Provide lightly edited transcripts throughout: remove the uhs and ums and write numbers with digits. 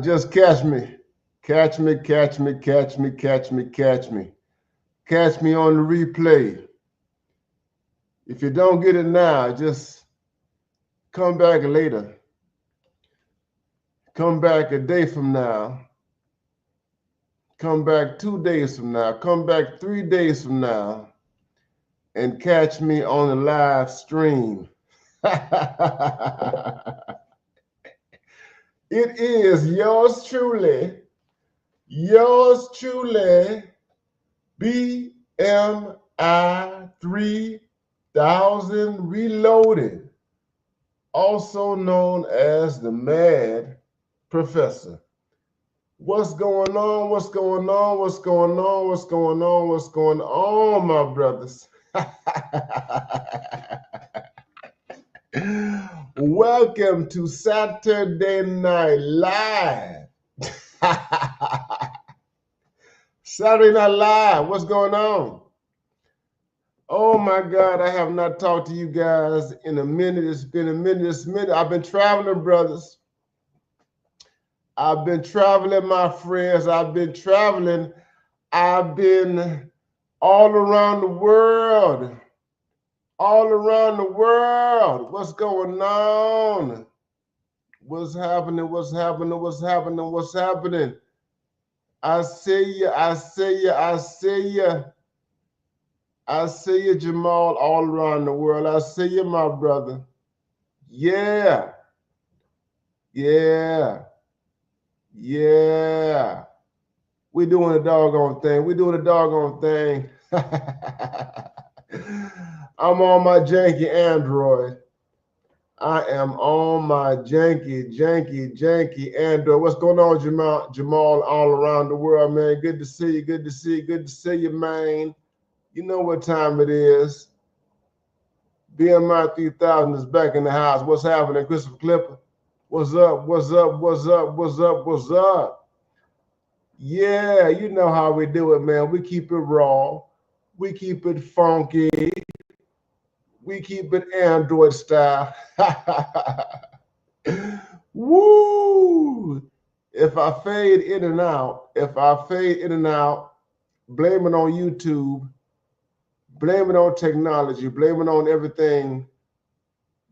Just catch me. Catch me, catch me, catch me, catch me, catch me. Catch me on the replay. If you don't get it now, just come back later. Come back a day from now. Come back 2 days from now. Come back 3 days from now. And catch me on the live stream. It is yours truly, BMI 3000 Reloaded, also known as the Mad Professor. What's going on? What's going on? What's going on? What's going on? What's going on, my brothers? Welcome to Saturday Night Live. Saturday Night Live, what's going on? Oh my God, I have not talked to you guys in a minute. It's been a minute. I've been traveling, brothers. I've been traveling, my friends. I've been traveling. I've been all around the world. All around the world. What's going on? What's happening? What's happening? What's happening? What's happening? I see you. I see you. I see you. I see you, Jamal, all around the world. I see you, my brother. Yeah. Yeah. Yeah. We're doing a doggone thing. We're doing a doggone thing. I'm on my janky Android. I am on my janky Android. What's going on, Jamal, all around the world, man? Good to see you. Good to see you. Good to see you, man. You know what time it is. BMI 3000 is back in the house. What's happening, Christopher Clipper? What's up? What's up? What's up? What's up? What's up? Yeah, you know how we do it, man. We keep it raw. We keep it funky. We keep it Android style. Woo! If I fade in and out, blame it on YouTube, blame it on technology, blame it on everything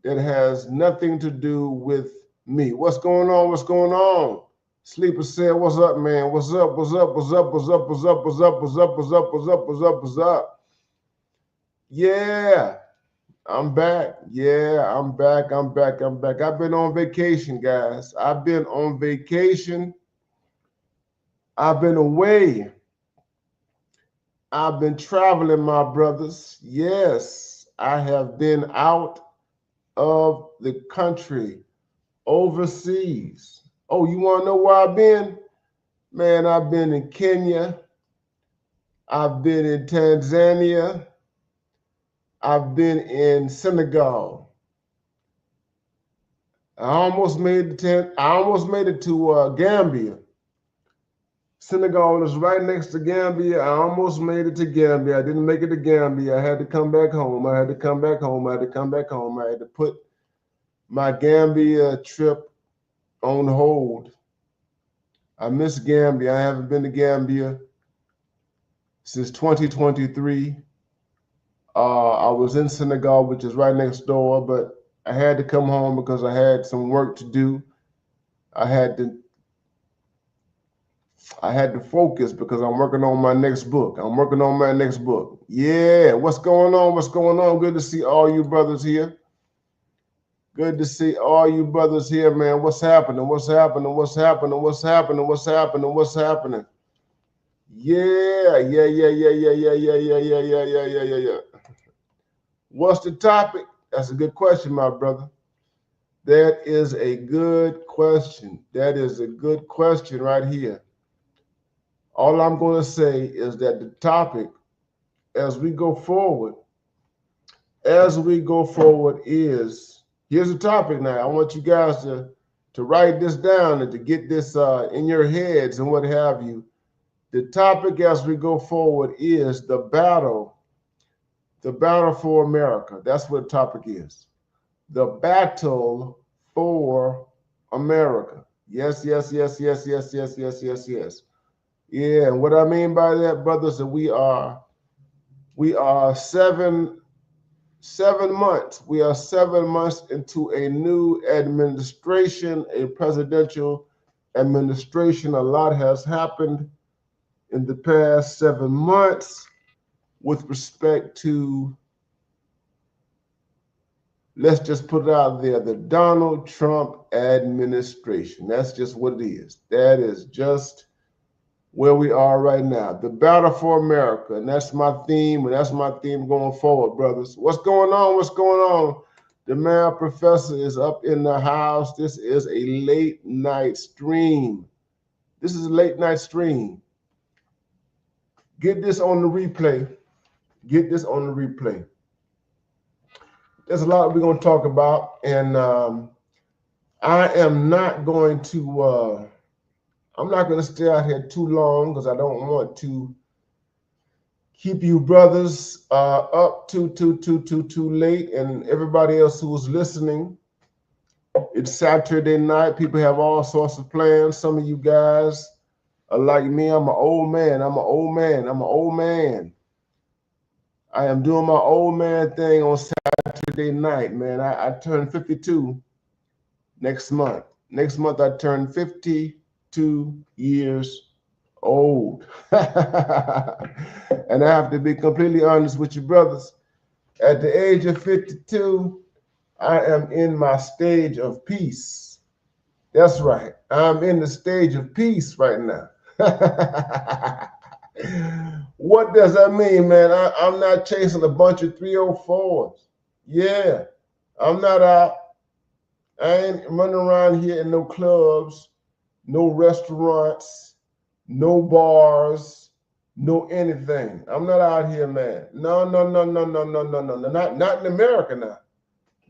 that has nothing to do with me. What's going on? What's going on? Sleeper said, what's up, man? What's up? What's up? What's up? What's up? What's up? What's up? What's up? What's up? What's up? What's up? What's up? Yeah, I'm back. Yeah, I'm back. I'm back. I'm back. I've been on vacation, guys. I've been on vacation. I've been away. I've been traveling, my brothers. Yes, I have been out of the country, overseas. Oh, you want to know where I've been? Man, I've been in Kenya. I've been in Tanzania. I've been in Senegal. I almost made it to Gambia. Senegal is right next to Gambia. I almost made it to Gambia. I didn't make it to Gambia. I had to come back home. I had to come back home. I had to come back home. I had to put my Gambia trip on hold. I miss Gambia. I haven't been to Gambia since 2023. I was in Senegal, which is right next door, but I had to come home because I had some work to do. I had to focus because I'm working on my next book. Yeah, what's going on? What's going on? Good to see all you brothers here. Good to see all you brothers here, man. What's happening? What's happening? What's happening? What's happening? What's happening? What's happening? Yeah. What's the topic? That's a good question, my brother. That is a good question. That is a good question right here. All I'm going to say is that the topic, as we go forward, is, here's the topic now. I want you guys to write this down and to get this in your heads and what have you. The topic as we go forward is the battle for America. That's what the topic is. The battle for America. Yes, yes, yes, yes, yes, yes, yes, yes, yes. Yeah, and what I mean by that, brothers, that we are 7 months. We are 7 months into a new administration, a presidential administration. A lot has happened in the past 7 months with respect to, let's just put it out there, the Donald Trump administration. That's just what it is. That is just where we are right now. The battle for America. And that's my theme, and that's my theme going forward, brothers. What's going on? What's going on? The man professor is up in the house. This is a late night stream. This is a late night stream. Get this on the replay. Get this on the replay. There's a lot we're going to talk about, and I am not going to I'm not going to stay out here too long because I don't want to keep you brothers up too late, and everybody else who's listening. It's Saturday night. People have all sorts of plans. Some of you guys are like me. I'm an old man. I am doing my old man thing on Saturday night, man. I turn 52 next month. Next month I turn 52 years old. And I have to be completely honest with you, brothers. At the age of 52, I am in my stage of peace. That's right. I'm in the stage of peace right now. What does that mean, man? I'm not chasing a bunch of 304s. Yeah, I'm not out. I ain't running around here in no clubs, no restaurants, no bars, no anything. I'm not out here, man. No. Not in America now.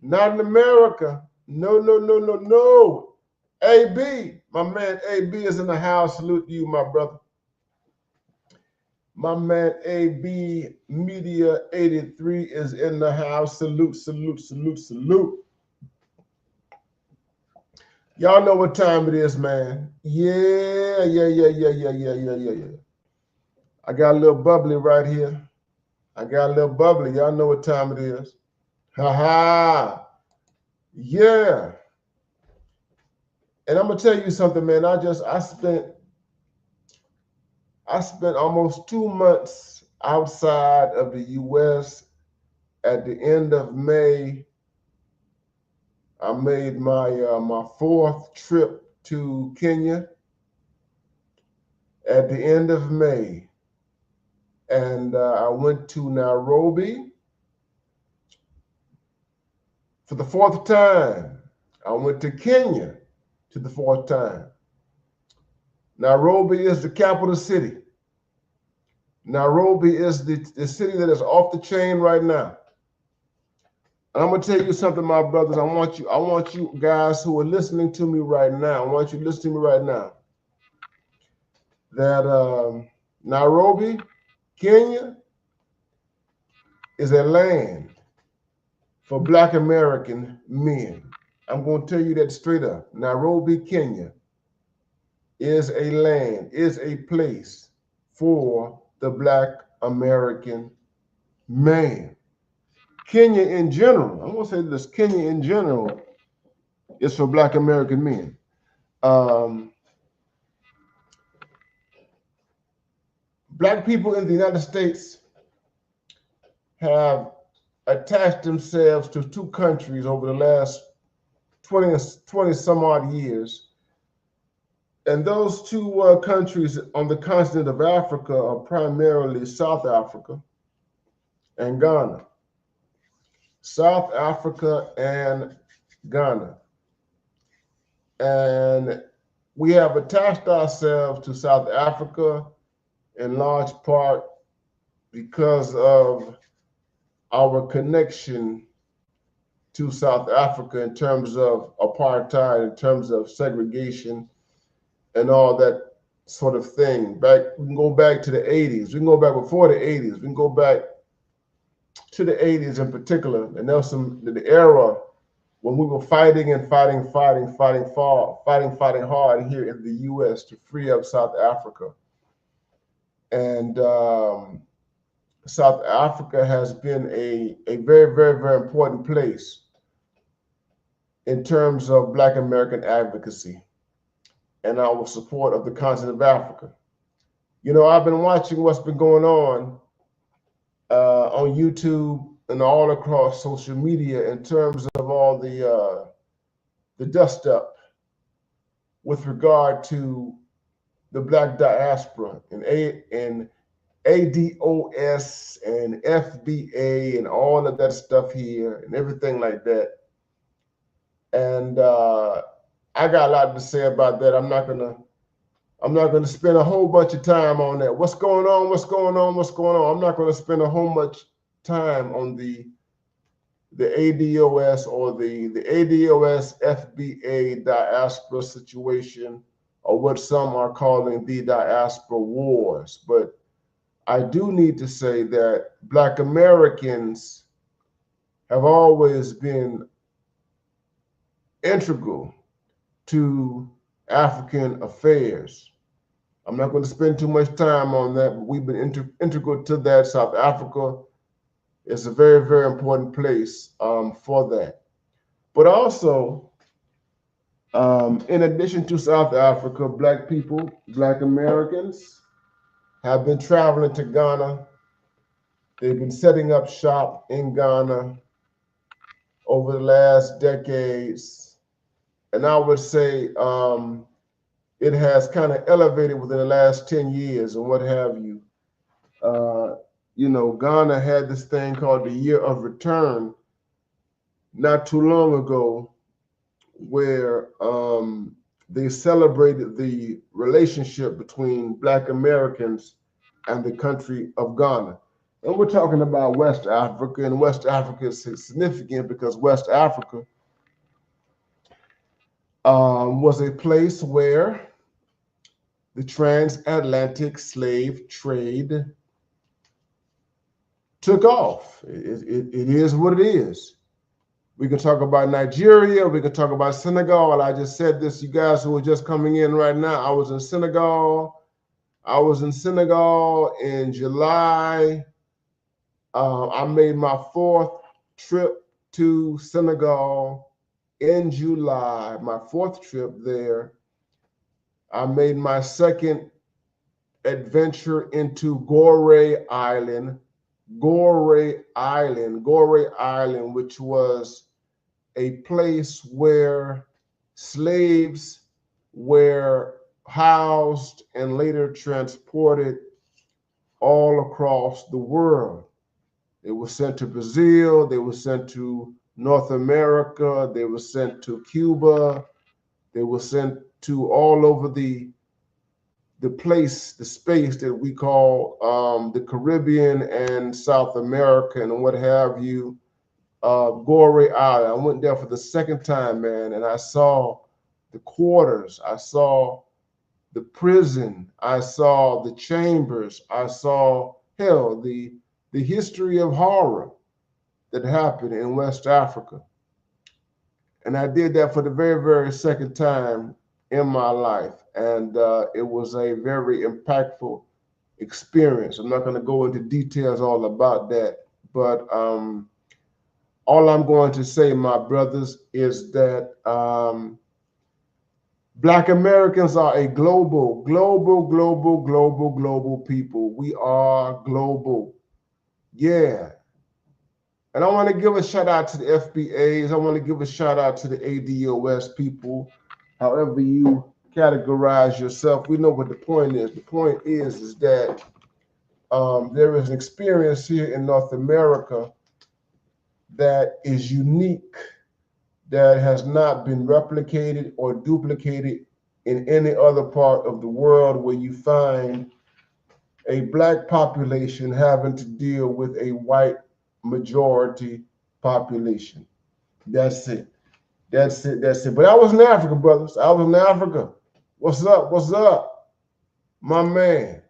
Not in America. No. AB, my man AB is in the house. Salute to you, my brother. My man AB Media 83 is in the house. Salute. Y'all know what time it is, man. Yeah. I got a little bubbly right here. Y'all know what time it is. Ha. Yeah. And I'm gonna tell you something, man. I spent almost 2 months outside of the U.S. At the end of May, I made my my 4th trip to Kenya at the end of May, and I went to Nairobi for the 4th time. I went to Kenya to the 4th time. Nairobi is the capital city. Nairobi is the city that is off the chain right now. And I'm gonna tell you something, my brothers. I want you guys who are listening to me right now. I want you to listen to me right now. That Nairobi, Kenya, is a land for Black American men. I'm gonna tell you that straight up. Nairobi, Kenya, is a land, is a place for the Black American man. Kenya in general, I'm gonna say this, Kenya in general is for Black American men. Black people in the United States have attached themselves to 2 countries over the last 20 some odd years. And those 2 countries on the continent of Africa are primarily South Africa and Ghana. South Africa and Ghana. And we have attached ourselves to South Africa in large part because of our connection to South Africa in terms of apartheid, in terms of segregation, and all that sort of thing. We can go back to the 80s. We can go back before the 80s. We can go back to the 80s in particular, the era when we were fighting and fighting hard here in the U.S. to free up South Africa. And South Africa has been a very, very, very important place in terms of Black American advocacy and our support of the continent of Africa. You know, I've been watching what's been going on YouTube and all across social media in terms of all the dust up with regard to the Black diaspora and ADOS and FBA and all of that stuff here and everything like that. And I got a lot to say about that. I'm not gonna spend a whole bunch of time on that. What's going on? I'm not gonna spend a whole much time on the ADOS or the ADOS FBA diaspora situation, or what some are calling the diaspora wars. But I do need to say that Black Americans have always been integral to African affairs. I'm not going to spend too much time on that, but we've been integral to that. South Africa is a very, very important place for that. But also, in addition to South Africa, Black people, Black Americans have been traveling to Ghana. They've been setting up shop in Ghana over the last decades. And I would say it has kind of elevated within the last 10 years and what have you. You know, Ghana had this thing called the Year of Return not too long ago, where they celebrated the relationship between Black Americans and the country of Ghana. And we're talking about West Africa, and West Africa is significant because West Africa was a place where the transatlantic slave trade took off. It is what it is. We can talk about Nigeria. We can talk about Senegal. I just said this, you guys who are just coming in right now. I was in Senegal. In July. I made my 4th trip to Senegal in July, my 4th trip there. I made my 2nd adventure into Gorée Island, which was a place where slaves were housed and later transported all across the world. They were sent to Brazil, they were sent to North America, they were sent to Cuba, they were sent to all over the space that we call the Caribbean and South America and what have you. Gorée Island. I went there for the 2nd time, man, and I saw the quarters, I saw the prison, I saw the chambers, I saw, hell, the history of horror that happened in West Africa. And I did that for the very, very 2nd time in my life. And it was a very impactful experience. I'm not going to go into details all about that, but all I'm going to say, my brothers, is that Black Americans are a global people. We are global. Yeah. And I want to give a shout out to the FBAs. I want to give a shout out to the ADOS people, however you categorize yourself. We know what the point is. The point is that there is an experience here in North America that is unique, that has not been replicated or duplicated in any other part of the world where you find a black population having to deal with a white majority population. That's it. That's it. That's it. But I was in Africa, brothers. I was in Africa. What's up? What's up? My man.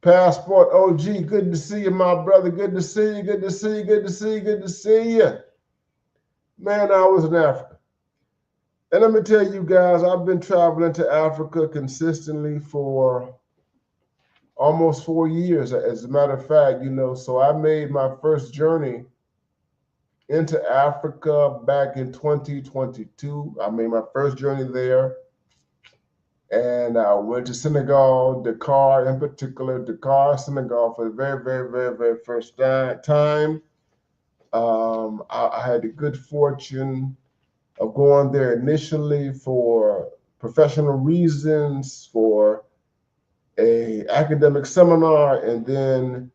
Passport OG. Good to see you, my brother. Good to see you. Good to see you. Good to see you. Good to see you. Man, I was in Africa. And let me tell you guys, I've been traveling to Africa consistently for almost 4 years. As a matter of fact, so I made my first journey into Africa back in 2022. I made my first journey there. And I went to Senegal, Dakar in particular, Dakar, Senegal for the very, very, very, very first time. I had the good fortune of going there initially for professional reasons, for a academic seminar, and then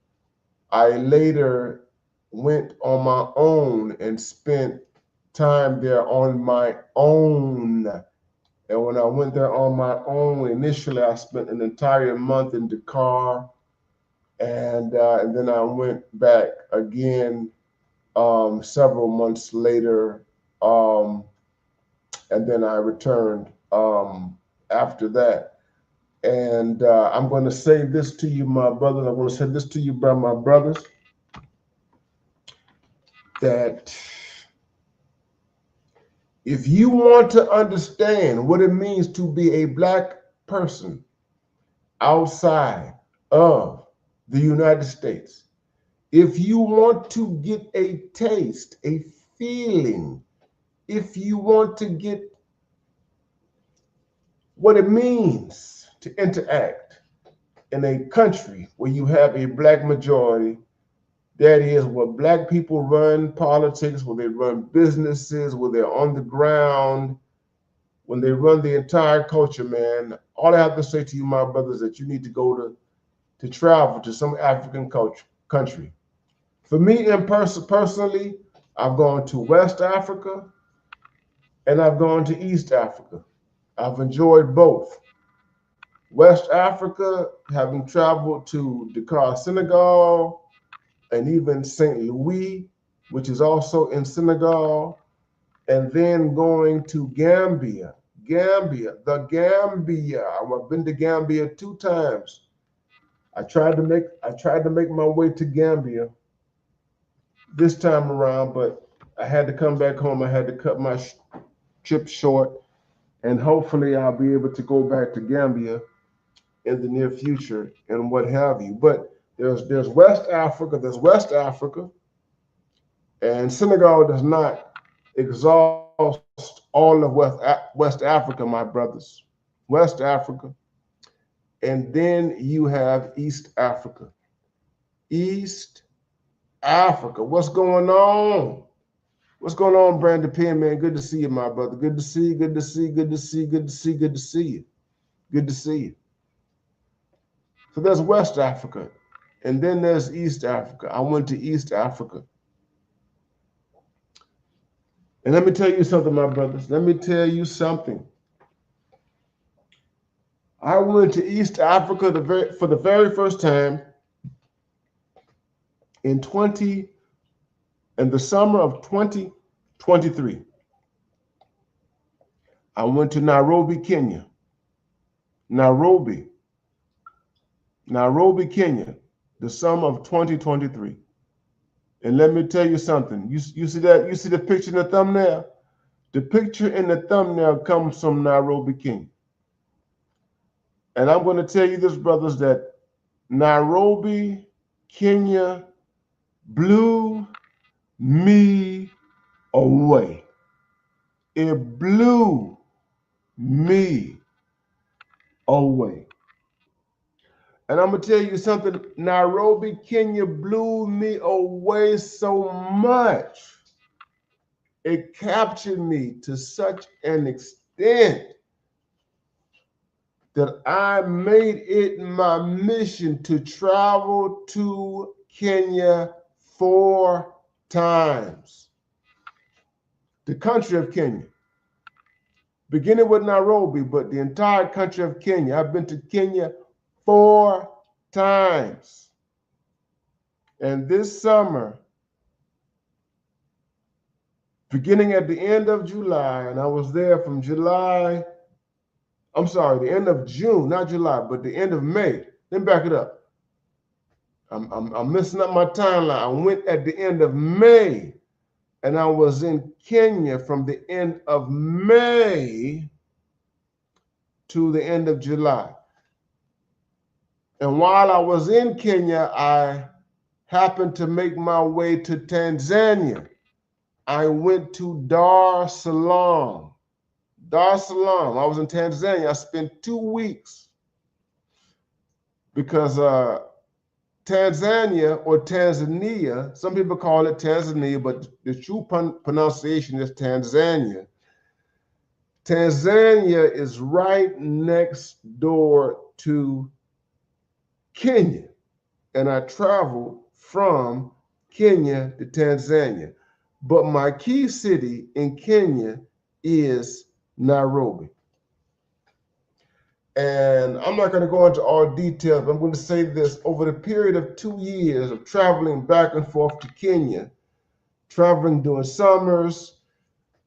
I later went on my own and spent time there on my own. And when I went there on my own, initially I spent an entire month in Dakar, and then I went back again several months later, and then I returned after that. And I'm going to say this to you, my brothers. I'm going to say this to you, my brothers, that if you want to understand what it means to be a black person outside of the United States, if you want to get a taste, a feeling, if you want to get what it means to interact in a country where you have a black majority, that is, where black people run politics, where they run businesses, where they're on the ground, when they run the entire culture, man, all I have to say to you, my brothers, is that you need to go to travel to some African country. For me, personally, I've gone to West Africa and I've gone to East Africa. I've enjoyed both. West Africa, having traveled to Dakar, Senegal, and even St. Louis, which is also in Senegal, and then going to Gambia. The Gambia. I've been to Gambia 2 times. I tried to make my way to Gambia this time around, but I had to come back home. I had to cut my trip short, and hopefully I'll be able to go back to Gambia in the near future and what have you. But there's West Africa, and Senegal does not exhaust all of West Africa, my brothers. West Africa. And then you have East Africa. East Africa. What's going on? What's going on, Brandon Penn, man? Good to see you, my brother. Good to see you. Good to see you. Good to see you. Good to see you. Good to see you. Good to see you. So there's West Africa, and then there's East Africa. I went to East Africa. And let me tell you something, my brothers. Let me tell you something. I went to East Africa for the very first time in the summer of 2023. I went to Nairobi, Kenya. Nairobi, Kenya, the summer of 2023. And let me tell you something. You see that? You see the picture in the thumbnail? The picture in the thumbnail comes from Nairobi, Kenya. And I'm going to tell you this, brothers, that Nairobi, Kenya blew me away. It blew me away. And I'm going to tell you something. Nairobi, Kenya blew me away so much. It captured me to such an extent that I made it my mission to travel to Kenya 4 times. the country of Kenya, beginning with Nairobi, but the entire country of Kenya. I've been to Kenya 4 times. And this summer, beginning at the end of July, and I was there from the end of June, not July, but the end of May. Then back it up. I'm messing up my timeline. I went at the end of May, and I was in Kenya from the end of May to the end of July. And while I was in Kenya, I happened to make my way to Tanzania. I went to Dar es Salaam. Dar es Salaam. I was in Tanzania. I spent 2 weeks because Tanzania, or Tanzania, some people call it Tanzania, but the true pronunciation is Tanzania. Tanzania is right next door to Kenya, and I traveled from Kenya to Tanzania. But my key city in Kenya is Nairobi. And I'm not going to go into all details, but I'm going to say this. Over the period of 2 years of traveling back and forth to Kenya, traveling during summers,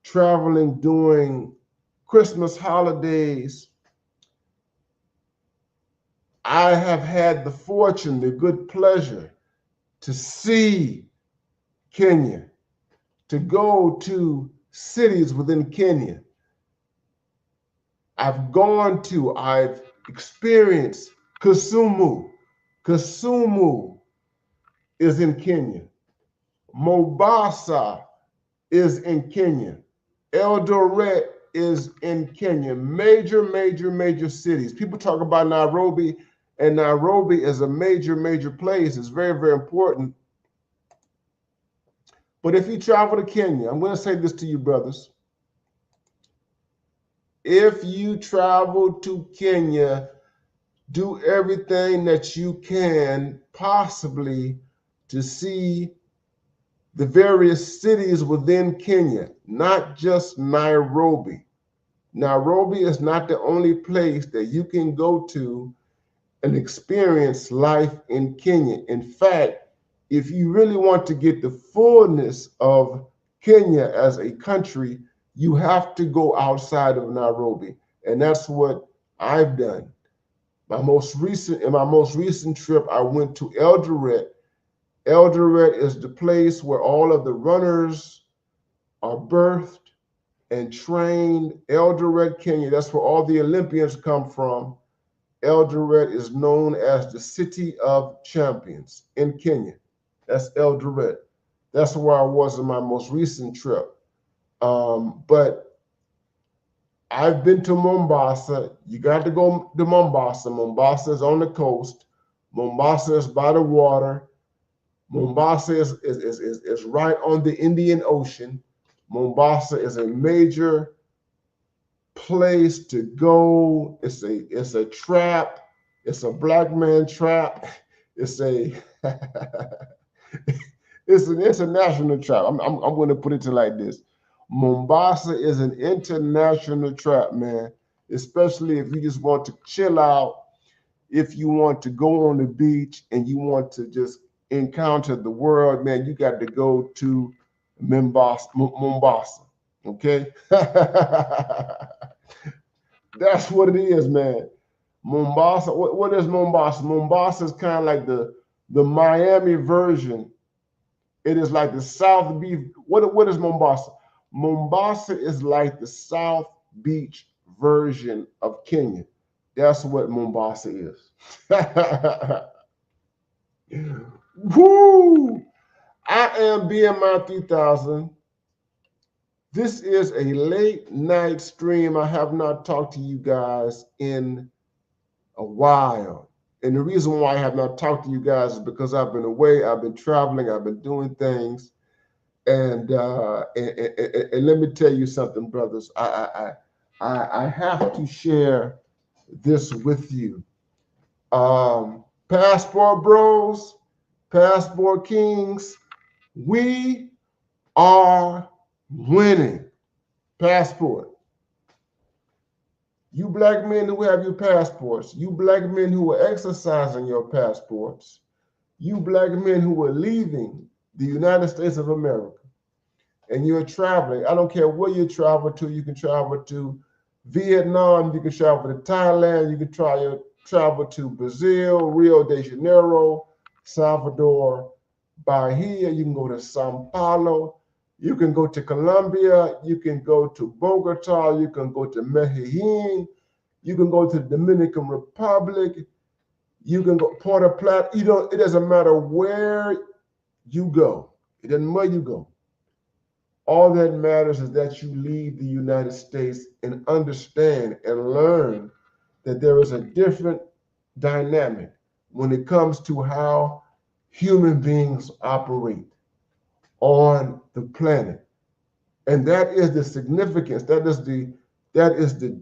traveling during Christmas holidays, I have had the fortune, the good pleasure to see Kenya, to go to cities within Kenya. I've experienced Kisumu. Kisumu is in Kenya. Mombasa is in Kenya. Eldoret is in Kenya. Major cities. People talk about Nairobi, and Nairobi is a major place. It's very important. But if you travel to Kenya, I'm going to say this to you, brothers. If you travel to Kenya, do everything that you can possibly to see the various cities within Kenya, not just Nairobi. Nairobi is not the only place that you can go to and experience life in Kenya. In fact, if you really want to get the fullness of Kenya as a country, you have to go outside of Nairobi. And that's what I've done. In my most recent trip, I went to Eldoret. Eldoret is the place where all of the runners are birthed and trained. Eldoret, Kenya, that's where all the Olympians come from. Eldoret is known as the City of Champions in Kenya. That's Eldoret. That's where I was in my most recent trip. But I've been to Mombasa. You got to go to Mombasa. Mombasa is on the coast. Mombasa is by the water. Mombasa is right on the Indian Ocean. Mombasa is a major place to go. It's a trap. It's a black man trap. It's an international trap. I'm going to put it like this. Mombasa is an international trap, man. Especially if you just want to chill out, if you want to go on the beach and you want to just encounter the world, man, you got to go to Mombasa. Okay? That's what it is, man. Mombasa, what is Mombasa? Mombasa is kind of like the Miami version. It is like the South Beach. What is Mombasa? Mombasa is like the South Beach version of Kenya. That's what Mombasa is. Woo! I am BMI 3000. This is a late night stream. I have not talked to you guys in a while. And the reason why I have not talked to you guys is because I've been away, I've been traveling, I've been doing things. And let me tell you something, brothers. I have to share this with you. Passport bros, passport kings, we are winning. passport. You black men who have your passports, you black men who are exercising your passports, you black men who are leaving the United States of America, and you're traveling. I don't care where you travel to. You can travel to Vietnam, you can travel to Thailand, you can travel to Brazil, Rio de Janeiro, Salvador, Bahia, you can go to Sao Paulo, you can go to Colombia, you can go to Bogota, you can go to Medellin, you can go to the Dominican Republic, you can go Puerto Plata. It doesn't matter where you go. It doesn't matter where you go. All that matters is that you leave the United States and understand and learn that there is a different dynamic when it comes to how human beings operate on the planet. And that is the significance, that is the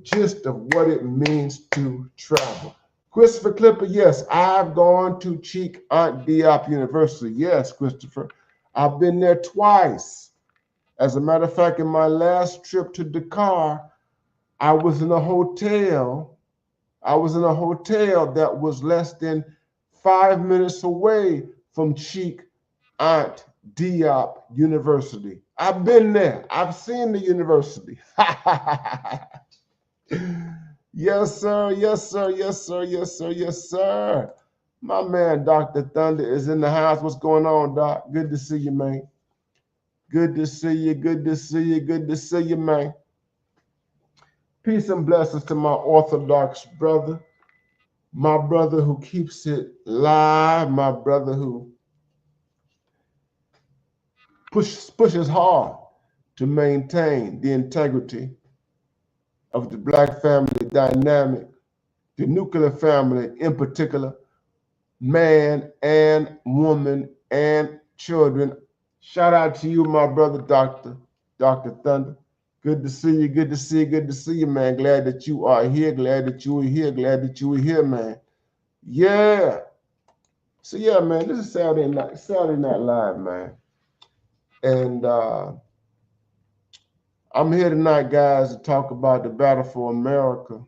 gist of what it means to travel. Christopher Clipper, yes, I've gone to Cheek Aunt Diop University. Yes, Christopher, I've been there twice. As a matter of fact, in my last trip to Dakar, I was in a hotel. I was in a hotel that was less than 5 minutes away from Cheek Aunt Diop University. I've been there. I've seen the university. Yes, sir. Yes, sir. Yes, sir. Yes, sir. Yes, sir. My man, Dr. Thunder, is in the house. What's going on, Doc? Good to see you, man. Good to see you. Good to see you. Good to see you, man. Peace and blessings to my Orthodox brother, my brother who keeps it live, my brother who pushes hard to maintain the integrity of the black family dynamic, the nuclear family in particular, man and woman and children. Shout out to you, my brother, Dr. Thunder. Good to see you. Good to see you. Good to see you, man. Glad that you are here. Glad that you are here. Glad that you are here, man. Yeah. So yeah, man, this is Saturday Night Live, man. And I'm here tonight, guys, to talk about the battle for America.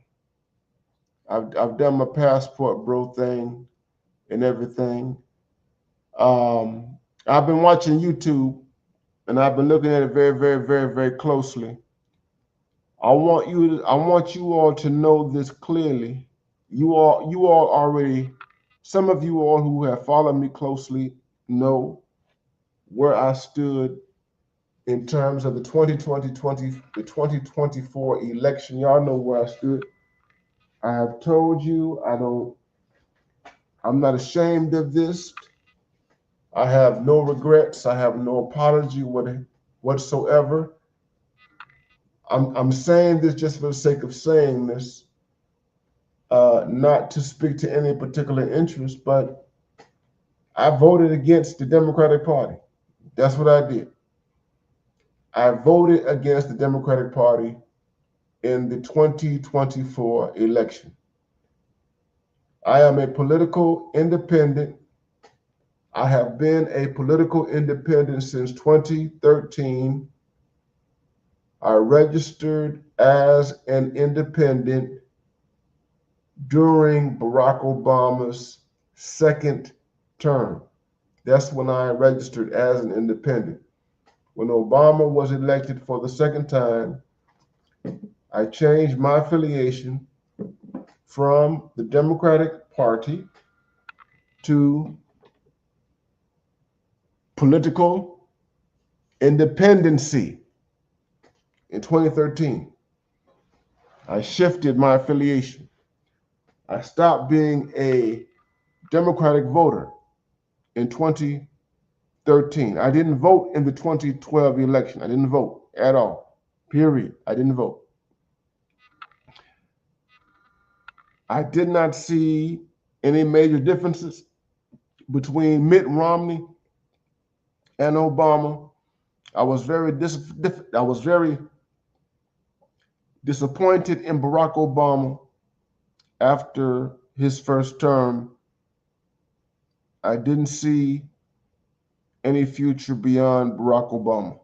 I've done my passport bro thing and everything. I've been watching YouTube and I've been looking at it very, very, very, very closely. I want you all to know this clearly. You all already, some of you all who have followed me closely know where I stood in terms of the 2024 election. Y'all know where I stood. I have told you I'm not ashamed of this. I have no regrets. I have no apology whatsoever. I'm saying this just for the sake of saying this, not to speak to any particular interest, but I voted against the Democratic Party. That's what I did. I voted against the Democratic Party in the 2024 election. I am a political independent. I have been a political independent since 2013. I registered as an independent during Barack Obama's second term. That's when I registered as an independent. When Obama was elected for the second time, I changed my affiliation from the Democratic Party to political independency in 2013. I shifted my affiliation. I stopped being a Democratic voter in 2013. I didn't vote in the 2012 election. I didn't vote at all, period. I didn't vote. I did not see any major differences between Mitt Romney and Obama. I was very disappointed in Barack Obama after his first term. I didn't see any future beyond Barack Obama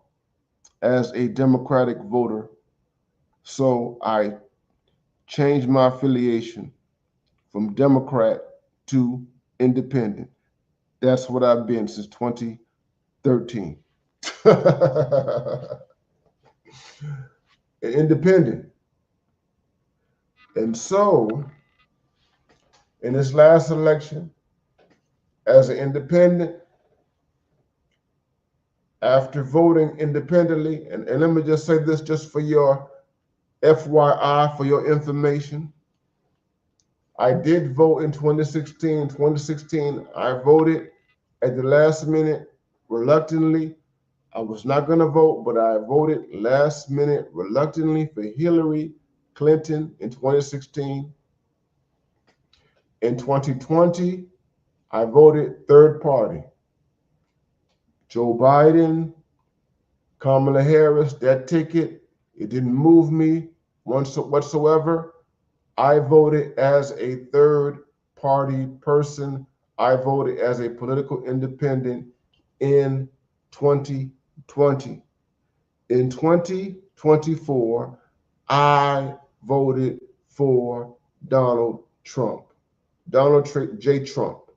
as a Democratic voter So I changed my affiliation from Democrat to independent. That's what I've been since 2013. Independent. And so, in this last election, as an independent, after voting independently, and let me just say this just for your FYI, for your information, I did vote in 2016. 2016, I voted at the last minute reluctantly. I was not going to vote, but I voted last minute reluctantly for Hillary Clinton in 2016. In 2020, I voted third party. Joe Biden, Kamala Harris, that ticket, it didn't move me whatsoever. I voted as a third party person. I voted as a political independent in 2020. In 2024, I voted for Donald Trump, Donald J. Trump.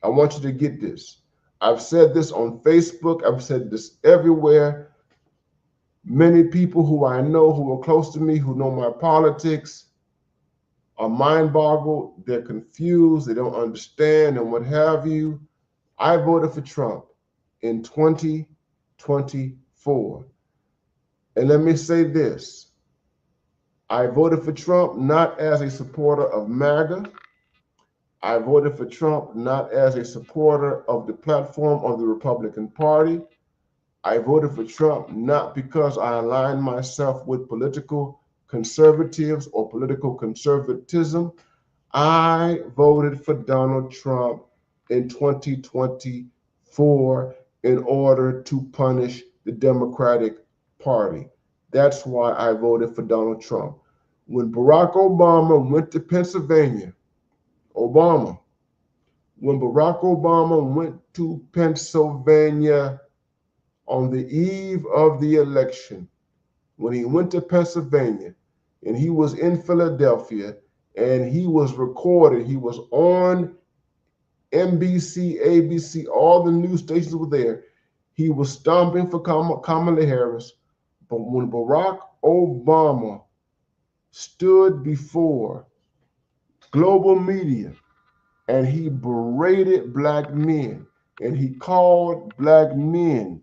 I want you to get this. I've said this on Facebook. I've said this everywhere. Many people who I know, who are close to me, who know my politics, are mind boggled. They're confused. They don't understand and what have you. I voted for Trump in 2024. And let me say this. I voted for Trump not as a supporter of MAGA. I voted for Trump not as a supporter of the platform of the Republican Party. I voted for Trump not because I aligned myself with political conservatives or political conservatism. I voted for Donald Trump in 2024 in order to punish the Democratic Party. That's why I voted for Donald Trump. When Barack Obama went to Pennsylvania, when Barack Obama went to Pennsylvania on the eve of the election, when he went to Pennsylvania and he was in Philadelphia and he was recorded, he was on NBC, ABC, all the news stations were there. He was stomping for Kamala Harris. But when Barack Obama stood before global media and he berated black men and he called black men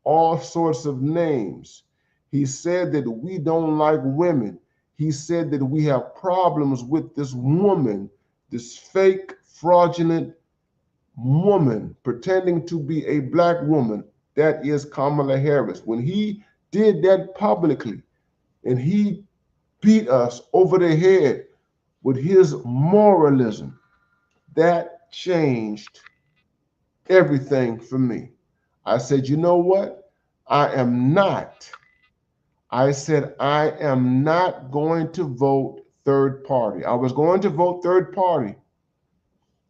all sorts of names. He said that we don't like women. He said that we have problems with this woman, this fake, fraudulent woman pretending to be a black woman. That is Kamala Harris. When he did that publicly and he beat us over the head with his moralism, that changed everything for me. I said, you know what? I said, I am not going to vote third party. I was going to vote third party.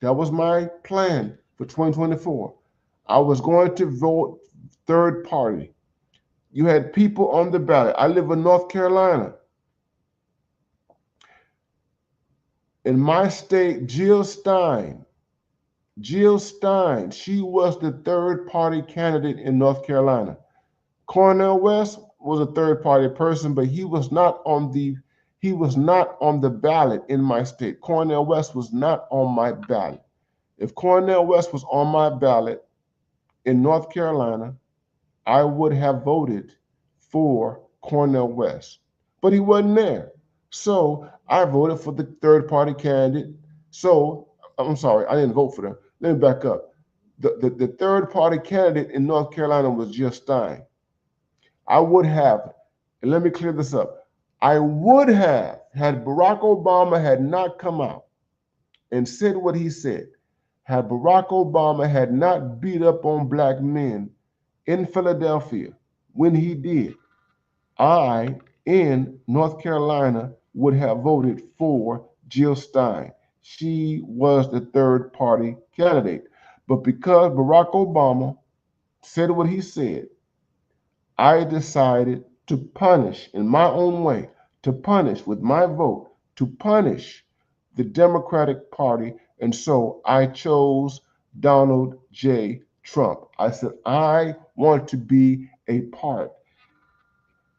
That was my plan for 2024. I was going to vote third party. You had people on the ballot. I live in North Carolina. In my state, Jill Stein, she was the third party candidate in North Carolina. Cornel West was a third party person, but he was not on the ballot in my state. Cornel West was not on my ballot. If Cornel West was on my ballot in North Carolina, I would have voted for Cornel West, but he wasn't there. So I voted for the third party candidate. So I'm sorry, I didn't vote for them. Let me back up. The third party candidate in North Carolina was Jill Stein. I would have, and let me clear this up. I would have, had Barack Obama had not come out and said what he said, had Barack Obama had not beat up on black men in Philadelphia when he did, I, in North Carolina, would have voted for Jill Stein. She was the third party candidate. But because Barack Obama said what he said, I decided to punish in my own way, to punish with my vote, to punish the Democratic Party. And so I chose Donald J. Trump. I said, I want to be a part.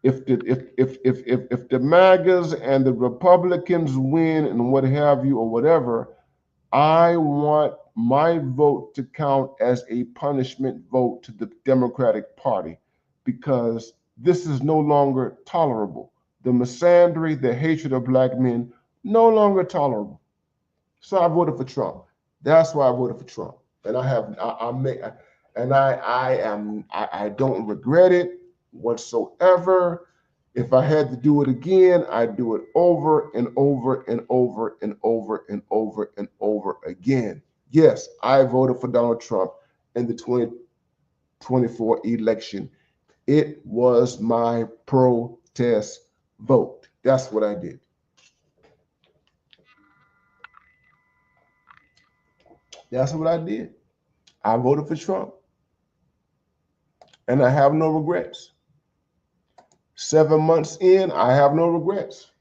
If the MAGAs and the Republicans win and what have you or whatever, I want my vote to count as a punishment vote to the Democratic Party, because this is no longer tolerable. The misandry, the hatred of black men, no longer tolerable. So I voted for Trump. That's why I voted for Trump, and I don't regret it whatsoever. If I had to do it again, I'd do it over and over and over and over and over and over again. Yes, I voted for Donald Trump in the 2024 election. It was my protest vote. That's what I did. That's what I did. I voted for Trump, and I have no regrets. 7 months in, I have no regrets.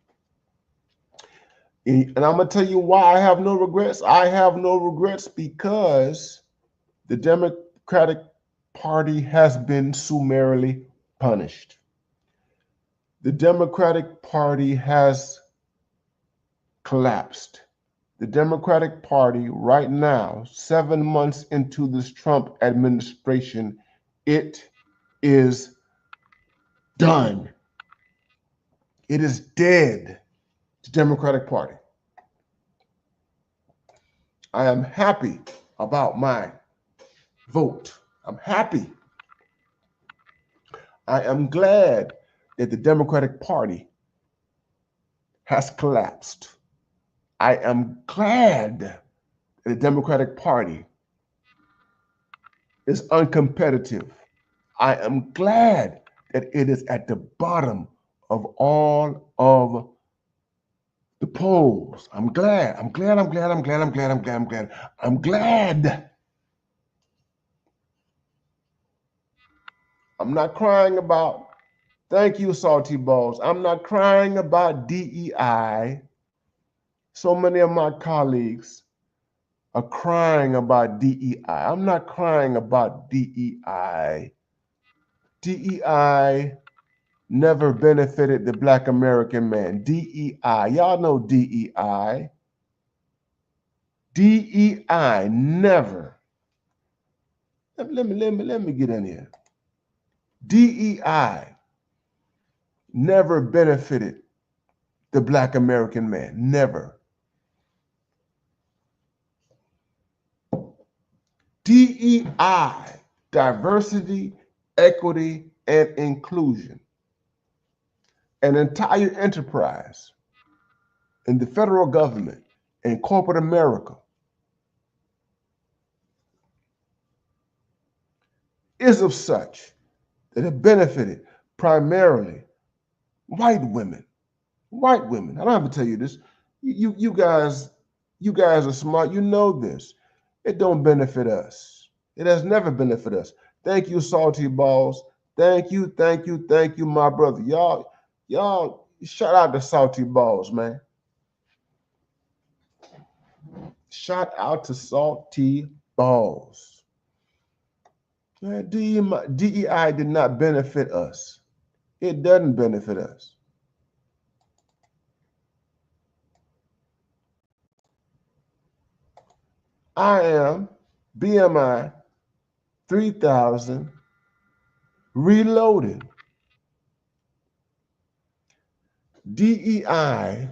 And I'm going to tell you why I have no regrets. I have no regrets because the Democratic Party has been summarily punished. The Democratic Party has collapsed. The Democratic Party right now, 7 months into this Trump administration, it is done. It is dead. The Democratic Party. I am happy about my vote. I'm happy. I am glad that the Democratic Party has collapsed. I am glad that the Democratic Party is uncompetitive. I am glad that it is at the bottom of all of the polls. I'm glad. I'm glad. I'm not crying about, thank you, Salty Balls. I'm not crying about DEI. So many of my colleagues are crying about DEI. I'm not crying about DEI. DEI never benefited the Black American man. DEI, y'all know DEI. DEI never. Let me get in here. DEI never benefited the Black American man. Never. DEI, diversity, equity, and inclusion, an entire enterprise in the federal government and corporate America, is of such that it benefited primarily white women. White women. I don't have to tell you this. You guys are smart. You know this. It don't benefit us. It has never benefited us. Thank you, Salty Balls. Thank you, my brother. Y'all, shout out to Salty Balls, man. Shout out to Salty Balls. DEI did not benefit us. It doesn't benefit us. I am BMI 3000 reloaded. DEI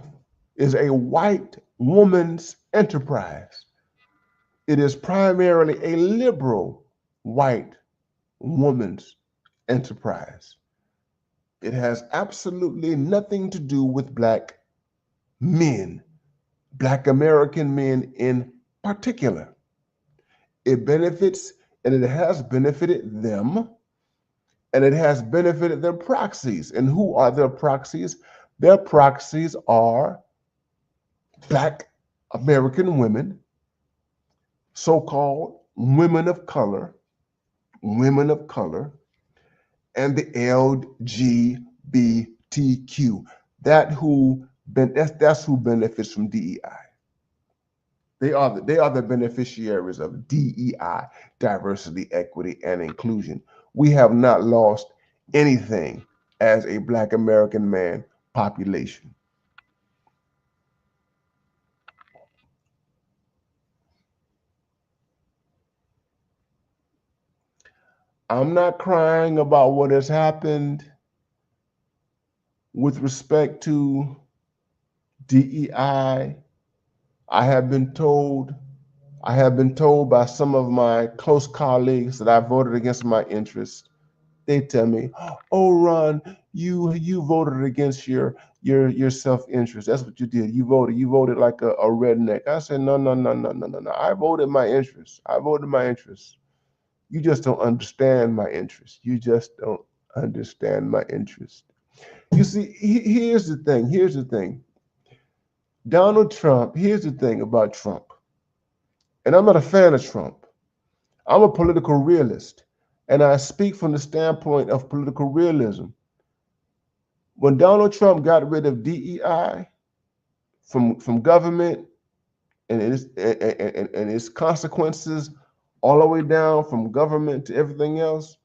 is a white woman's enterprise. It is primarily a liberal white woman's enterprise. It has absolutely nothing to do with Black men, Black American men in particular. It benefits, and it has benefited them, and it has benefited their proxies. And who are their proxies? Their proxies are Black American women, so-called women of color, and the That's who benefits from DEI. They are the beneficiaries of DEI, diversity, equity, and inclusion. We have not lost anything as a Black American man population. I'm not crying about what has happened with respect to DEI. I have been told by some of my close colleagues that I voted against my interests. They tell me, "Oh, Ron, you voted against your self-interest. That's what you did. You voted like a redneck." I said, "No, no, no, no, no, no, no. I voted my interests. I voted my interests. You just don't understand my interests. You just don't understand my interest." You see, here's the thing. Here's the thing. Donald Trump. Here's the thing about Trump. And I'm not a fan of Trump. I'm a political realist, and I speak from the standpoint of political realism. When Donald Trump got rid of DEI from government and its consequences all the way down from government to everything else,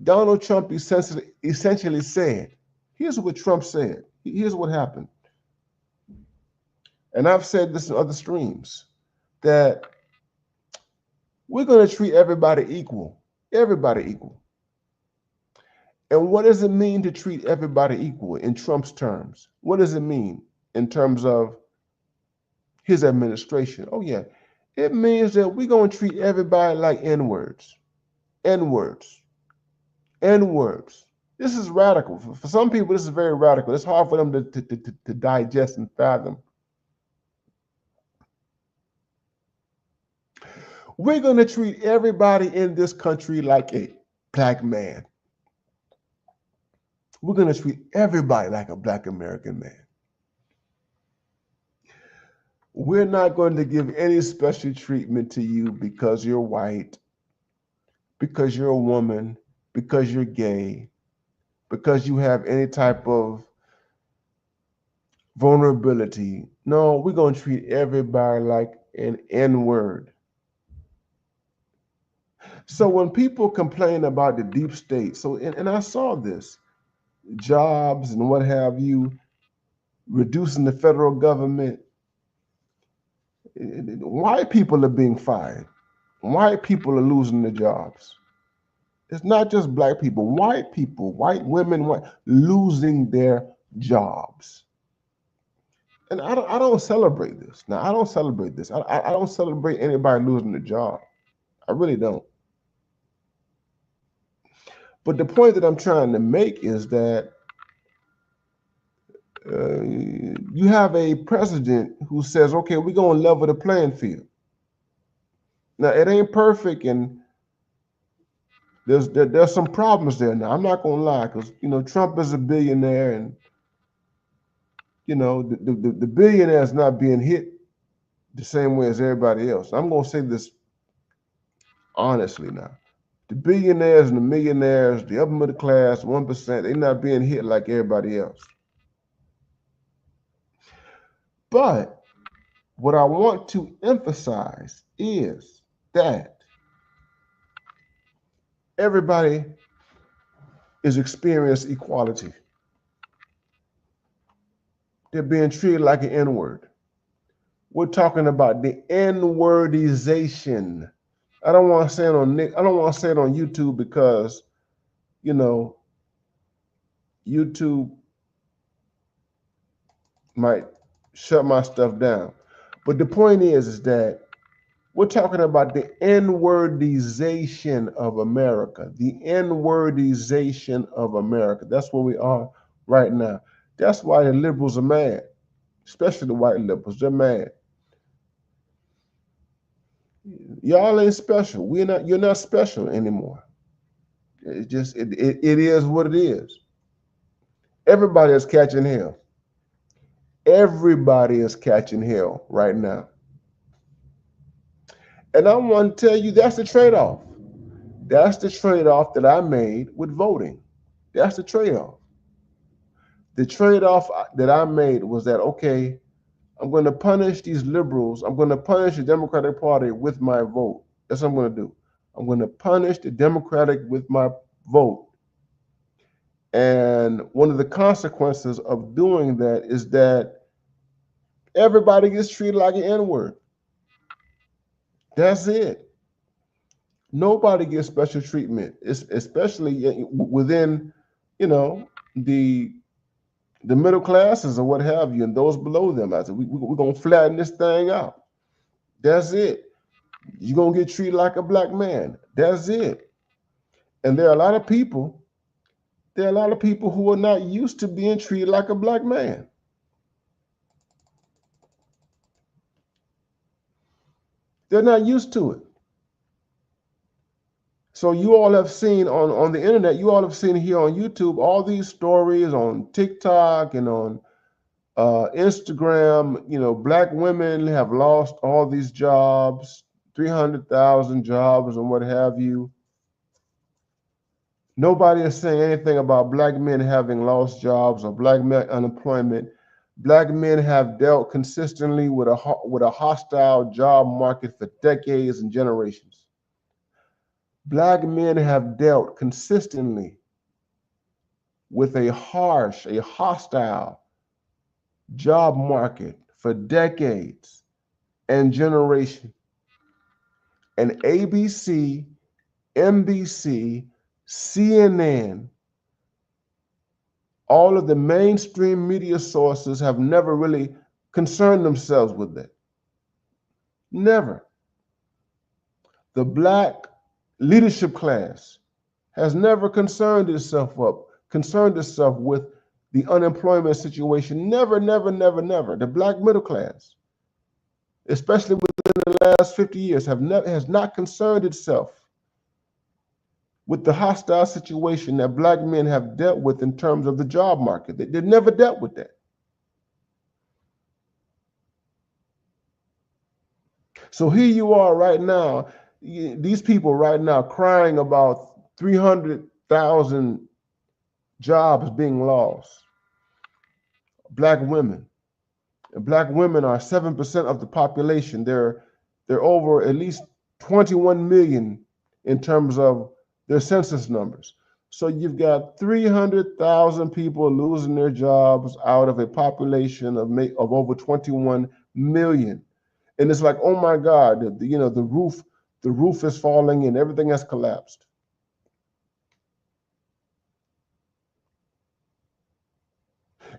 Donald Trump essentially said, here's what Trump said. Here's what happened. And I've said this in other streams, that we're going to treat everybody equal. Everybody equal. And what does it mean to treat everybody equal in Trump's terms? What does it mean in terms of his administration? Oh, yeah. It means that we're going to treat everybody like N-words. N-words. N-words. This is radical. For some people, this is very radical. It's hard for them to digest and fathom. We're going to treat everybody in this country like a Black man. We're going to treat everybody like a Black American man. We're not going to give any special treatment to you because you're white, because you're a woman, because you're gay, because you have any type of vulnerability. No, we're going to treat everybody like an N-word. So when people complain about the deep state, and I saw this, jobs and what have you, reducing the federal government, white people are being fired. White people are losing their jobs. It's not just Black people, white women, losing their jobs. And I don't celebrate this. Now, I don't celebrate this. I don't celebrate anybody losing their job. I really don't. But the point that I'm trying to make is that you have a president who says, okay, we're going to level the playing field. Now, it ain't perfect, and there's some problems there. Now, I'm not going to lie, because, Trump is a billionaire, and, the billionaire is not being hit the same way as everybody else. I'm going to say this honestly now. The billionaires and the millionaires, the upper middle class, 1%, they're not being hit like everybody else. But what I want to emphasize is that everybody is experiencing equality. They're being treated like an N-word. We're talking about the N-wordization. I don't want to say it on YouTube because, YouTube might shut my stuff down. But the point is that we're talking about the N-wordization of America. The N-wordization of America. That's where we are right now. That's why the liberals are mad, especially the white liberals. They're mad. Y'all ain't special. You're not special anymore. It is what it is. Everybody is catching hell. Everybody is catching hell right now. And I want to tell you, that's the trade-off. That's the trade-off that I made with voting. That's the trade-off. The trade-off that I made was that, okay, I'm going to punish these liberals. I'm going to punish the Democratic Party with my vote. That's what I'm going to do. I'm going to punish the Democratic with my vote. And one of the consequences of doing that is that everybody gets treated like an N-word. That's it. Nobody gets special treatment, especially within, the middle classes or what have you, and those below them. I said, we're going to flatten this thing out. That's it. You're going to get treated like a black man. That's it. And there are a lot of people who are not used to being treated like a black man. They're not used to it. So you all have seen on the internet, you all have seen here on YouTube, all these stories on TikTok and on Instagram. Black women have lost all these jobs, 300,000 jobs and what have you. Nobody is saying anything about black men having lost jobs or black men unemployment. Black men have dealt consistently with a hostile job market for decades and generations. Black men have dealt consistently with a hostile job market for decades and generations. And ABC, NBC, CNN, all of the mainstream media sources have never really concerned themselves with that. Never. The black leadership class has never concerned itself with the unemployment situation. Never, never, never, never. The black middle class, especially within the last 50 years, has not concerned itself with the hostile situation that black men have dealt with in terms of the job market. They never dealt with that. So here you are right now, these people right now crying about 300,000 jobs being lost. Black women. And black women are 7% of the population. They're over at least 21 million in terms of their census numbers. So you've got 300,000 people losing their jobs out of a population of over 21 million. And it's like, oh my God, the roof is falling and everything has collapsed.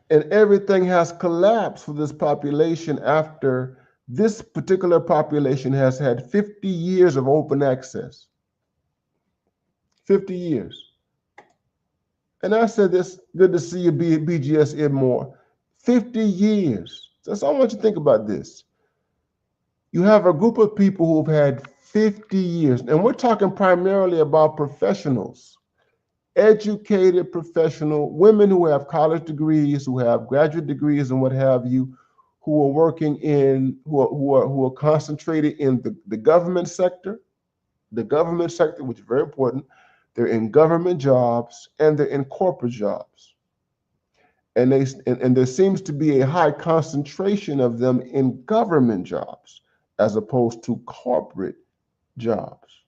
And everything has collapsed for this population after this particular population has had 50 years of open access. 50 years. And I said this, good to see you, BGS Idmore. 50 years. So I want you to think about this. You have a group of people who've had 50 years, and we're talking primarily about professionals, educated professional women who have college degrees, who have graduate degrees and what have you, who are working who are concentrated in the government sector, which is very important. They're in government jobs and they're in corporate jobs. And there seems to be a high concentration of them in government jobs as opposed to corporate jobs.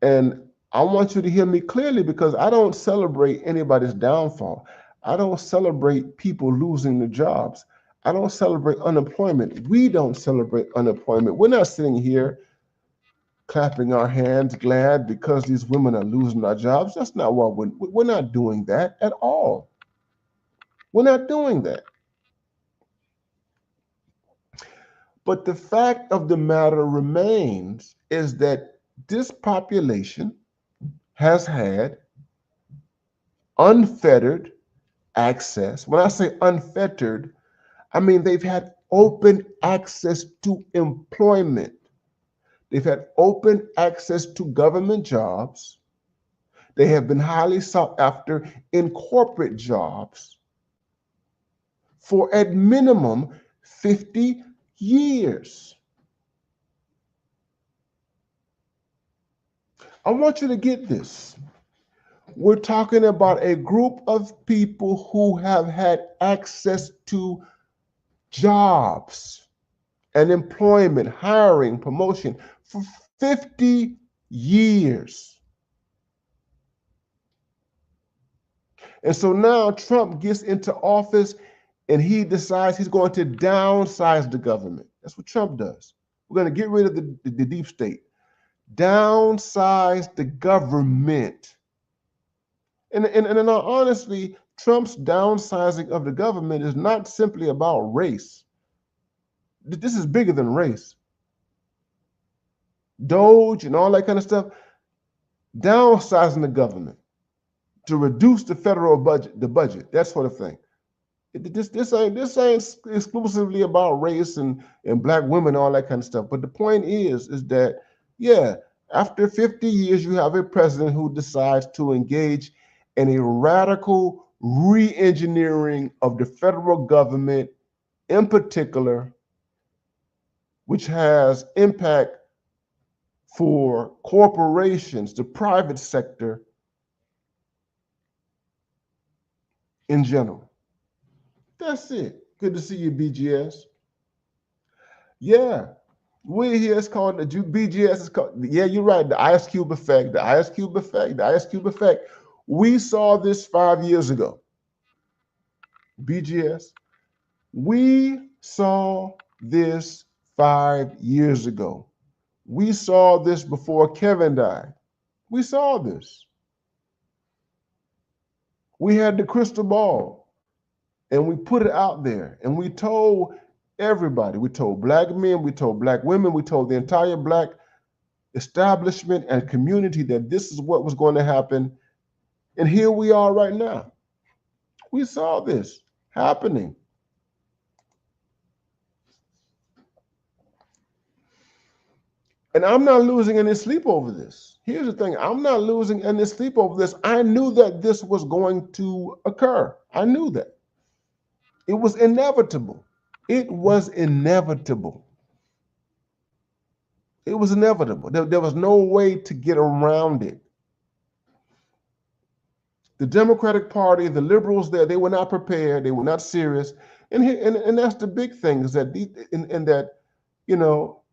And I want you to hear me clearly, because I don't celebrate anybody's downfall. I don't celebrate people losing their jobs. I don't celebrate unemployment. We don't celebrate unemployment. We're not sitting here clapping our hands glad because these women are losing their jobs. That's not what we're not doing that at all. We're not doing that. But the fact of the matter remains is that this population has had unfettered access. When I say unfettered, I mean they've had open access to employment. They've had open access to government jobs. They have been highly sought after in corporate jobs for at minimum 50 years. I want you to get this. We're talking about a group of people who have had access to jobs and employment, hiring, promotion for 50 years. And so now Trump gets into office and he decides he's going to downsize the government. That's what Trump does. We're going to get rid of the deep state. Downsize the government. And honestly, Trump's downsizing of the government is not simply about race. This is bigger than race. Doge and all that kind of stuff, downsizing the government to reduce the federal budget, that sort of thing. This ain't exclusively about race and black women, all that kind of stuff. But the point is that, yeah, after 50 years, you have a president who decides to engage in a radical re-engineering of the federal government in particular, which has impact for corporations, the private sector in general. That's it. Good to see you, BGS. Yeah, we here, it's called the BGS. Is called, yeah, you're right. The Ice Cube effect. The Ice Cube effect. The Ice Cube effect. We saw this 5 years ago. BGS. We saw this 5 years ago. We saw this before Kevin died. We saw this. We had the crystal ball and we put it out there and we told everybody. We told black men, we told black women, we told the entire black establishment and community that this is what was going to happen. And here we are right now. We saw this happening. And I'm not losing any sleep over this. Here's the thing. I'm not losing any sleep over this. I knew that this was going to occur. I knew that. It was inevitable. It was inevitable. It was inevitable. There was no way to get around it. The Democratic Party, the liberals there, they were not prepared. They were not serious. And that's the big thing is that, that, you know,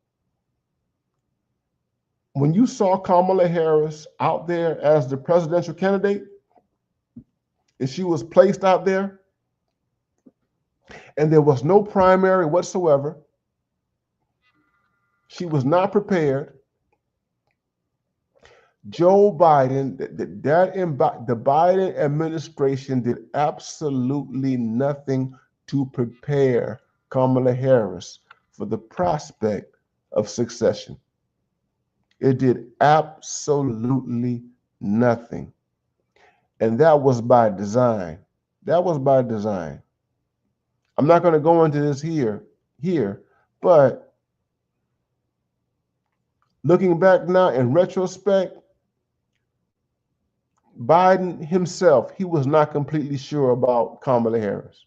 when you saw Kamala Harris out there as the presidential candidate, and she was placed out there, and there was no primary whatsoever, she was not prepared. Joe Biden, the Biden administration did absolutely nothing to prepare Kamala Harris for the prospect of succession. It did absolutely nothing. And that was by design. That was by design. I'm not going to go into this here, but looking back now in retrospect, Biden himself, he was not completely sure about Kamala Harris.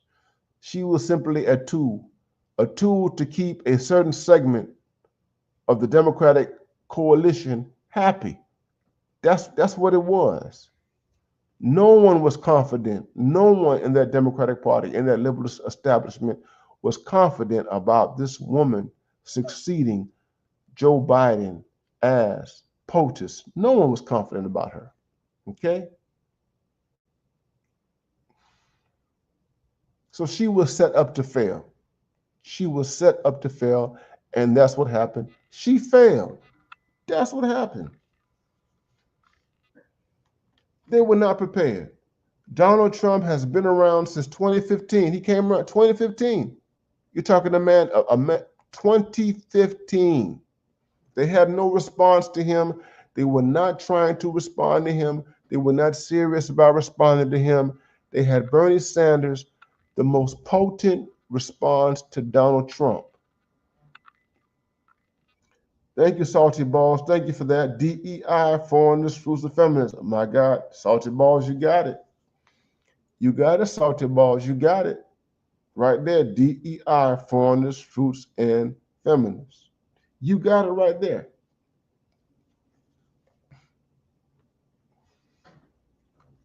She was simply a tool to keep a certain segment of the Democratic coalition happy. That's what it was. No one was confident. No one in that Democratic Party, in that liberal establishment, was confident about this woman succeeding Joe Biden as POTUS. No one was confident about her. Okay? So she was set up to fail. She was set up to fail, and that's what happened. She failed. That's what happened. They were not prepared. Donald Trump has been around since 2015. He came around 2015. You're talking a man 2015. They had no response to him. They were not trying to respond to him. They were not serious about responding to him. They had Bernie Sanders, the most potent response to Donald Trump. Thank you, Salty Balls. Thank you for that. DEI, Foreigners, Fruits of Feminism. My God, Salty Balls, you got it. You got it, Salty Balls. You got it. Right there, DEI, Foreigners, Fruits, and Feminists. You got it right there.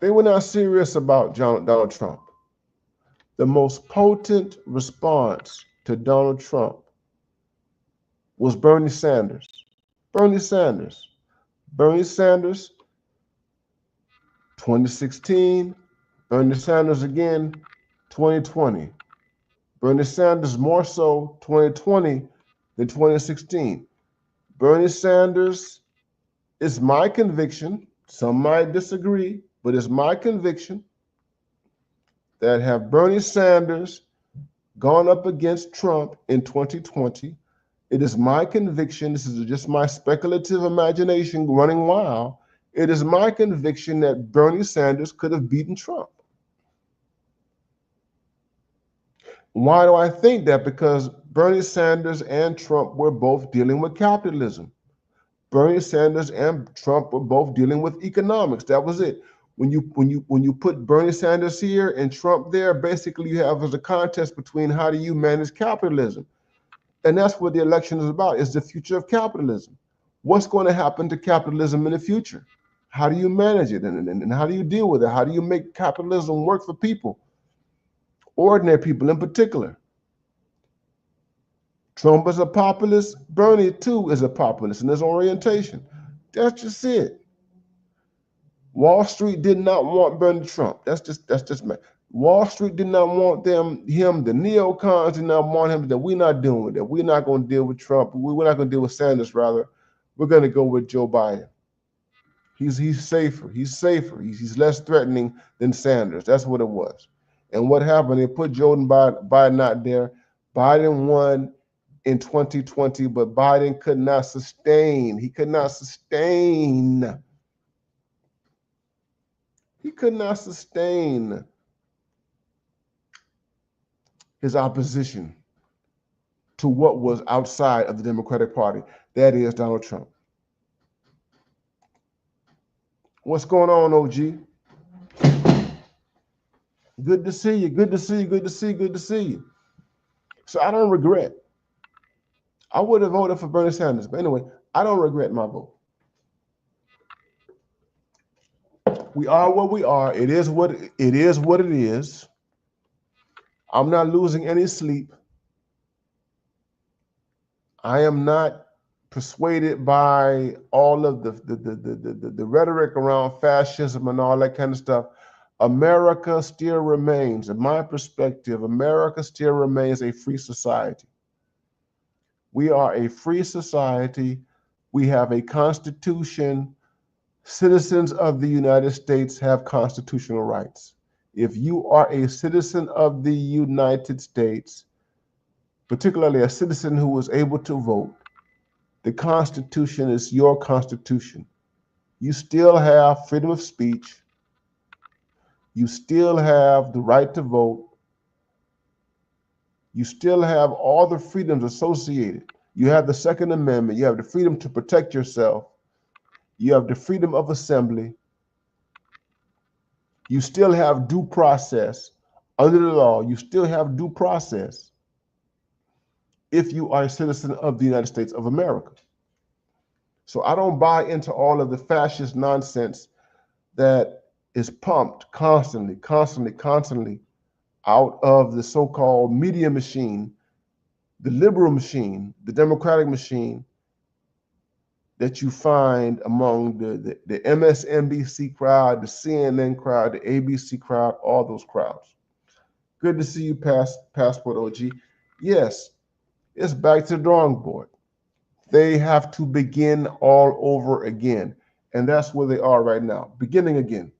They were not serious about Donald Trump. The most potent response to Donald Trump was Bernie Sanders. Bernie Sanders. Bernie Sanders, 2016. Bernie Sanders again, 2020. Bernie Sanders more so 2020 than 2016. Bernie Sanders is my conviction. Some might disagree, but it's my conviction that have Bernie Sanders gone up against Trump in 2020, it is my conviction, this is just my speculative imagination running wild, it is my conviction that Bernie Sanders could have beaten Trump. Why do I think that? Because Bernie Sanders and Trump were both dealing with capitalism. Bernie Sanders and Trump were both dealing with economics. That was it. When you put Bernie Sanders here and Trump there, basically you have as a contest between how do you manage capitalism. And that's what the election is about, is the future of capitalism. What's going to happen to capitalism in the future? How do you manage it? And how do you deal with it? How do you make capitalism work for people? Ordinary people in particular. Trump is a populist. Bernie, too, is a populist in his orientation. That's just it. Wall Street did not want Bernie Trump. That's just man. Wall Street did not want him. The neocons did not want him. That we're not doing that. We're not going to deal with Trump. We're not going to deal with Sanders. Rather, we're going to go with Joe Biden. He's safer. He's safer. He's less threatening than Sanders. That's what it was. And what happened? They put Joe Biden out there. Biden won in 2020, but Biden could not sustain. He could not sustain. He could not sustain his opposition to what was outside of the Democratic Party. That is Donald Trump. What's going on, OG? Good to see you. Good to see you. Good to see you. Good to see you. So I don't regret. I would have voted for Bernie Sanders, but anyway, I don't regret my vote. We are what we are. It is what it is. I'm not losing any sleep. I am not persuaded by all of the rhetoric around fascism and all that kind of stuff. America still remains, in my perspective, America still remains a free society. We are a free society. We have a constitution. Citizens of the United States have constitutional rights. If you are a citizen of the United States, particularly a citizen who was able to vote, the Constitution is your constitution. You still have freedom of speech. You still have the right to vote. You still have all the freedoms associated. You have the Second Amendment. You have the freedom to protect yourself. You have the freedom of assembly. You still have due process. Under the law, you still have due process if you are a citizen of the United States of America. So I don't buy into all of the fascist nonsense that is pumped constantly out of the so-called media machine, the liberal machine, the democratic machine that you find among the MSNBC crowd, the CNN crowd, the ABC crowd, all those crowds. Good to see you, Passport OG. Yes, it's back to the drawing board. They have to begin all over again. And that's where they are right now, beginning again.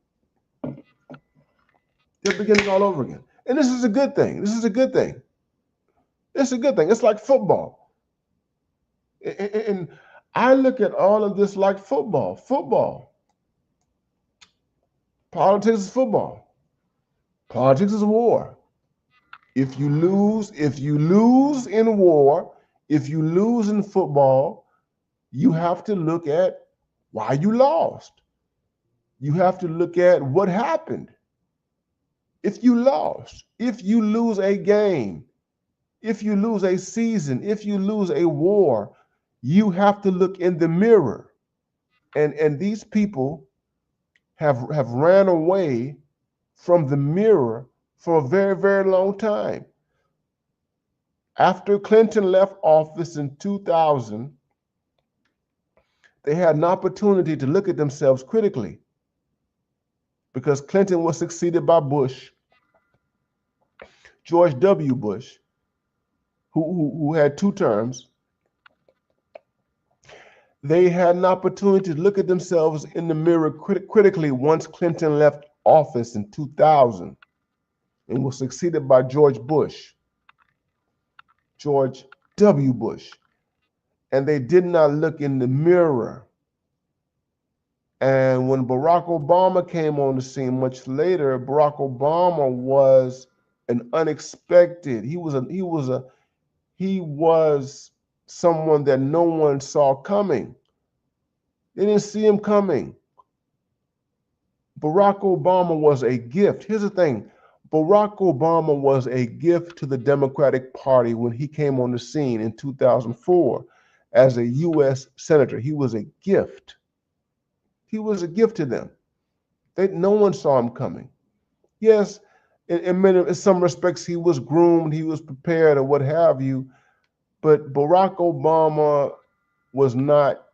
They're beginning all over again. And this is a good thing. This is a good thing. It's a good thing. It's like football. And I look at all of this like football. Football. Politics is football. Politics is war. If you lose in war, if you lose in football, you have to look at why you lost. You have to look at what happened. If you lost, if you lose a game, if you lose a season, if you lose a war, you have to look in the mirror. And these people have ran away from the mirror for a very, very long time. After Clinton left office in 2000, they had an opportunity to look at themselves critically because Clinton was succeeded by Bush, George W. Bush, who had 2 terms. They had an opportunity to look at themselves in the mirror critically once Clinton left office in 2000 and was succeeded by George Bush, George W. Bush. And they did not look in the mirror. And when Barack Obama came on the scene much later, Barack Obama was an unexpected. He was someone that no one saw coming. They didn't see him coming. Barack Obama was a gift. Here's the thing. Barack Obama was a gift to the Democratic Party when he came on the scene in 2004 as a U.S. Senator. He was a gift. He was a gift to them. No one saw him coming. Yes, in some respects, he was groomed, he was prepared, or what have you. But Barack Obama was not.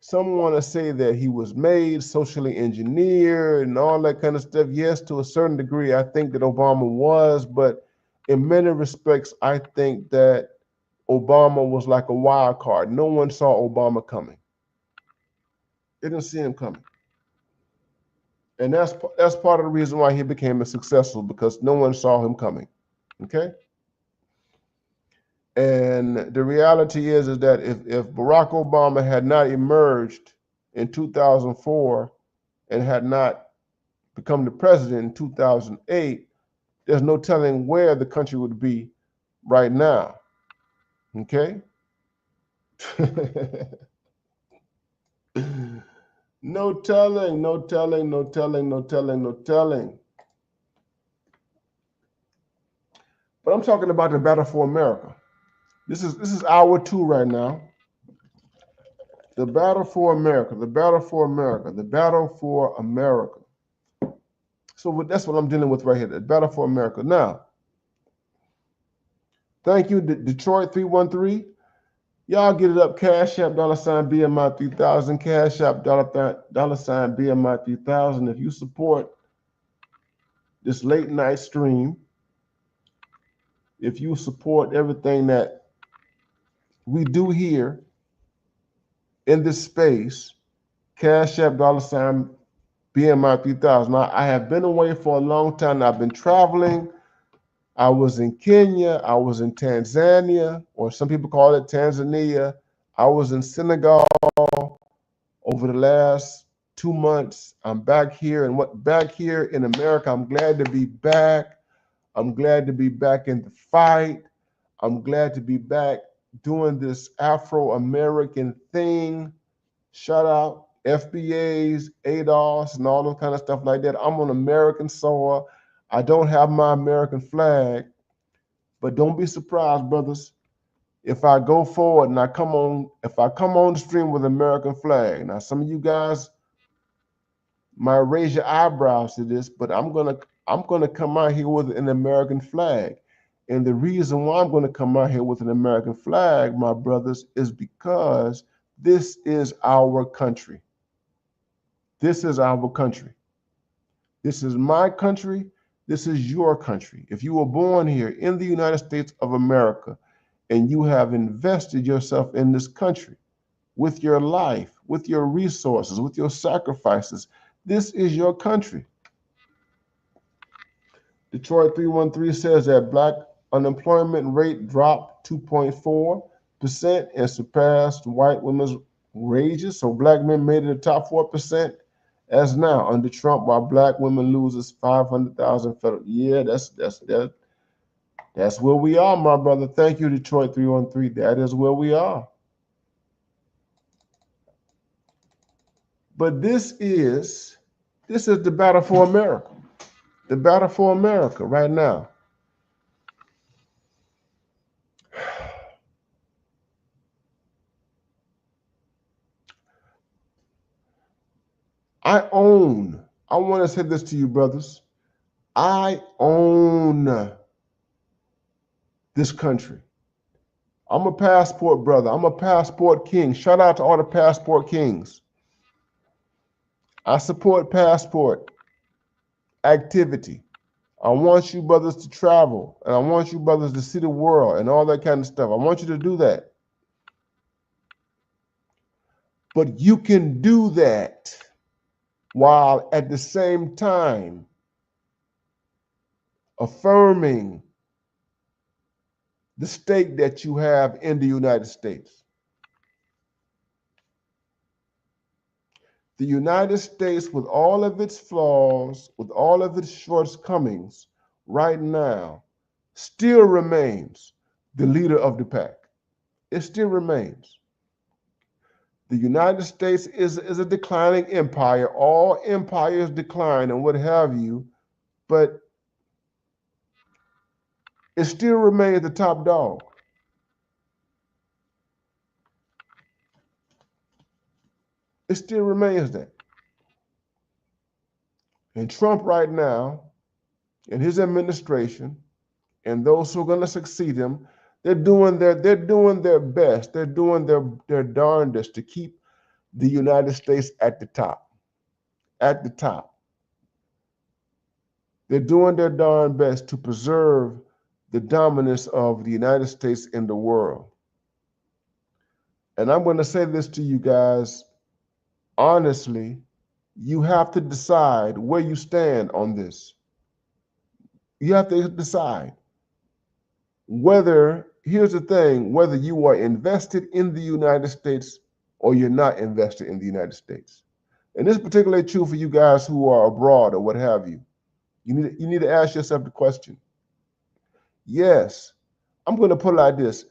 Some want to say that he was made, socially engineered, and all that kind of stuff. Yes, to a certain degree, I think that Obama was. But in many respects, I think that Obama was like a wild card. No one saw Obama coming. They didn't see him coming. And that's part of the reason why he became a successful, because no one saw him coming. Okay? And the reality is that if Barack Obama had not emerged in 2004 and had not become the president in 2008, there's no telling where the country would be right now. Okay? No telling, no telling, no telling, no telling, no telling. But I'm talking about the battle for America. This is hour 2 right now. The battle for America, the battle for America, the battle for America. So that's what I'm dealing with right here, the battle for America. Now, thank you, Detroit 313. Y'all get it up, Cash App, $BMI 3000, Cash App, $BMI 3000. If you support this late night stream, if you support everything that we do here in this space, Cash App, $BMI 3000. Now, I have been away for a long time. I've been traveling. I was in Kenya. I was in Tanzania, or some people call it Tanzania. I was in Senegal over the last 2 months. I'm back here, and back here in America. I'm glad to be back. I'm glad to be back in the fight. I'm glad to be back doing this Afro-American thing. Shout out FBAs, ADOS, and all those kind of stuff like that. I'm on American soil. I don't have my American flag, but don't be surprised, brothers, if I go forward and if I come on the stream with American flag. Now, some of you guys might raise your eyebrows to this, but I'm gonna come out here with an American flag. And the reason why I'm gonna come out here with an American flag, my brothers, is because this is our country. This is our country. This is my country. This is your country. If you were born here in the United States of America and you have invested yourself in this country with your life, with your resources, with your sacrifices, this is your country. Detroit 313 says that Black unemployment rate dropped 2.4% and surpassed white women's wages. So Black men made it the top 4% as now under Trump, while Black women loses 500,000 federal. Yeah, that's where we are, my brother. Thank you, Detroit 313. That is where we are. But this is the battle for America. The battle for America right now. I want to say this to you, brothers. I own this country. I'm a passport brother. I'm a passport king. Shout out to all the passport kings. I support passport activity. I want you brothers to travel, and I want you brothers to see the world and all that kind of stuff. I want you to do that. But you can do that while at the same time affirming the stake that you have in the United States. The United States, with all of its flaws, with all of its shortcomings, right now, still remains the leader of the pack. It still remains. The United States is a declining empire. All empires decline and what have you, but it still remains the top dog. It still remains that. And Trump right now, and his administration, and those who are going to succeed him, they're doing their best. They're doing their darndest to keep the United States at the top. At the top. They're doing their darn best to preserve the dominance of the United States in the world. And I'm going to say this to you guys, honestly, you have to decide where you stand on this. You have to decide whether, here's the thing, whether you are invested in the United States or you're not invested in the United States. And this is particularly true for you guys who are abroad or what have you. You need to ask yourself the question. Yes, I'm going to put it like this.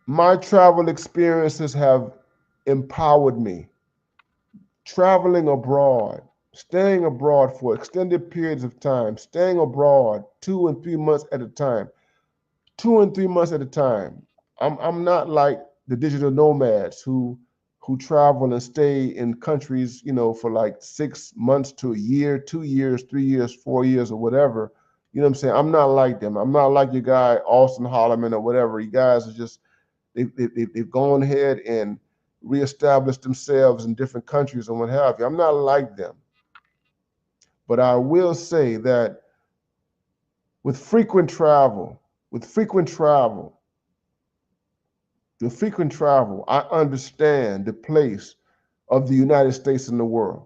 My travel experiences have empowered me. Traveling abroad, staying abroad for extended periods of time, staying abroad 2 and 3 months at a time, 2 and 3 months at a time. I'm not like the digital nomads who travel and stay in countries, for like 6 months to a year, 2 years, 3 years, 4 years, or whatever. You know what I'm saying? I'm not like them. I'm not like your guy Austin Holloman or whatever. You guys are just they've gone ahead and reestablished themselves in different countries and what have you. I'm not like them. But I will say that with frequent travel, I understand the place of the United States in the world.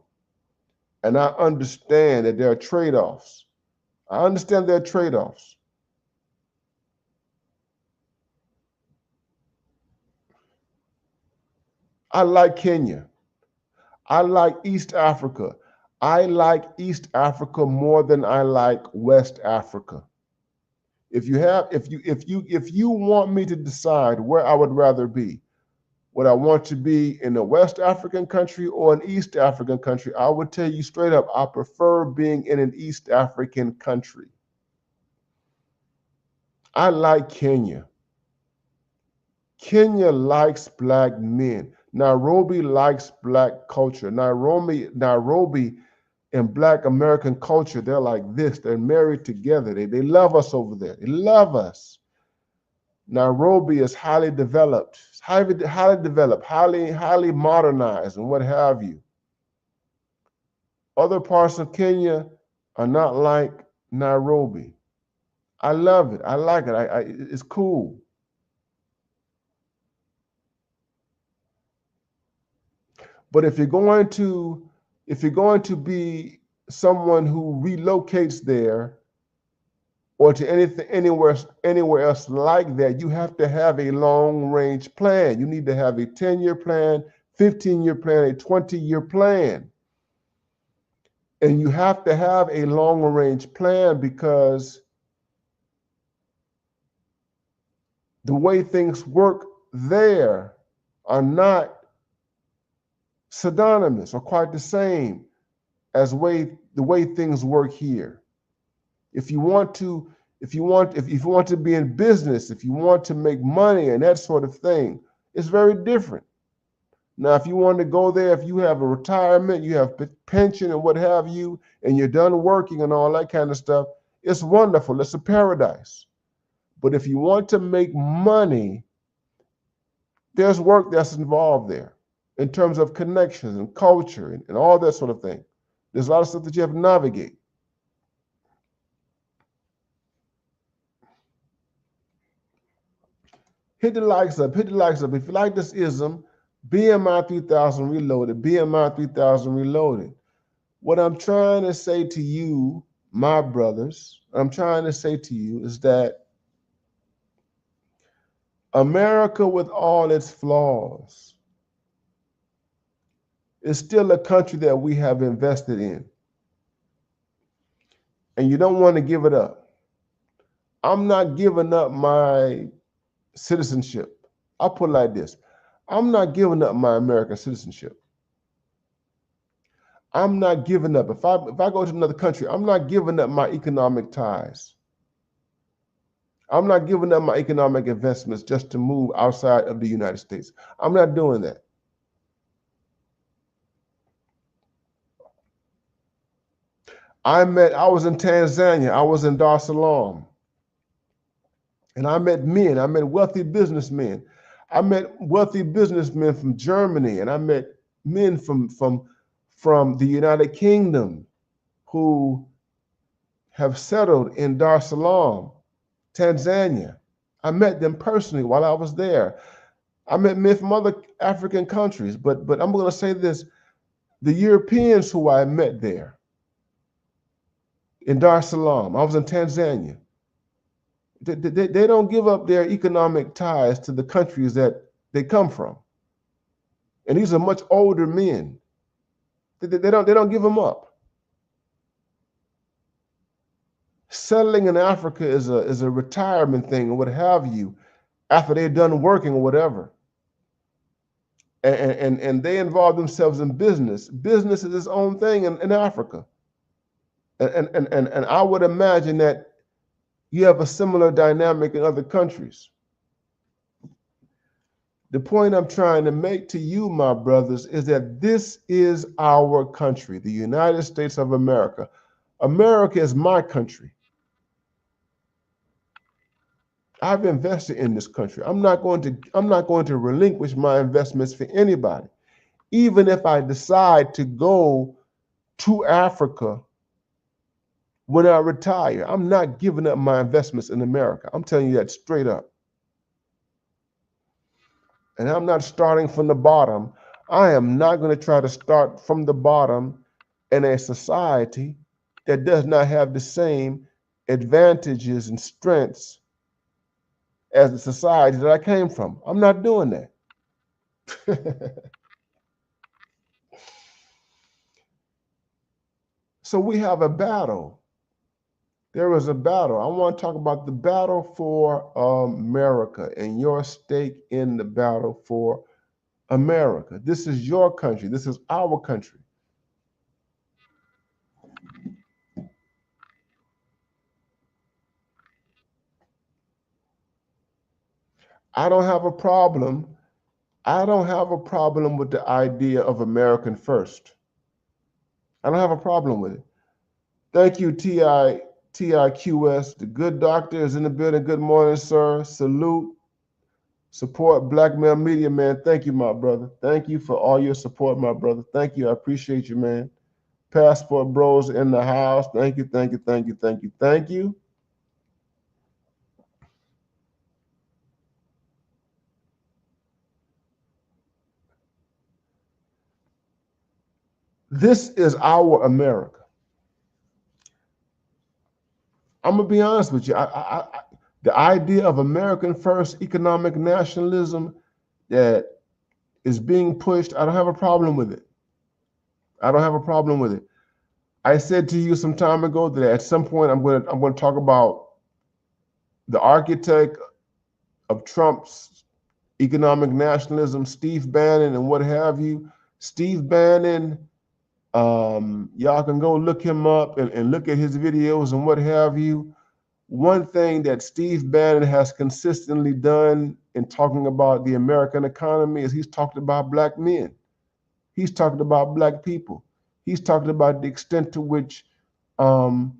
And I understand that there are trade-offs. I understand there are trade-offs. I like Kenya. I like East Africa. I like East Africa more than I like West Africa. If you want me to decide where I would rather be, would I want to be in a West African country or an East African country, I would tell you straight up, I prefer being in an East African country. I like Kenya. Kenya likes black men. Nairobi likes black culture. Nairobi and black American culture, they're like this. They're married together. They love us over there. They love us. Nairobi is highly developed, highly modernized, and what have you. Other parts of Kenya are not like Nairobi. I love it. I like it. It's cool. But if you're going to be someone who relocates there or to anywhere else like that, you have to have a long-range plan. You need to have a 10-year plan, 15-year plan, a 20-year plan. And you have to have a long-range plan because the way things work there are not synonymous or quite the same as the way things work here. If you want to be in business, if you want to make money and that sort of thing, it's very different. Now, if you want to go there, if you have a retirement, you have pension and what have you, and you're done working and all that kind of stuff, it's wonderful. It's a paradise. But if you want to make money, there's work that's involved there in terms of connections and culture and all that sort of thing. There's a lot of stuff that you have to navigate. Hit the likes up, hit the likes up. If you like this ism, BMI 3000 reloaded, BMI 3000 reloaded. What I'm trying to say to you, my brothers, I'm trying to say to you is that America, with all its flaws, is still a country that we have invested in. And you don't want to give it up. I'm not giving up my citizenship. I'll put it like this. I'm not giving up my American citizenship. I'm not giving up. If I go to another country, I'm not giving up my economic ties. I'm not giving up my economic investments just to move outside of the United States. I'm not doing that. I was in Tanzania, I was in Dar es Salaam, and I met wealthy businessmen. I met wealthy businessmen from Germany, and I met men from the United Kingdom who have settled in Dar es Salaam, Tanzania. I met them personally while I was there. I met men from other African countries, but I'm going to say this, the Europeans who I met there in Dar es Salaam, I was in Tanzania, they don't give up their economic ties to the countries that they come from. And these are much older men. They don't give them up. Settling in Africa is a retirement thing or what have you, after they're done working or whatever. And they involve themselves in business. Business is its own thing in Africa. And I would imagine that you have a similar dynamic in other countries. The point I'm trying to make to you, my brothers, is that this is our country, the United States of America. America is my country. I've invested in this country. I'm not going to relinquish my investments for anybody. Even if I decide to go to Africa when I retire, I'm not giving up my investments in America. I'm telling you that straight up. And I'm not starting from the bottom. I am not going to try to start from the bottom in a society that does not have the same advantages and strengths as the society that I came from. I'm not doing that. So we have a battle. There is a battle. I want to talk about the battle for America and your stake in the battle for America. This is your country. This is our country. I don't have a problem. I don't have a problem with the idea of American first. I don't have a problem with it. Thank you, TIQS. The good doctor is in the building. Good morning, sir. Salute. Support Black Male Media, man. Thank you, my brother. Thank you for all your support, my brother. Thank you. I appreciate you, man. Passport Bros in the house. Thank you, thank you, thank you, thank you, thank you. This is our America. I'm gonna be honest with you. The idea of American first economic nationalism that is being pushed, I don't have a problem with it. I don't have a problem with it. I said to you some time ago that at some point I'm going to talk about the architect of Trump's economic nationalism, Steve Bannon, and what have you. Steve Bannon, y'all can go look him up and look at his videos and what have you. One thing that Steve Bannon has consistently done in talking about the American economy is he's talked about black men. He's talked about black people. He's talked about the extent to which the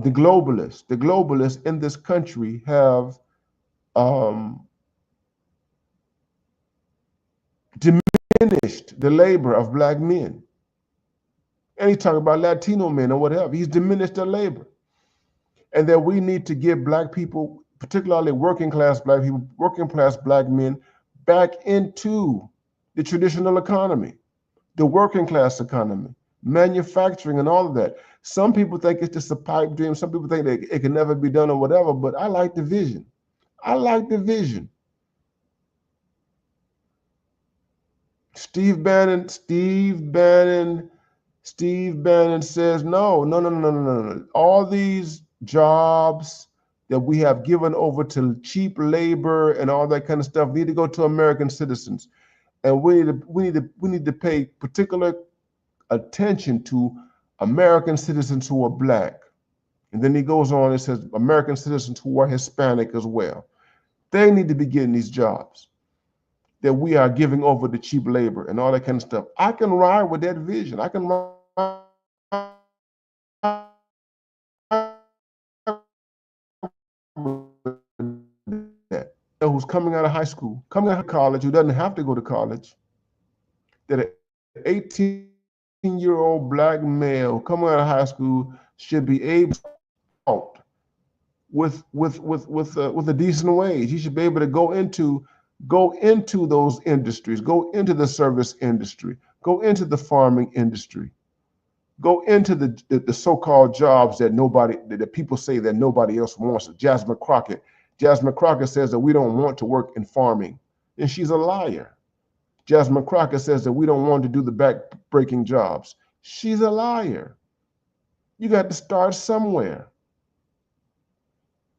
globalists in this country have diminished the labor of black men. And he's talking about Latino men or whatever. He's diminished their labor. And that we need to get black people, particularly working class black people, working class black men, back into the traditional economy, the working class economy, manufacturing and all of that. Some people think it's just a pipe dream. Some people think that it can never be done or whatever, but I like the vision. I like the vision. Steve Bannon says, no. All these jobs that we have given over to cheap labor and all that kind of stuff need to go to American citizens. And we need to pay particular attention to American citizens who are black. And then he goes on and says American citizens who are Hispanic as well. They need to be getting these jobs that we are giving over to cheap labor and all that kind of stuff. I can ride with that vision. I can ride with that. Who's coming out of high school, coming out of college, who doesn't have to go to college, that an 18-year-old black male coming out of high school should be able to with a decent wage. He should be able to go into those industries, go into the service industry, go into the farming industry, go into the so-called jobs that people say that nobody else wants. Jasmine Crockett says that we don't want to work in farming, and she's a liar. Jasmine Crockett says that we don't want to do the back-breaking jobs. She's a liar. You got to start somewhere.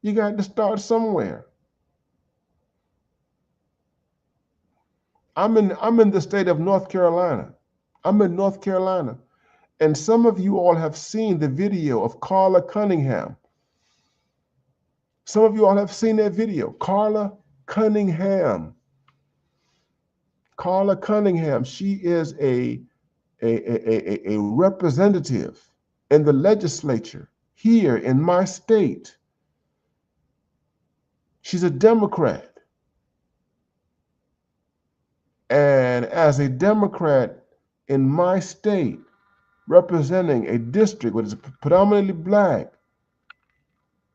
You got to start somewhere. I'm in the state of North Carolina. I'm in North Carolina. And some of you all have seen the video of Carla Cunningham. Some of you all have seen that video. Carla Cunningham. Carla Cunningham, she is a representative in the legislature here in my state. She's a Democrat. And as a Democrat in my state, representing a district that is predominantly black,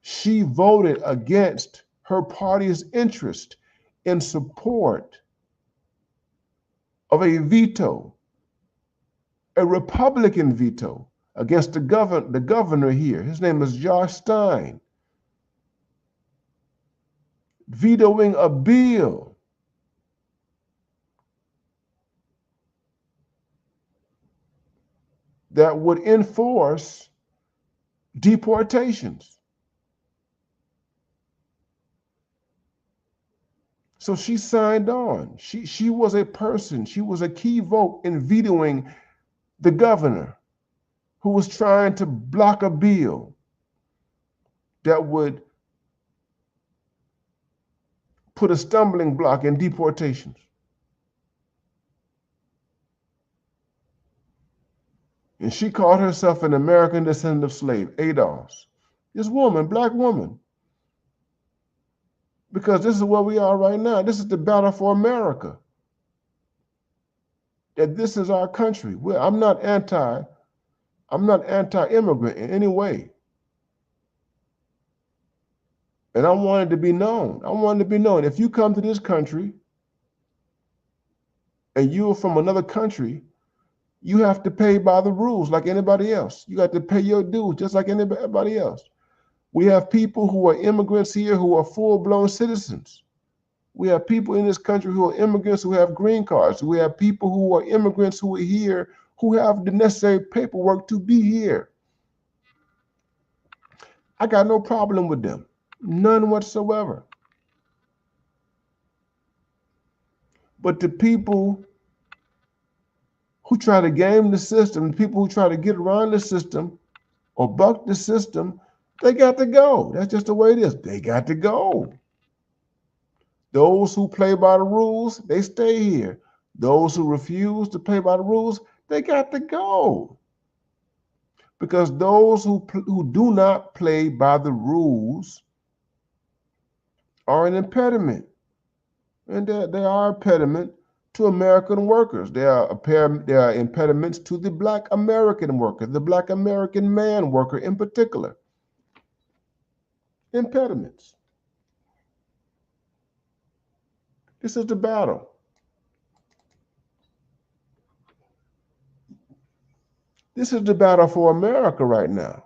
she voted against her party's interest in support of a veto, a Republican veto against the governor here. His name is Josh Stein, vetoing a bill that would enforce deportations. So she signed on. She was a person, she was a key vote in vetoing the governor who was trying to block a bill that would put a stumbling block in deportations. And she called herself an American descendant of slave, ADOS. This woman, black woman. Because this is where we are right now. This is the battle for America. That this is our country. I'm not anti-immigrant in any way. And I wanted to be known. I wanted to be known. If you come to this country and you're from another country, you have to pay by the rules like anybody else. You got to pay your dues just like anybody else. We have people who are immigrants here who are full-blown citizens. We have people in this country who are immigrants who have green cards. We have people who are immigrants who are here who have the necessary paperwork to be here. I got no problem with them. None whatsoever. But the people who try to game the system, the people who try to get around the system or buck the system, they got to go. That's just the way it is. They got to go. Those who play by the rules, they stay here. Those who refuse to play by the rules, they got to go. Because those who do not play by the rules are an impediment. And they are an impediment to American workers. They are impediments to the Black American worker, the Black American man worker in particular. Impediments. This is the battle. This is the battle for America right now.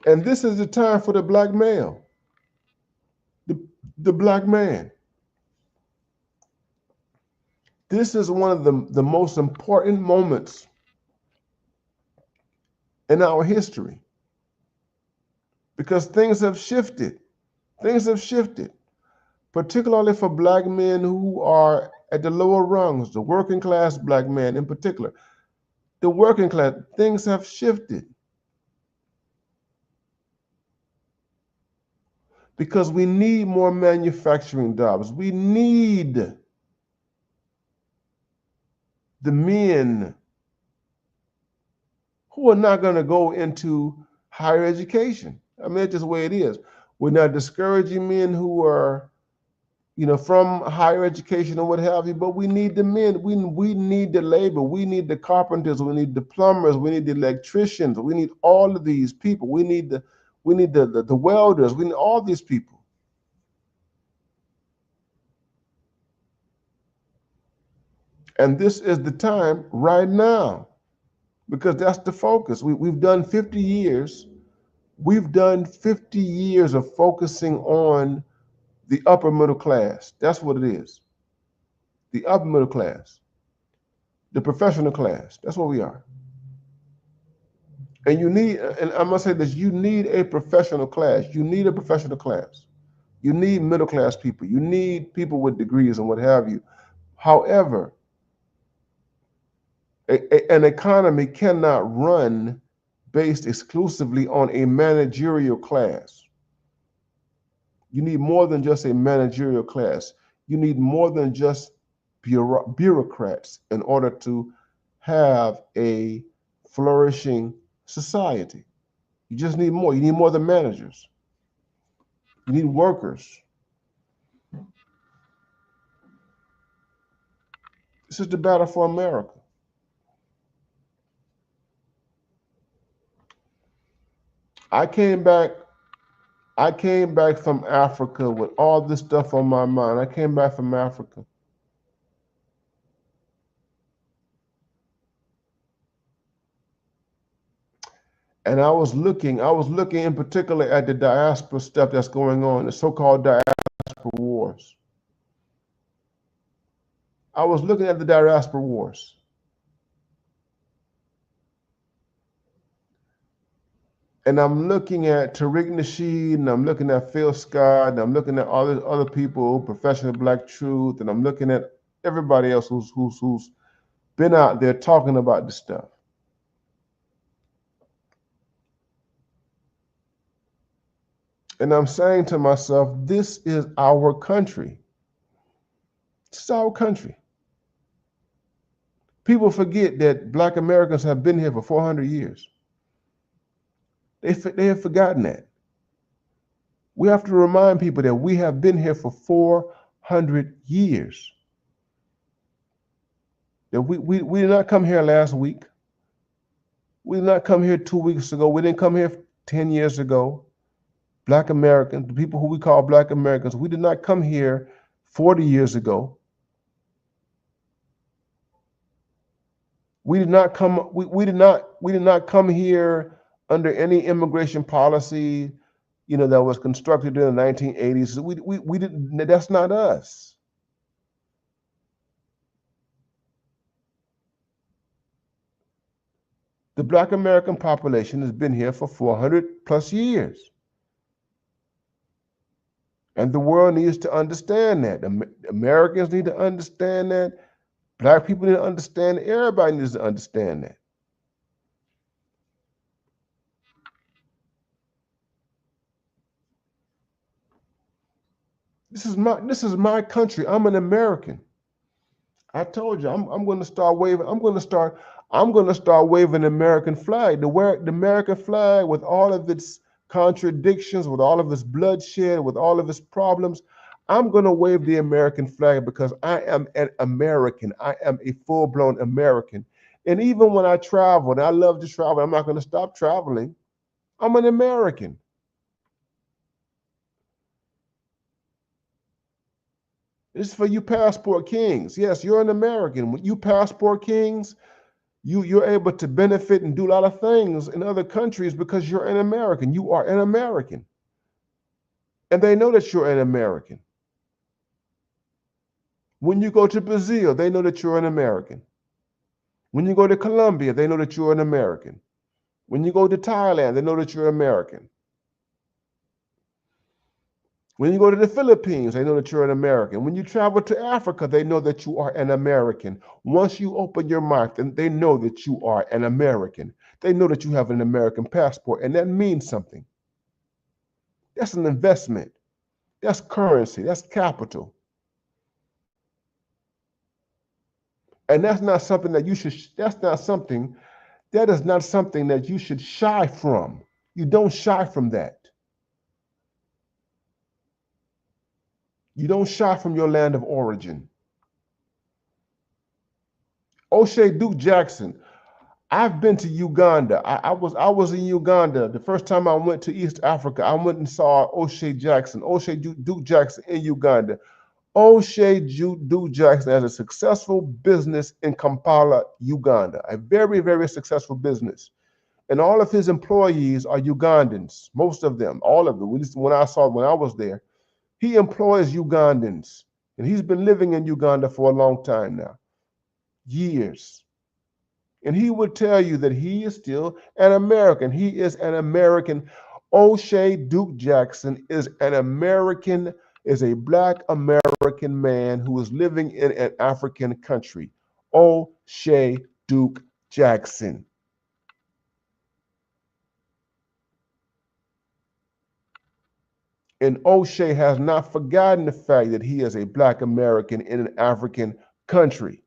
And this is the time for the black male, the black man. This is one of the most important moments in our history because things have shifted. Things have shifted, particularly for black men who are at the lower rungs, the working class black man in particular. The working class, things have shifted. Because we need more manufacturing jobs. We need the men who are not going to go into higher education. I mean, it's just the way it is. We're not discouraging men who are, from higher education or what have you, but we need the men. We need the labor. We need the carpenters. We need the plumbers. We need the electricians. We need all of these people. We need the welders. We need all these people. And this is the time right now, because that's the focus. We've done 50 years. We've done 50 years of focusing on the upper middle class. That's what it is. The upper middle class, the professional class. That's what we are. And and I must say this, you need a professional class. You need a professional class. You need middle class people. You need people with degrees and what have you. However, an economy cannot run based exclusively on a managerial class. You need more than just a managerial class. You need more than just bureaucrats in order to have a flourishing society. You just need more. You need more than managers. You need workers. This is the battle for America. I came back from Africa with all this stuff on my mind. I came back from Africa. And I was looking in particular at the diaspora stuff that's going on, the so-called diaspora wars. I was looking at the diaspora wars. And I'm looking at Tariq Nasheed, and I'm looking at Phil Scott, and I'm looking at all these other people, Professional Black Truth, and I'm looking at everybody else who's been out there talking about this stuff. And I'm saying to myself, this is our country. This is our country. People forget that Black Americans have been here for 400 years. They have forgotten that. We have to remind people that we have been here for 400 years. That we did not come here last week. We did not come here 2 weeks ago. We didn't come here 10 years ago. Black Americans, the people who we call Black Americans, we did not come here 40 years ago. We did not come here under any immigration policy, that was constructed in the 1980s. We didn't. That's not us. The Black American population has been here for 400 plus years. And the world needs to understand that. Americans need to understand that. Black people need to understand it. Everybody needs to understand that. This is my country. I'm an American. I told you, I'm going to start waving. I'm going to start waving the American flag. The American flag, with all of its contradictions, with all of its bloodshed, with all of its problems, I'm going to wave the American flag because I am an American. I am a full-blown American. And even when I travel, and I love to travel, I'm not going to stop traveling. I'm an American. This is for you passport kings. Yes, you're an American. When you passport kings, you're able to benefit and do a lot of things in other countries because you're an American. You are an American. And they know that you're an American. When you go to Brazil, they know that you're an American. When you go to Colombia, they know that you're an American. When you go to Thailand, they know that you're American. When you go to the Philippines, they know that you're an American. When you travel to Africa, they know that you are an American. Once you open your mouth, then they know that you are an American. They know that you have an American passport, and that means something. That's an investment. That's currency. That's capital. And that's not something that you should, that is not something that you should shy from. You don't shy from that. You don't shy from your land of origin. O'Shea Duke Jackson. I've been to Uganda. I was in Uganda. The first time I went to East Africa, I went and saw O'Shea Duke Jackson in Uganda. O'Shea Duke Jackson has a successful business in Kampala, Uganda, a very, very successful business. And all of his employees are Ugandans, most of them, all of them. When I was there, he employs Ugandans. And he's been living in Uganda for a long time now, years. And he would tell you that he is still an American. He is an American. O'Shea Duke Jackson is an American, is a Black American man who is living in an African country. O'Shea Duke Jackson. And O'Shea has not forgotten the fact that he is a Black American in an African country.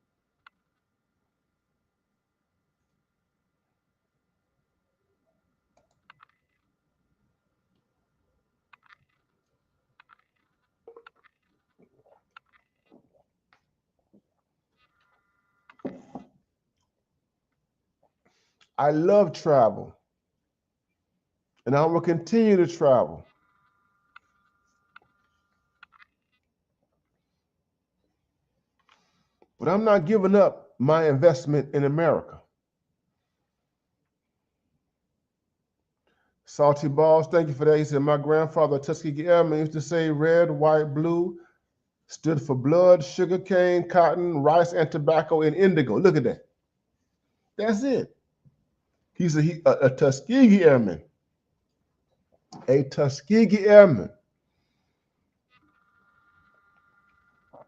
I love travel, and I will continue to travel. But I'm not giving up my investment in America. Salty Balls, thank you for that. He said, my grandfather, Tuskegee Airman, used to say red, white, blue stood for blood, sugar cane, cotton, rice, and tobacco, and indigo. Look at that. That's it. He's a Tuskegee Airman. A Tuskegee Airman.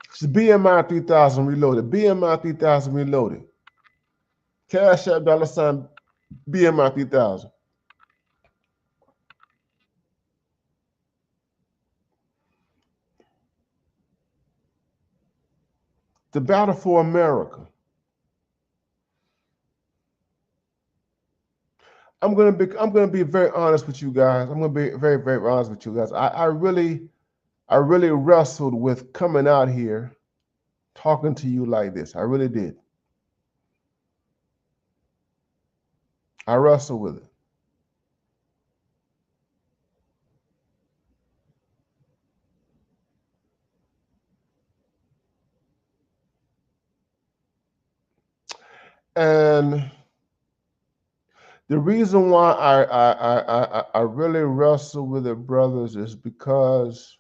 It's BMI 3000 reloaded. BMI 3000 reloaded. Cash App $ BMI 3000. The battle for America. I'm gonna be very honest with you guys. I'm gonna be very, very honest with you guys. I really wrestled with coming out here talking to you like this. I really did. I wrestled with it. And the reason why I really wrestle with it, brothers, is because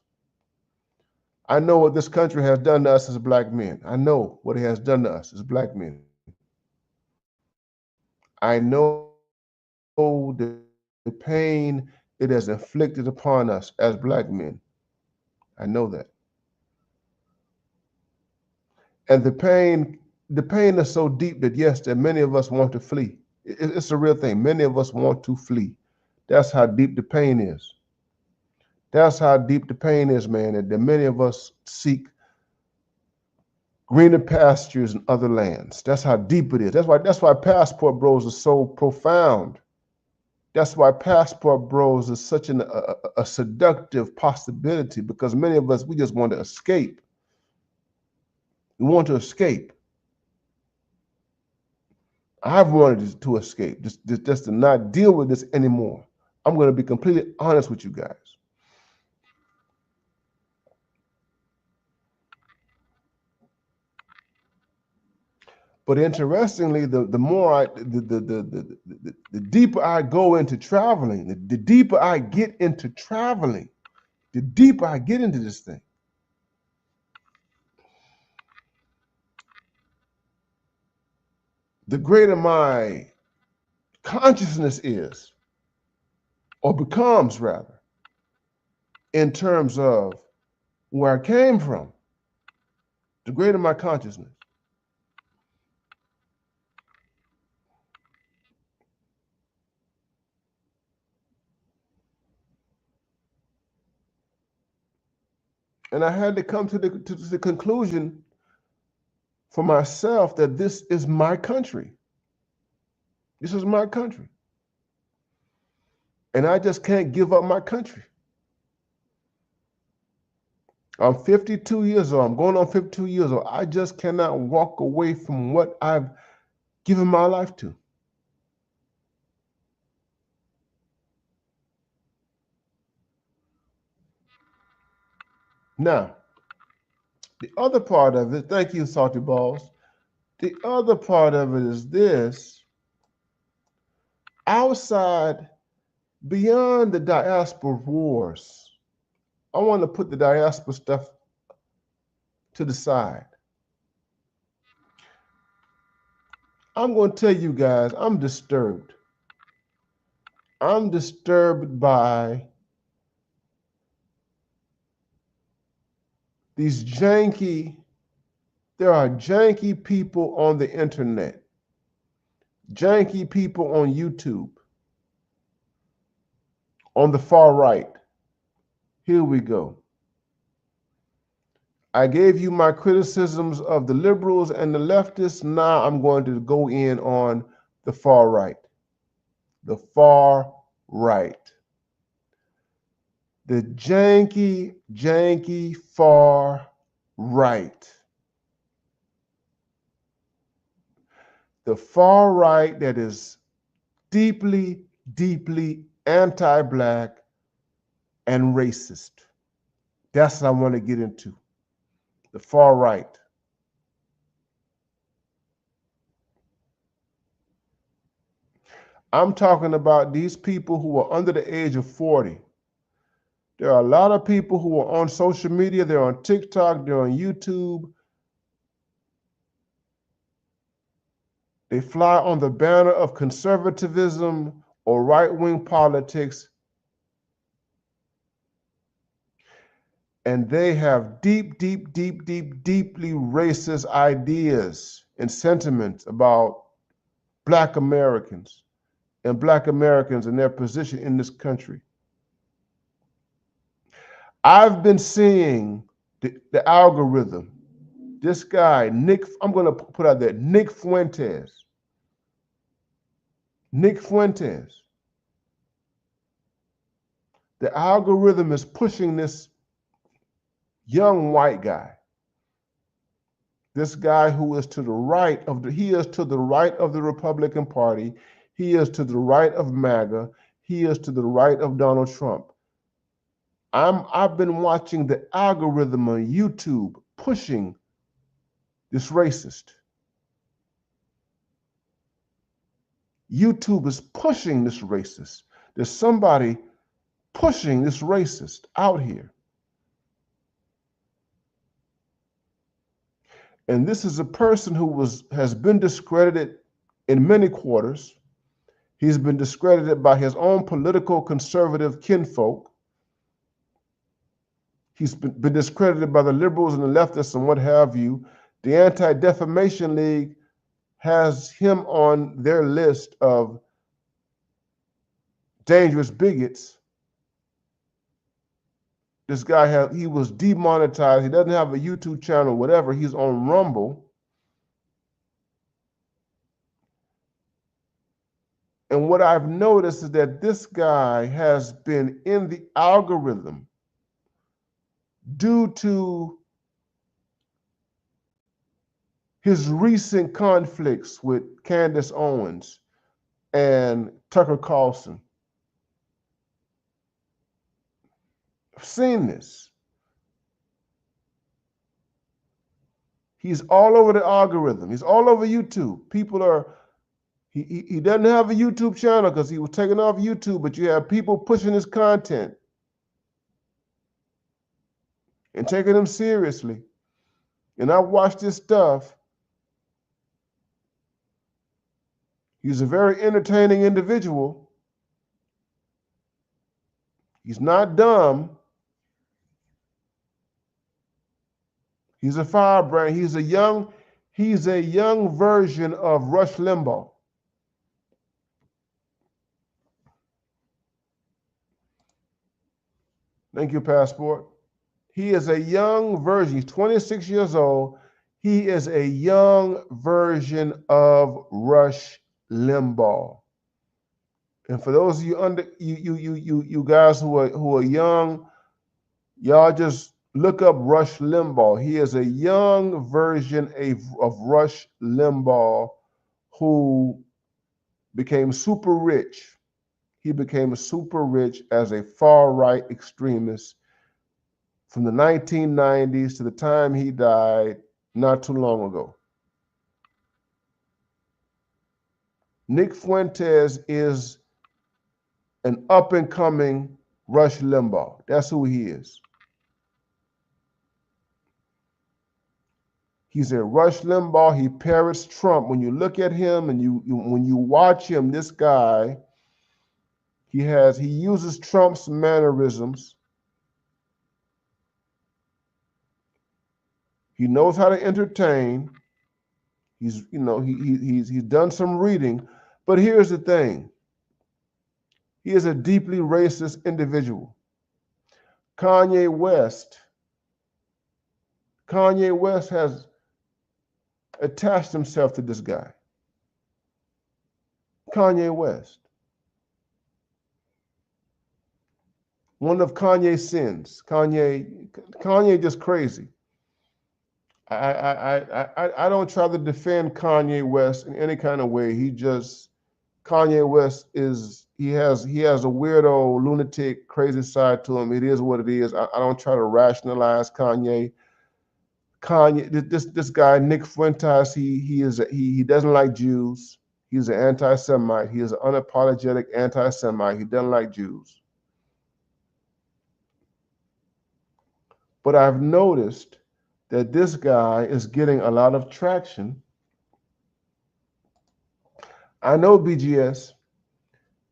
I know what this country has done to us as Black men. I know what it has done to us as Black men. I know the pain it has inflicted upon us as Black men. I know that. And the pain is so deep that, yes, that many of us want to flee. It's a real thing. Many of us want to flee. That's how deep the pain is. That's how deep the pain is, man, that many of us seek greener pastures in other lands. That's how deep it is. That's why passport bros are so profound. That's why passport bros is such a seductive possibility, because many of us, we just want to escape. We want to escape. I've wanted to escape, just to not deal with this anymore. I'm going to be completely honest with you guys. But interestingly, the deeper I go into traveling, the deeper I get into traveling, the deeper I get into this thing, the greater my consciousness is, or becomes rather, in terms of where I came from, the greater my consciousness. And I had to come to the conclusion for myself that this is my country. This is my country. And I just can't give up my country. I'm 52 years old. I'm going on 52 years old. I just cannot walk away from what I've given my life to. Now, the other part of it, thank you, Salty Balls. The other part of it is this: outside, beyond the diaspora wars, I want to put the diaspora stuff to the side. I'm going to tell you guys, I'm disturbed. I'm disturbed by these there are janky people on the internet, janky people on YouTube, on the far right. Here we go. I gave you my criticisms of the liberals and the leftists. Now I'm going to go in on the far right. The far right. The janky far right. The far right that is deeply anti-Black and racist. That's what I want to get into. The far right. I'm talking about these people who are under the age of 40. There are a lot of people who are on social media. They're on TikTok, they're on YouTube. They fly on the banner of conservatism or right-wing politics. And they have deeply racist ideas and sentiments about Black Americans and Black Americans and their position in this country. I've been seeing the algorithm. This guy, Nick, I'm going to put out there, Nick Fuentes. Nick Fuentes. The algorithm is pushing this young white guy. This guy who is to the right of he is to the right of the Republican Party. He is to the right of MAGA. He is to the right of Donald Trump. I've been watching the algorithm on YouTube pushing this racist. YouTube is pushing this racist. There's somebody pushing this racist out here. And this is a person who has been discredited in many quarters. He's been discredited by his own political conservative kinfolk. He's been discredited by the liberals and the leftists and what have you. The Anti-Defamation League has him on their list of dangerous bigots. This guy he was demonetized. He doesn't have a YouTube channel, whatever. He's on Rumble. And what I've noticed is that this guy has been in the algorithm due to his recent conflicts with Candace Owens and Tucker Carlson. I've seen this. He's all over the algorithm. He's all over YouTube. People are, he doesn't have a YouTube channel because he was taken off YouTube, but you have people pushing his content and taking him seriously. And I watched this stuff. He's a very entertaining individual. He's not dumb. He's a firebrand. He's a young version of Rush Limbaugh. Thank you, Passport. He is a young version. He's 26 years old. He is a young version of Rush Limbaugh. And for those of you guys who are young, y'all just look up Rush Limbaugh. He is a young version of Rush Limbaugh who became super rich. He became super rich as a far-right extremist from the 1990s to the time he died not too long ago. Nick Fuentes is an up-and-coming Rush Limbaugh. That's who he is. He's a Rush Limbaugh. He parrots Trump. When you look at him and when you watch him, this guy, he uses Trump's mannerisms. He knows how to entertain. He's done some reading, but here's the thing. He is a deeply racist individual. Kanye West has attached himself to this guy. Kanye West. One of Kanye's sins. Kanye just crazy. I don't try to defend Kanye West in any kind of way. Kanye West he has a weirdo, lunatic, crazy side to him. It is what it is. I don't try to rationalize Kanye. This guy, Nick Fuentes, he doesn't like Jews. He's an anti-Semite. He is an unapologetic anti-Semite. He doesn't like Jews. But I've noticed that this guy is getting a lot of traction. I know, BGS,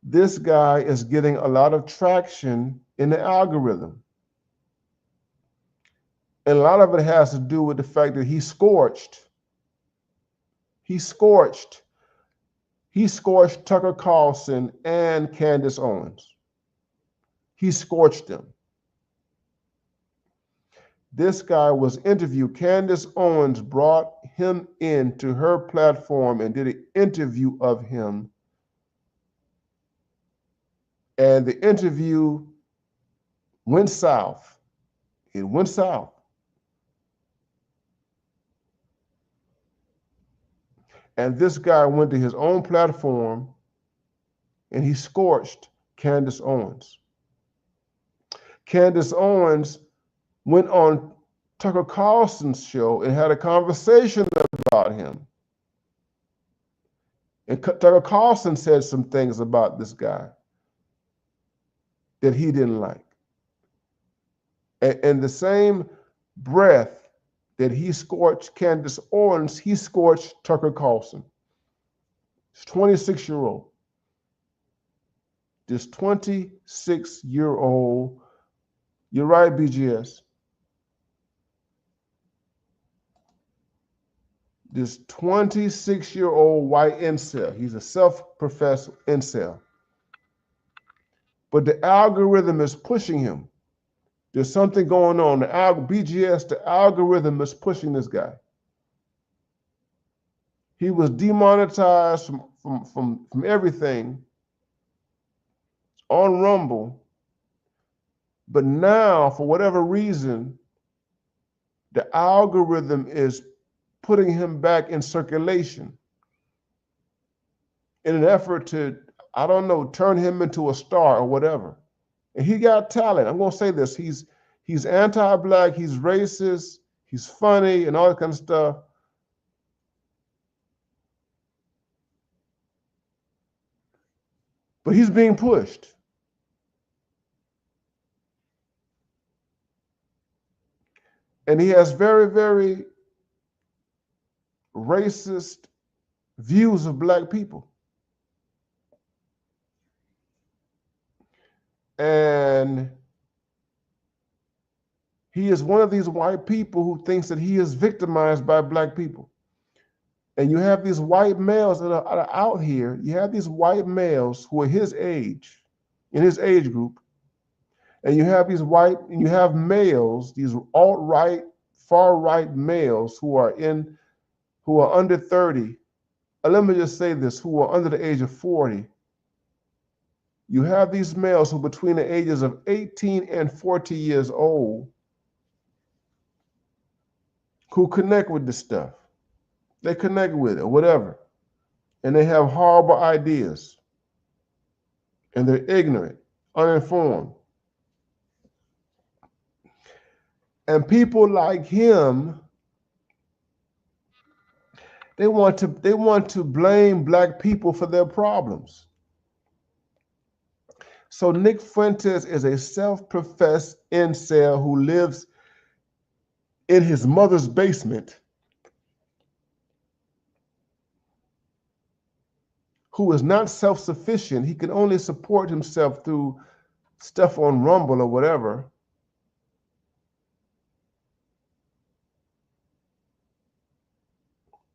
this guy is getting a lot of traction in the algorithm. And a lot of it has to do with the fact that he scorched Tucker Carlson and Candace Owens. He scorched them. This guy was interviewed. Candace Owens brought him into her platform and did an interview of him. And the interview went south. It went south. And this guy went to his own platform and he scorched Candace Owens. Candace Owens went on Tucker Carlson's show and had a conversation about him. And Tucker Carlson said some things about this guy that he didn't like. And the same breath that he scorched Candace Owens, he scorched Tucker Carlson. This 26-year-old. This 26-year-old, you're right, BGS. This 26-year-old white incel. He's a self-professed incel. But the algorithm is pushing him. There's something going on. The BGS, the algorithm is pushing this guy. He was demonetized from everything on Rumble, but now, for whatever reason, the algorithm is putting him back in circulation in an effort to, I don't know, turn him into a star or whatever. And he got talent. I'm going to say this. He's anti-black, he's racist, he's funny, and all that kind of stuff. But he's being pushed. And he has very, very racist views of black people. And he is one of these white people who thinks that he is victimized by black people. And you have these white males that are out here. You have these white males who are his age, in his age group. And you have these you have males, these alt-right, far-right males who are under 30. Let me just say this, who are under the age of 40. You have these males who are between the ages of 18 and 40 years old who connect with this stuff. They connect with it or whatever. And they have horrible ideas. And they're ignorant, uninformed. And people like him, they want to blame black people for their problems. So Nick Fuentes is a self-professed incel who lives in his mother's basement, who is not self-sufficient. He can only support himself through stuff on Rumble or whatever.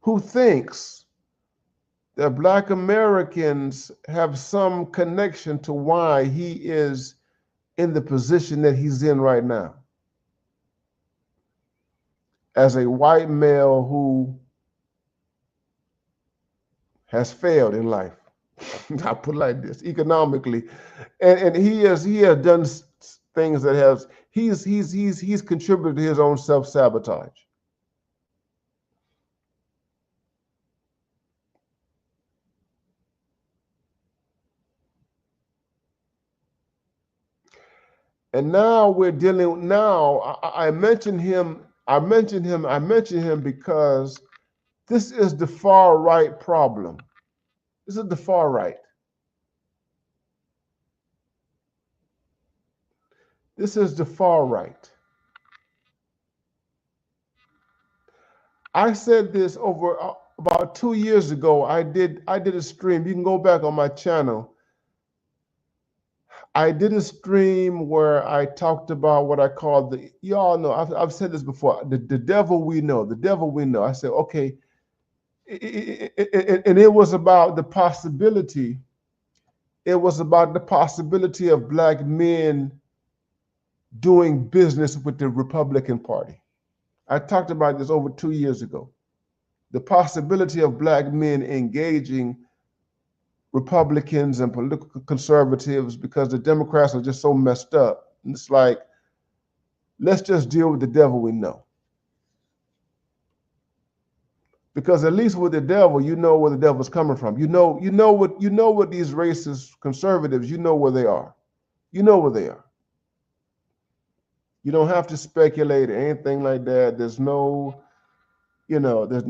Who thinks that black Americans have some connection to why he is in the position that he's in right now. As a white male who has failed in life, I put it like this, economically, and he has done things that he's contributed to his own self-sabotage. And now we're dealing. Now I mentioned him. I mentioned him because this is the far right problem. This is the far right. This is the far right. I said this over about 2 years ago. I did a stream. You can go back on my channel. I did a stream where I talked about what I call you all know, I've said this before, the devil we know, the devil we know. I said, okay, and it was about the possibility, of black men doing business with the Republican Party. I talked about this over 2 years ago. The possibility of black men engaging Republicans and political conservatives because the Democrats are just so messed up. And it's like, let's just deal with the devil we know. Because at least with the devil, you know where the devil's coming from. You know what these racist conservatives, you know where they are. You know where they are. You don't have to speculate or anything like that. There's no, there's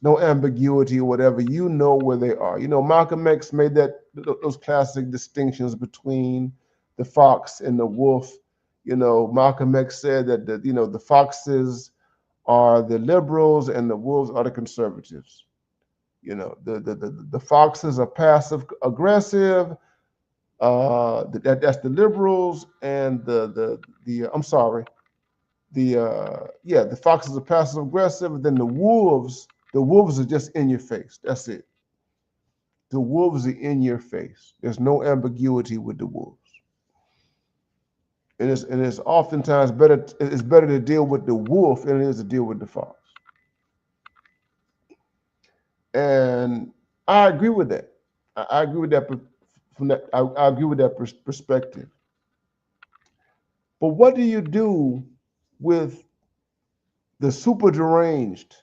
no ambiguity or whatever. You know where they are. Malcolm X made those classic distinctions between the fox and the wolf. Malcolm X said that the foxes are the liberals and the wolves are the conservatives. The foxes are passive aggressive. That's the liberals, and the foxes are passive aggressive. And then the wolves are just in your face. That's it. The wolves are in your face. There's no ambiguity with the wolves. And it's oftentimes better. It's better to deal with the wolf than it is to deal with the fox. And I agree with that. I agree with that. From that, I agree with that perspective. But what do you do with the super deranged,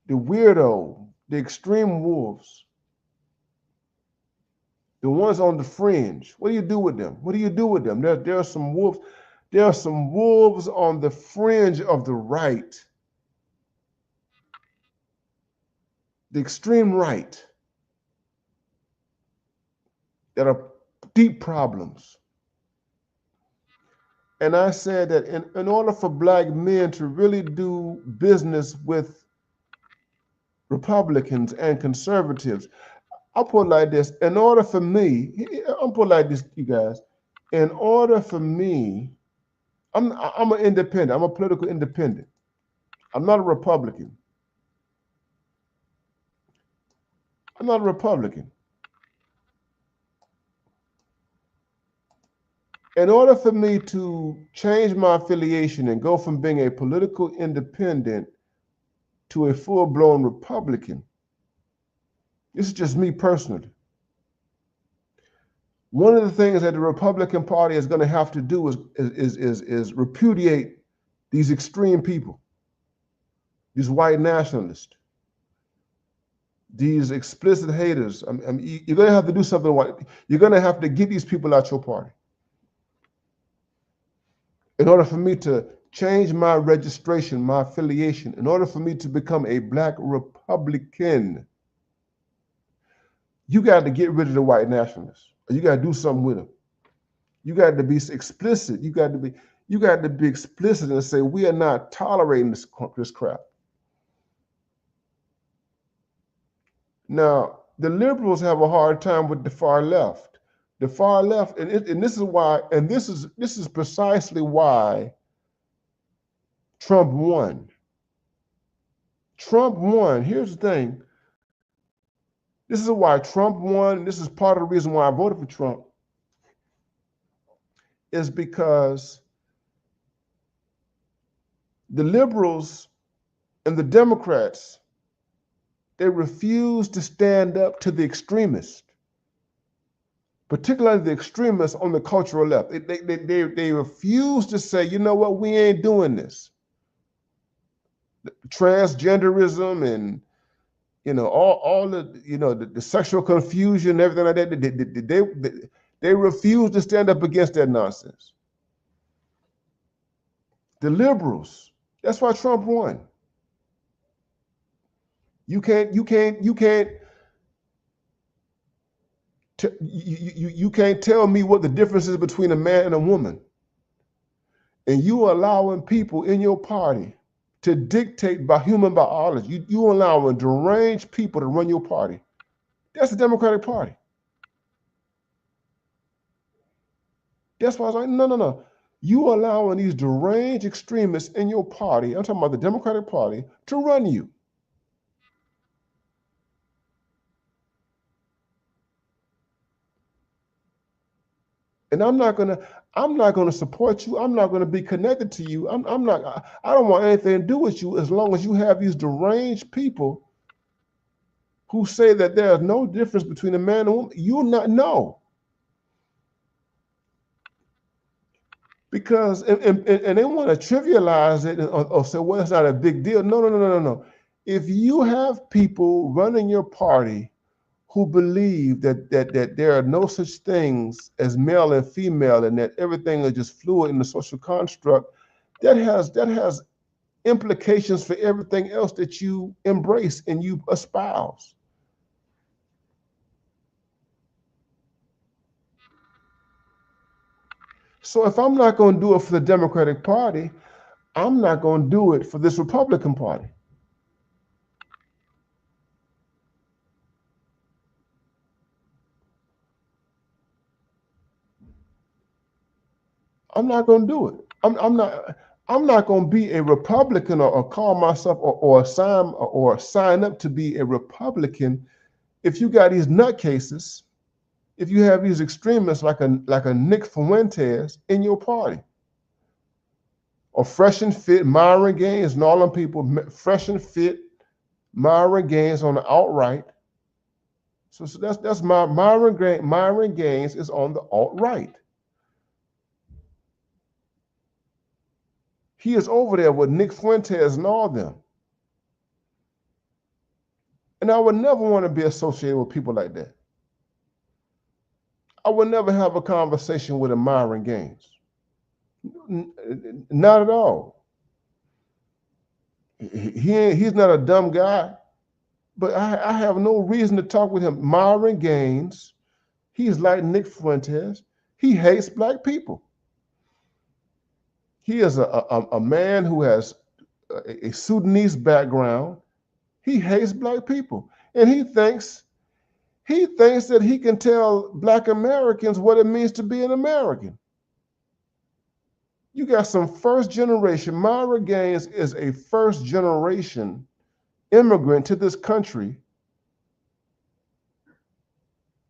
the weirdo, the extreme wolves, the ones on the fringe? What do you do with them? What do you do with them? There are some wolves. There are some wolves on the fringe of the right, the extreme right, that are deep problems. And I said that in order for black men to really do business with Republicans and conservatives, I'll put it like this. In order for me, I'll put it like this, you guys. In order for me, I'm an independent. I'm a political independent. I'm not a Republican. I'm not a Republican. In order for me to change my affiliation and go from being a political independent to a full-blown Republican, this is just me personally. One of the things that the Republican Party is going to have to do is repudiate these extreme people, these white nationalists, these explicit haters. You're going to have to do something. You're going to have to get these people out your party. In order for me to change my registration, my affiliation, in order for me to become a black Republican, you got to get rid of the white nationalists. You got to do something with them. You got to be explicit. You got to be explicit and say, we are not tolerating this crap. Now, the liberals have a hard time with the far left. The far left, and this is why, and this is precisely why Trump won. Trump won. Here's the thing. This is why Trump won. This is part of the reason why I voted for Trump. Is because the liberals and the Democrats, they refuse to stand up to the extremists, particularly the extremists on the cultural left. They refuse to say, you know what, we ain't doing this. Transgenderism and all the the sexual confusion and everything like that. They refuse to stand up against that nonsense. The liberals. That's why Trump won. You can't tell me what the difference is between a man and a woman. And you are allowing people in your party to dictate by human biology. You allowing deranged people to run your party. That's the Democratic Party. That's why I was like, no. You allowing these deranged extremists in your party, I'm talking about the Democratic Party, to run you. And I'm not gonna support you. I'm not gonna be connected to you. I don't want anything to do with you as long as you have these deranged people who say that there is no difference between a man and a woman. You'll not know. Because and they want to trivialize it or say, well, it's not a big deal. No. If you have people running your party who believe that there are no such things as male and female and that everything is just fluid in the social construct, that has implications for everything else that you embrace and you espouse. So if I'm not going to do it for the Democratic Party, I'm not going to do it for this Republican Party. I'm not going to do it. I'm not going to be a Republican or call myself or sign up to be a Republican if you got these nutcases, if you have these extremists like a Nick Fuentes in your party. or Fresh and Fit, Myron Gaines, and all them people, Fresh and Fit, Myron Gaines on the alt-right. So that's Myron Gaines is on the alt-right. He is over there with Nick Fuentes and all them. And I would never want to be associated with people like that. I would never have a conversation with a Myron Gaines. Not at all. He's not a dumb guy, but I have no reason to talk with him. Myron Gaines, he's like Nick Fuentes. He hates black people. He is a man who has a Sudanese background. He hates black people. And he thinks that he can tell black Americans what it means to be an American. You got some first generation. Myron Gaines is a first generation immigrant to this country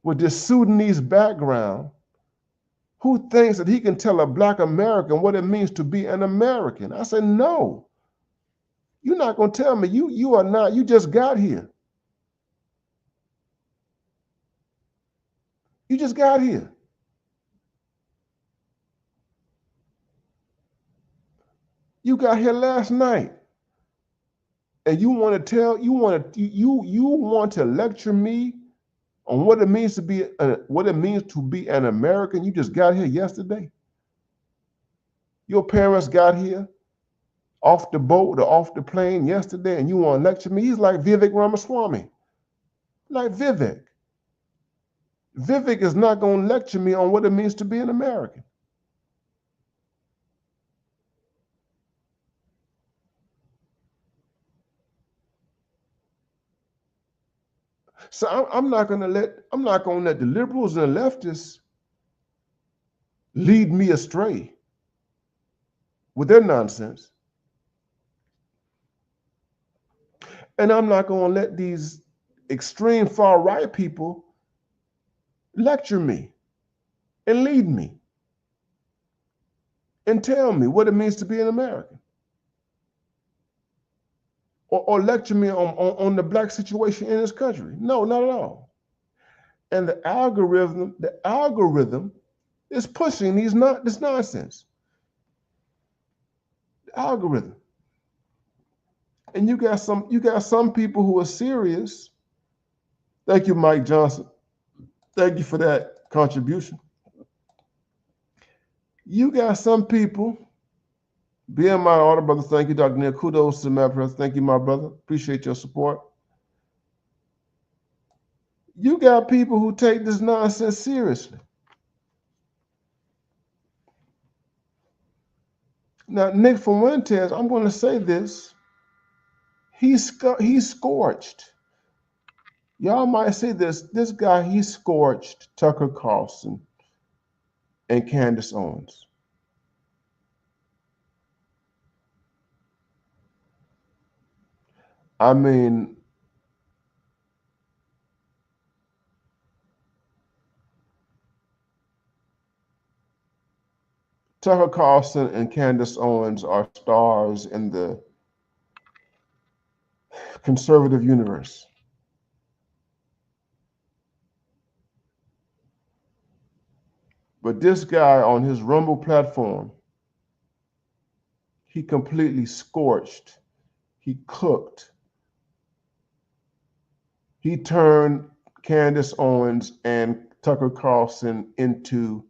with this Sudanese background, who thinks that he can tell a black American what it means to be an American. I said, no, you're not going to tell me. You are not. You just got here. You just got here. You got here last night. And you want to lecture me on what it means to be an American. You just got here yesterday. Your parents got here off the boat or off the plane yesterday, and you want to lecture me. He's like Vivek Ramaswamy. Like Vivek. Vivek is not going to lecture me on what it means to be an American. So I'm not going to let the liberals and the leftists lead me astray with their nonsense. And I'm not going to let these extreme far right people lecture me and lead me and tell me what it means to be an American. Or lecture me on the black situation in this country. No, not at all. And the algorithm is pushing this nonsense. The algorithm. And you got some people who are serious. Thank you, Mike Johnson. Thank you for that contribution. You got some people. Being my older brother, thank you, Dr. Neil. Kudos to my brother. Thank you, my brother. Appreciate your support. You got people who take this nonsense seriously. Now, Nick Fuentes, I'm going to say this. He's scorched. Y'all might say this. This guy, he scorched Tucker Carlson and Candace Owens. I mean, Tucker Carlson and Candace Owens are stars in the conservative universe. But this guy on his Rumble platform, he completely scorched. He cooked. He turned Candace Owens and Tucker Carlson into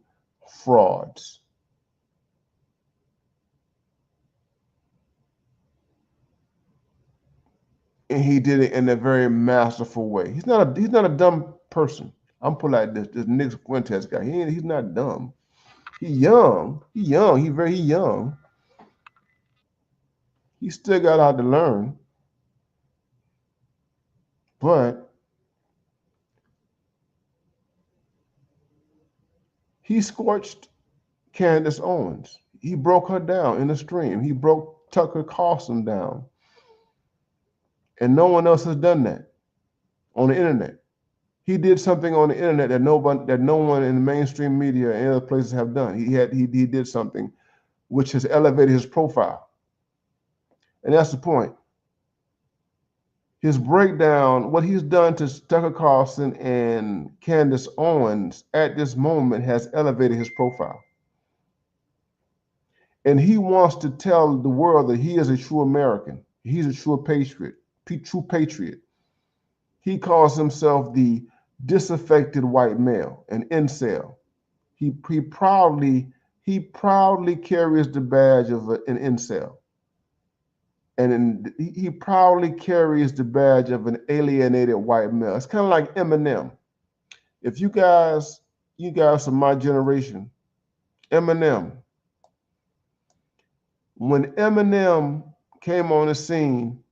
frauds. And he did it in a very masterful way. He's not a dumb person. I'm put like this Nick Fuentes guy. He's not dumb. He's young. He's very young. He still got out to learn. But he scorched Candace Owens. He broke her down in the stream. He broke Tucker Carlson down. And no one else has done that on the internet. He did something on the internet that no one in the mainstream media and other places have done. He did something which has elevated his profile. And that's the point. His breakdown, what he's done to Tucker Carlson and Candace Owens at this moment has elevated his profile. And he wants to tell the world that he is a true American. He's a true patriot, true patriot. He calls himself the disaffected white male, an incel. He proudly carries the badge of an incel. And he proudly carries the badge of an alienated white male. It's kind of like Eminem. If you guys are my generation, Eminem. When Eminem came on the scene,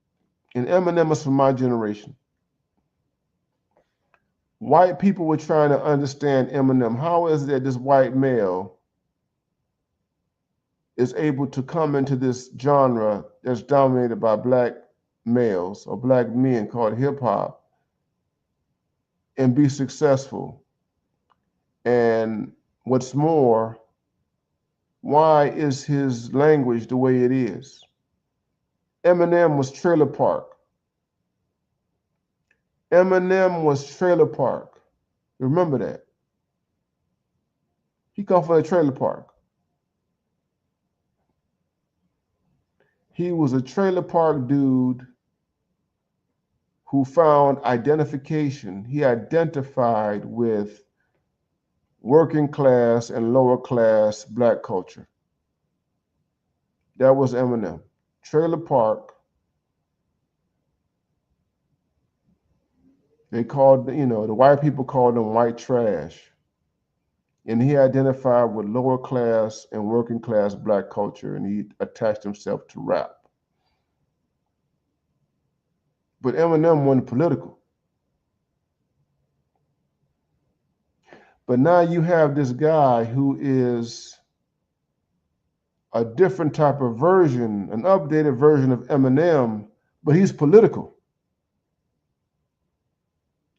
and Eminem is from my generation, white people were trying to understand Eminem. How is it that this white male is able to come into this genre that's dominated by black males or black men called hip hop and be successful? And what's more, why is his language the way it is? Eminem was trailer park. Eminem was trailer park. Remember that. He come from a trailer park. He was a trailer park dude who found identification. He identified with working class and lower class black culture. That was Eminem. Trailer park. They called, the white people called them white trash. And he identified with lower class and working class black culture, and he attached himself to rap. But Eminem wasn't political. But now you have this guy who is a different type of version, an updated version of Eminem, but he's political.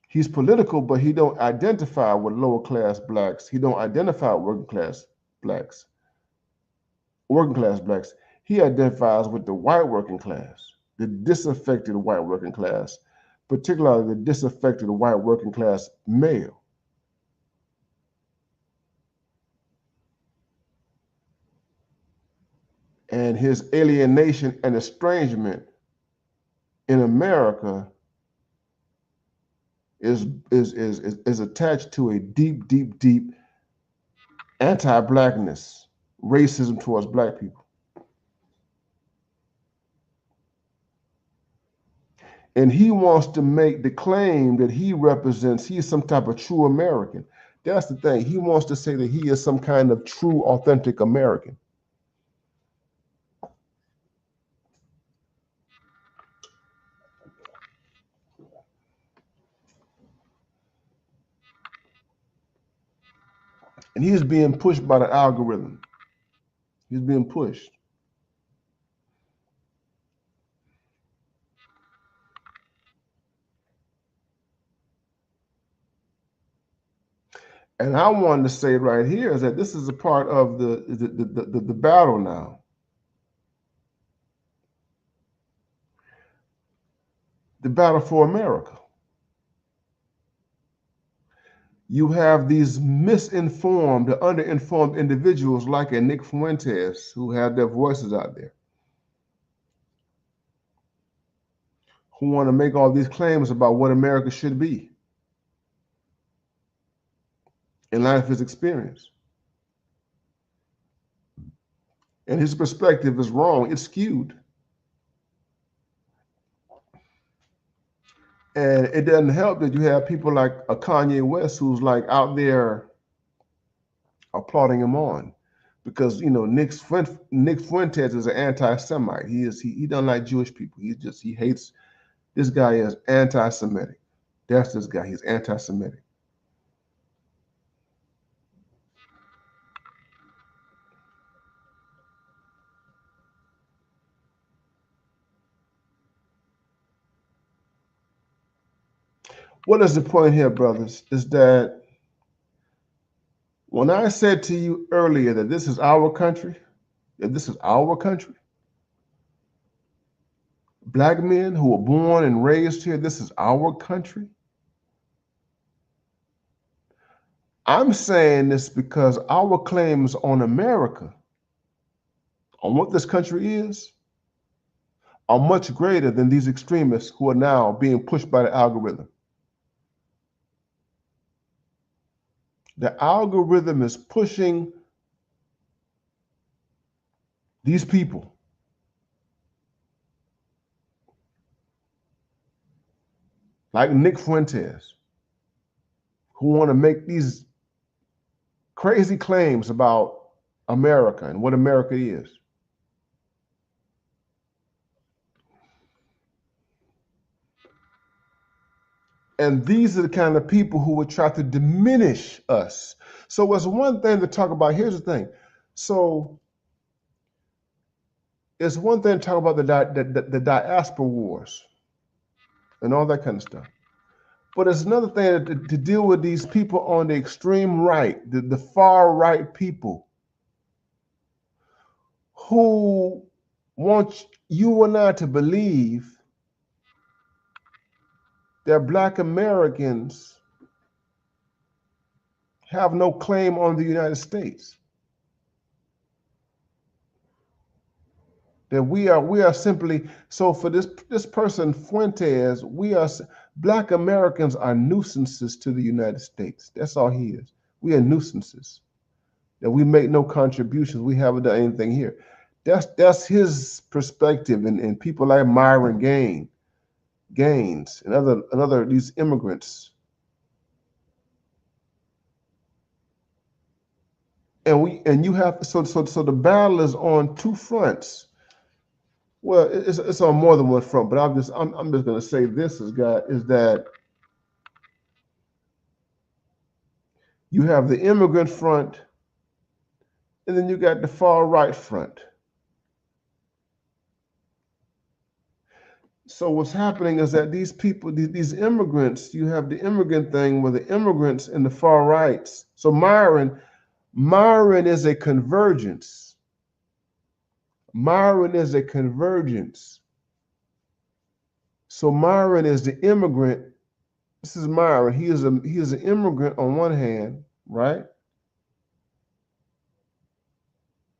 He's political, but he don't identify with lower class blacks. He don't identify with working class blacks. He identifies with the white working class, the disaffected white working class, particularly the disaffected white working class male. And his alienation and estrangement in America is attached to a deep, deep, deep anti-blackness, racism towards black people. And he wants to make the claim that he represents, he's some type of true American. That's the thing. He wants to say that he is some kind of true, authentic American. And he's being pushed by the algorithm. He's being pushed. And I wanted to say right here is that this is a part of the battle now. The battle for America. You have these misinformed or underinformed individuals like a Nick Fuentes who have their voices out there, who want to make all these claims about what America should be in light of his experience. And his perspective is wrong. It's skewed. And it doesn't help that you have people like a Kanye West who's like out there applauding him on, because Nick Fuentes is an anti-Semite. He doesn't like Jewish people. He hates. This guy is anti-Semitic. That's this guy. He's anti-Semitic. What is the point here, brothers? Is that when I said to you earlier that this is our country, If this is our country, black men who were born and raised here, this is our country. I'm saying this because our claims on America, on what this country is, are much greater than these extremists who are now being pushed by the algorithm. The algorithm is pushing these people like Nick Fuentes, who want to make these crazy claims about America and what America is. And these are the kind of people who would try to diminish us. So it's one thing to talk about, here's the thing. So it's one thing to talk about the diaspora wars and all that kind of stuff. But it's another thing to deal with these people on the extreme right, the far right people who want you and I to believe that Black Americans have no claim on the United States. That we are simply, so for this person, Fuentes, Black Americans are nuisances to the United States. That's all he is. We are nuisances. That we make no contributions. We haven't done anything here. That's his perspective, and people like Myron Gaines and other these immigrants. And you have so the battle is on two fronts. Well, it's on more than one front, but I'm just going to say this is that you have the immigrant front, and then you got the far right front. So what's happening is that these people, these immigrants, you have the immigrant thing where the immigrants and the far rights. So Myron is a convergence. Myron is a convergence. So Myron is the immigrant. This is Myron. He is an immigrant on one hand, right?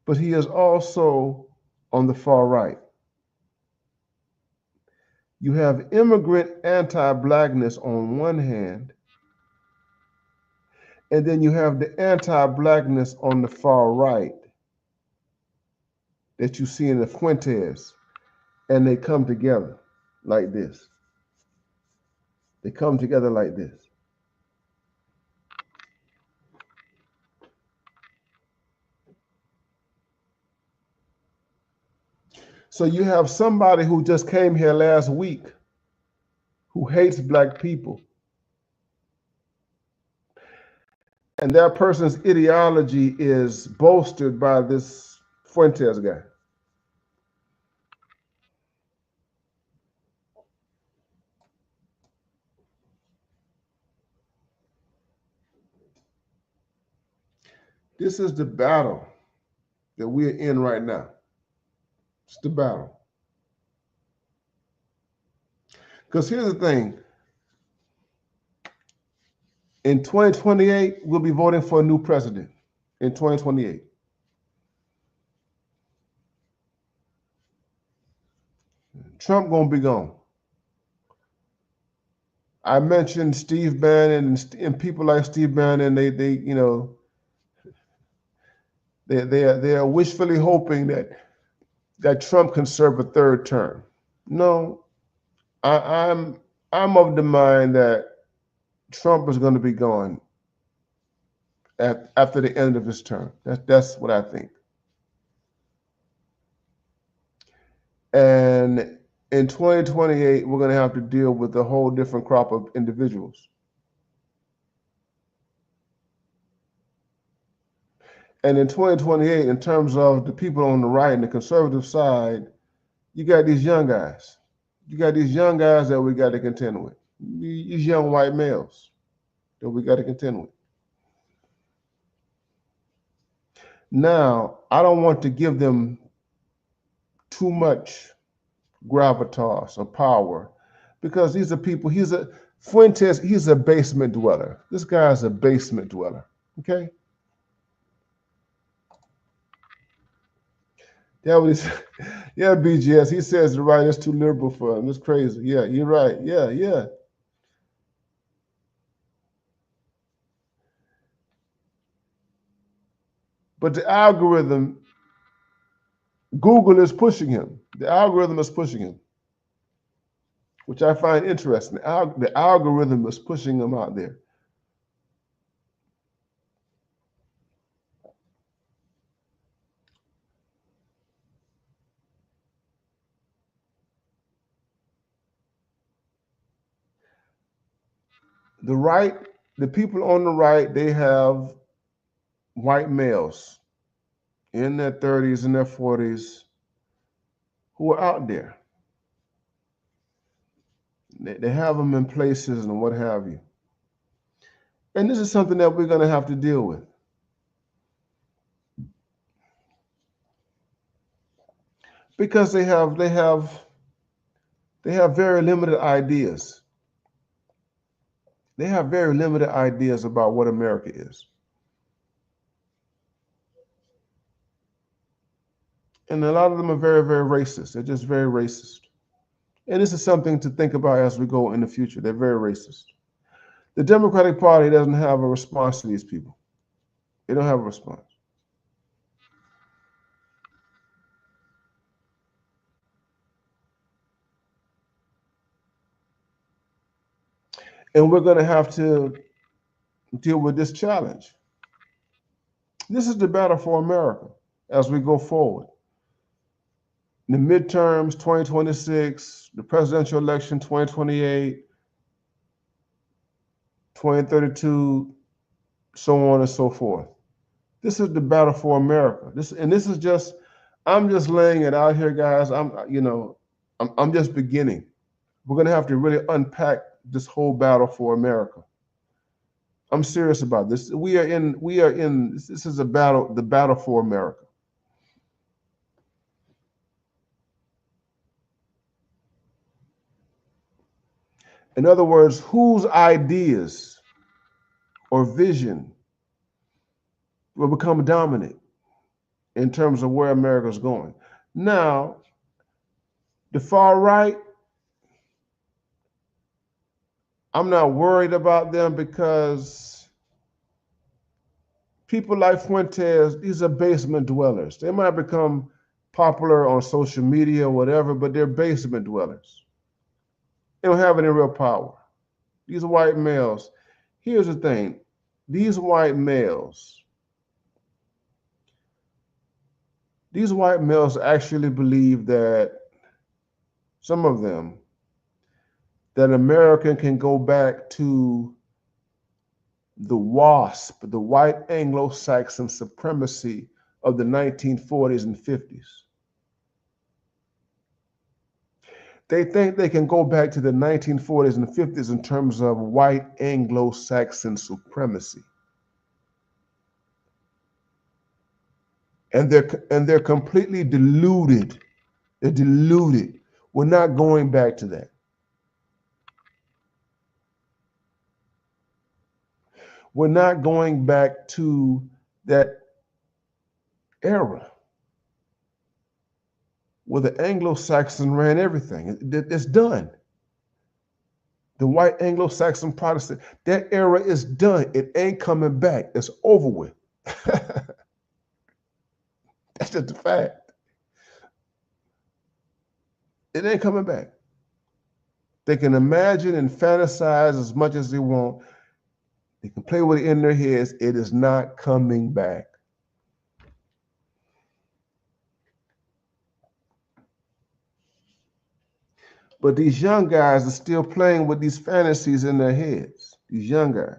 But he is also on the far right. You have immigrant anti-Blackness on one hand, and then you have the anti-Blackness on the far right that you see in the Fuentes, and they come together like this. They come together like this. So you have somebody who just came here last week who hates Black people. And that person's ideology is bolstered by this Fuentes guy. This is the battle that we're in right now. It's the battle. Because here's the thing. In 2028, we'll be voting for a new president. In 2028. Trump gonna be gone. I mentioned Steve Bannon and people like Steve Bannon. They are wishfully hoping that Trump can serve a third term. No, I'm of the mind that Trump is going to be gone after the end of his term. That's what I think. And in 2028, we're going to have to deal with a whole different crop of individuals. And in 2028, in terms of the people on the right and the conservative side, you got these young guys. You got these young guys that we got to contend with. These young white males that we got to contend with. Now, I don't want to give them too much gravitas or power because these are people, Fuentes, he's a basement dweller. This guy is a basement dweller, okay? Yeah, what he's, yeah, BGS, he says the right is too liberal for him. It's crazy. Yeah, you're right. Yeah, yeah. But the algorithm, Google is pushing him. The algorithm is pushing him, which I find interesting. The algorithm is pushing him out there. The right, the people on the right, they have white males in their 30s and their 40s who are out there. They have them in places and what have you. And this is something that we're going to have to deal with. Because they have very limited ideas. They have very limited ideas about what America is. And a lot of them are very, very racist. They're just very racist. And this is something to think about as we go in the future. They're very racist. The Democratic Party doesn't have a response to these people. They don't have a response. And we're going to have to deal with this challenge. This is the battle for America as we go forward. The midterms, 2026, the presidential election, 2028, 2032, so on and so forth. This is the battle for America. I'm just laying it out here, guys. I'm just beginning. We're going to have to really unpack this whole battle for America. I'm serious about this. This is the battle for America. In other words, whose ideas or vision will become dominant in terms of where America is going. Now, the far right, I'm not worried about them because people like Fuentes, these are basement dwellers. They might become popular on social media or whatever, but they're basement dwellers. They don't have any real power. These white males, here's the thing, these white males actually believe that, some of them, that America can go back to the WASP, the white Anglo-Saxon supremacy of the 1940s and 50s. They think they can go back to the 1940s and 50s in terms of white Anglo-Saxon supremacy. And they're completely deluded. They're deluded. We're not going back to that. We're not going back to that era where the Anglo-Saxon ran everything. It's done. The white Anglo-Saxon Protestant, that era is done. It ain't coming back. It's over with. That's just a fact. It ain't coming back. They can imagine and fantasize as much as they want. They can play with it in their heads. It is not coming back. But these young guys are still playing with these fantasies in their heads. These young guys.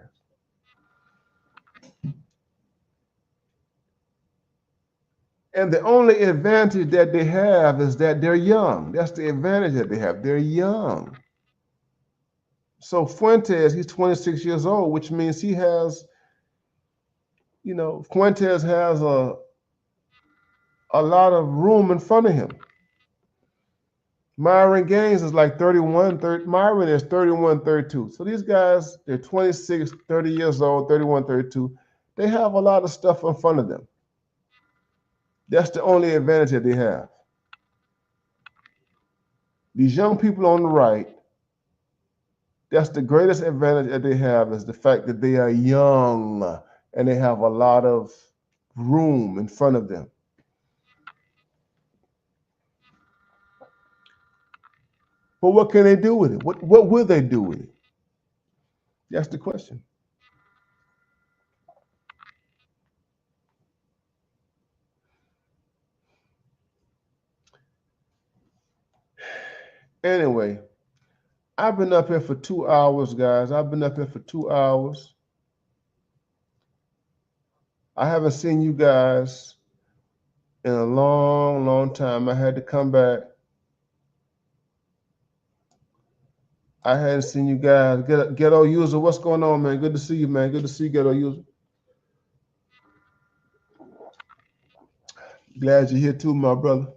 And the only advantage that they have is that they're young. That's the advantage that they have. They're young. So Fuentes, he's 26 years old, which means he has, Fuentes has a lot of room in front of him. Myron Gaines is like 31, 30. Myron is 31, 32. So these guys, they're 26, 30 years old, 31, 32. They have a lot of stuff in front of them. That's the only advantage that they have. These young people on the right, that's the greatest advantage that they have, is the fact that they are young and they have a lot of room in front of them. But what can they do with it? What will they do with it? That's the question. Anyway, I've been up here for 2 hours, guys. I've been up here for 2 hours. I haven't seen you guys in a long, long time. I had to come back. I hadn't seen you guys. Ghetto User, what's going on, man? Good to see you, man. Good to see you, Ghetto User. Glad you're here too, my brother.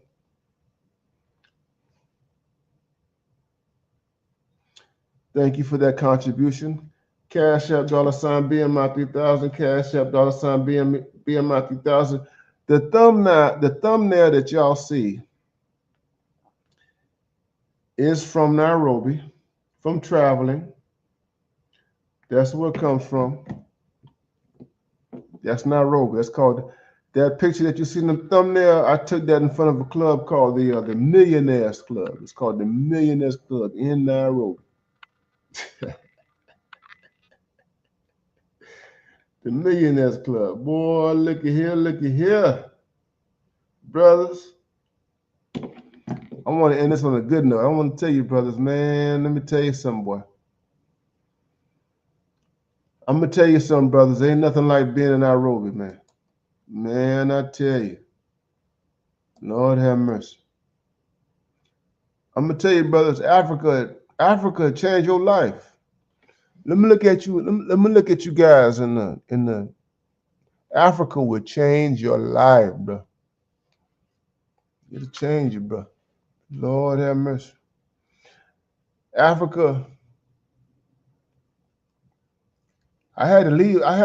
Thank you for that contribution. Cash App, $ BMI 3000. Cash App, $ BMI 3000. The thumbnail that y'all see is from Nairobi, from traveling. That's where it comes from. That's Nairobi. That's called, that picture that you see in the thumbnail, I took that in front of a club called the Millionaires Club. It's called the Millionaires Club in Nairobi. The Millionaires Club. Boy, look at here. Brothers, I want to end this on a good note. I want to tell you, brothers, man, let me tell you something, boy. I'm going to tell you something, brothers. Ain't nothing like being in Nairobi, man. Man, I tell you. Lord have mercy. I'm going to tell you, brothers, Africa changed your life. Let me look at you. Let me look at you guys in the Africa would change your life, bro. It'll change you, bro. Lord have mercy. Africa. I had to leave. I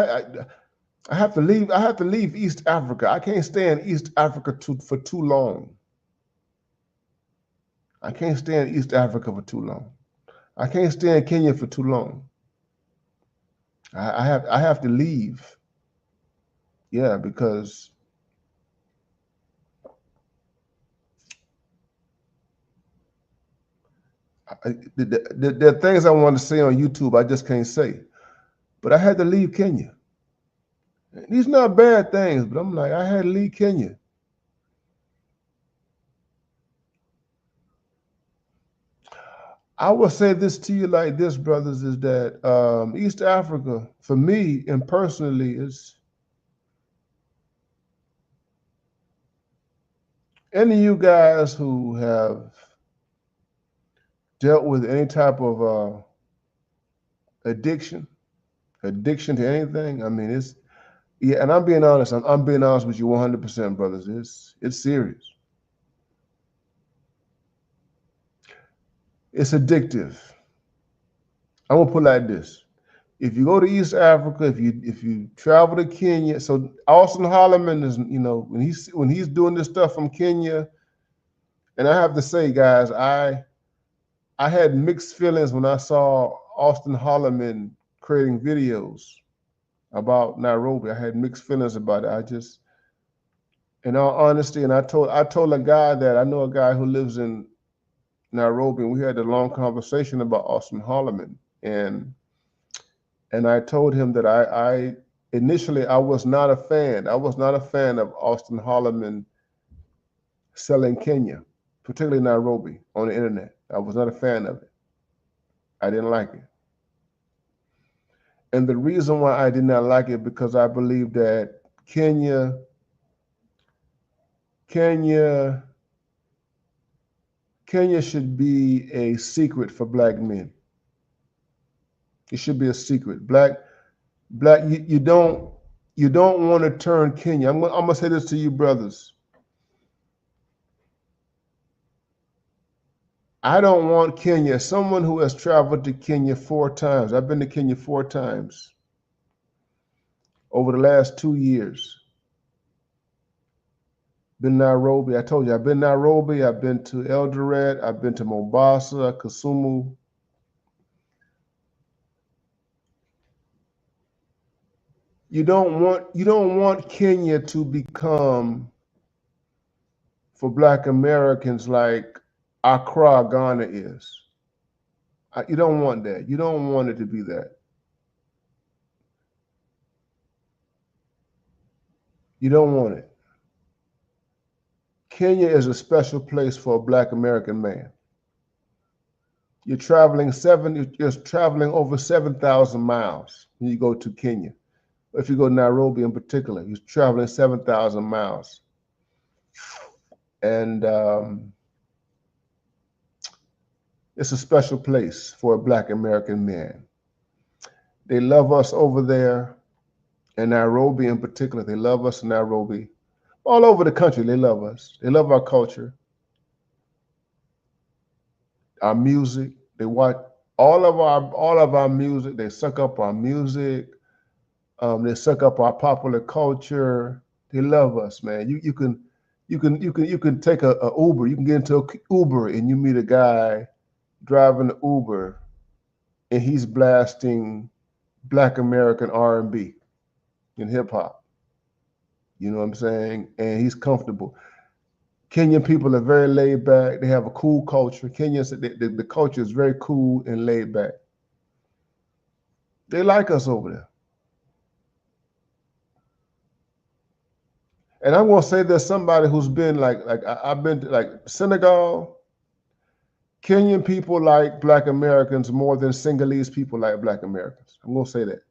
have to leave. I have to leave East Africa. I can't stay in East Africa for too long. I can't stay in East Africa for too long. I can't stay in Kenya for too long. I have to leave. Yeah, because there are things I want to say on YouTube I just can't say. But I had to leave Kenya. These are not bad things, but I'm like, I had to leave Kenya. I will say this to you like this, brothers, is that East Africa, for me and personally, is any of you guys who have dealt with any type of addiction to anything. I mean, it's, yeah, and I'm being honest. I'm being honest with you 100%, brothers. It's serious. It's addictive. I'm gonna put it like this: if you go to East Africa, if you travel to Kenya, so Austin Holloman is, you know, when he's doing this stuff from Kenya, and I have to say, guys, I had mixed feelings when I saw Austin Holloman creating videos about Nairobi. I had mixed feelings about it. I just, in all honesty, and I told a guy that I know a guy who lives in Nairobi, and we had a long conversation about Austin Holloman, and I told him that I initially I was not a fan. I was not a fan of Austin Holloman selling Kenya, particularly Nairobi, on the internet. I was not a fan of it. I didn't like it. And the reason why I did not like it, because I believe that Kenya should be a secret for black men. It should be a secret. Black, you don't want to turn Kenya. I'm gonna say this to you, brothers. I don't want Kenya. Someone who has traveled to Kenya 4 times. I've been to Kenya 4 times over the last 2 years. Been Nairobi. I told you I've been Nairobi. I've been to Eldoret. I've been to Mombasa, Kisumu. You don't want Kenya to become, for Black Americans, like Accra, Ghana is. You don't want that. You don't want it to be that. You don't want it. Kenya is a special place for a Black American man. You're traveling over 7,000 miles when you go to Kenya. If you go to Nairobi in particular, you're traveling 7,000 miles. And it's a special place for a Black American man. They love us over there in Nairobi in particular. They love us in Nairobi. All over the country, they love us. They love our culture, our music. They watch all of our music. They suck up our music. They suck up our popular culture. They love us, man. You can take a Uber. You can get into an Uber and you meet a guy driving the Uber, and he's blasting Black American R&B and hip hop. You know what I'm saying? And he's comfortable. Kenyan people are very laid back. They have a cool culture. Kenyans, the culture is very cool and laid back. They like us over there. And I'm gonna say there's somebody who's been like I've been to like Senegal. Kenyan people like Black Americans more than Senegalese people like Black Americans. I'm gonna say that.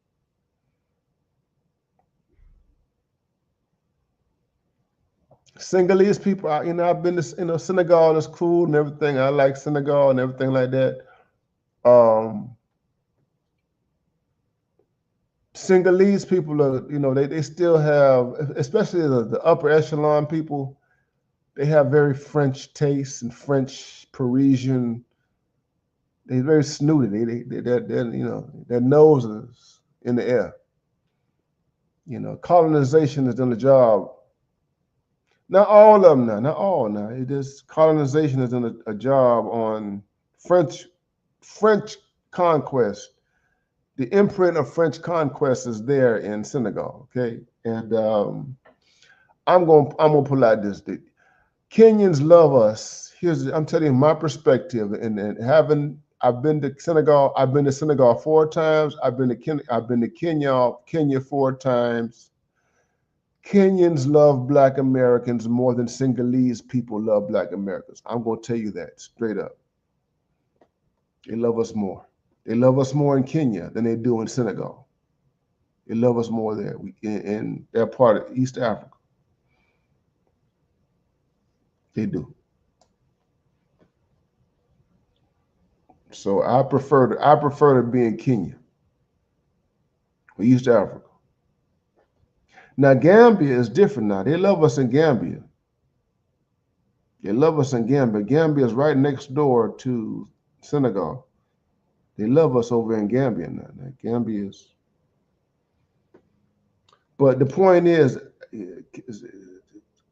Senegalese people, I've been to, Senegal is cool and everything. I like Senegal and everything like that. Senegalese people are, they still have, especially the upper echelon people, they have very French tastes and French Parisian. They're very snooty. Their noses in the air. Colonization has done a job. Not all of them now, not all now. It is colonization has done a job on French conquest. The imprint of French conquest is there in Senegal, okay? And I'm gonna pull out this. Kenyans love us. I'm telling you my perspective, and I've been to Senegal. I've been to Senegal 4 times. I've been to Kenya 4 times. Kenyans love Black Americans more than Senegalese people love Black Americans. I'm going to tell you that straight up. They love us more. They love us more in Kenya than they do in Senegal. They love us more there. In that part of East Africa. They do. So I prefer to be in Kenya or East Africa. Now, Gambia is different now. They love us in Gambia. They love us in Gambia. Gambia is right next door to Senegal. They love us over in Gambia now. Gambia is. But the point is,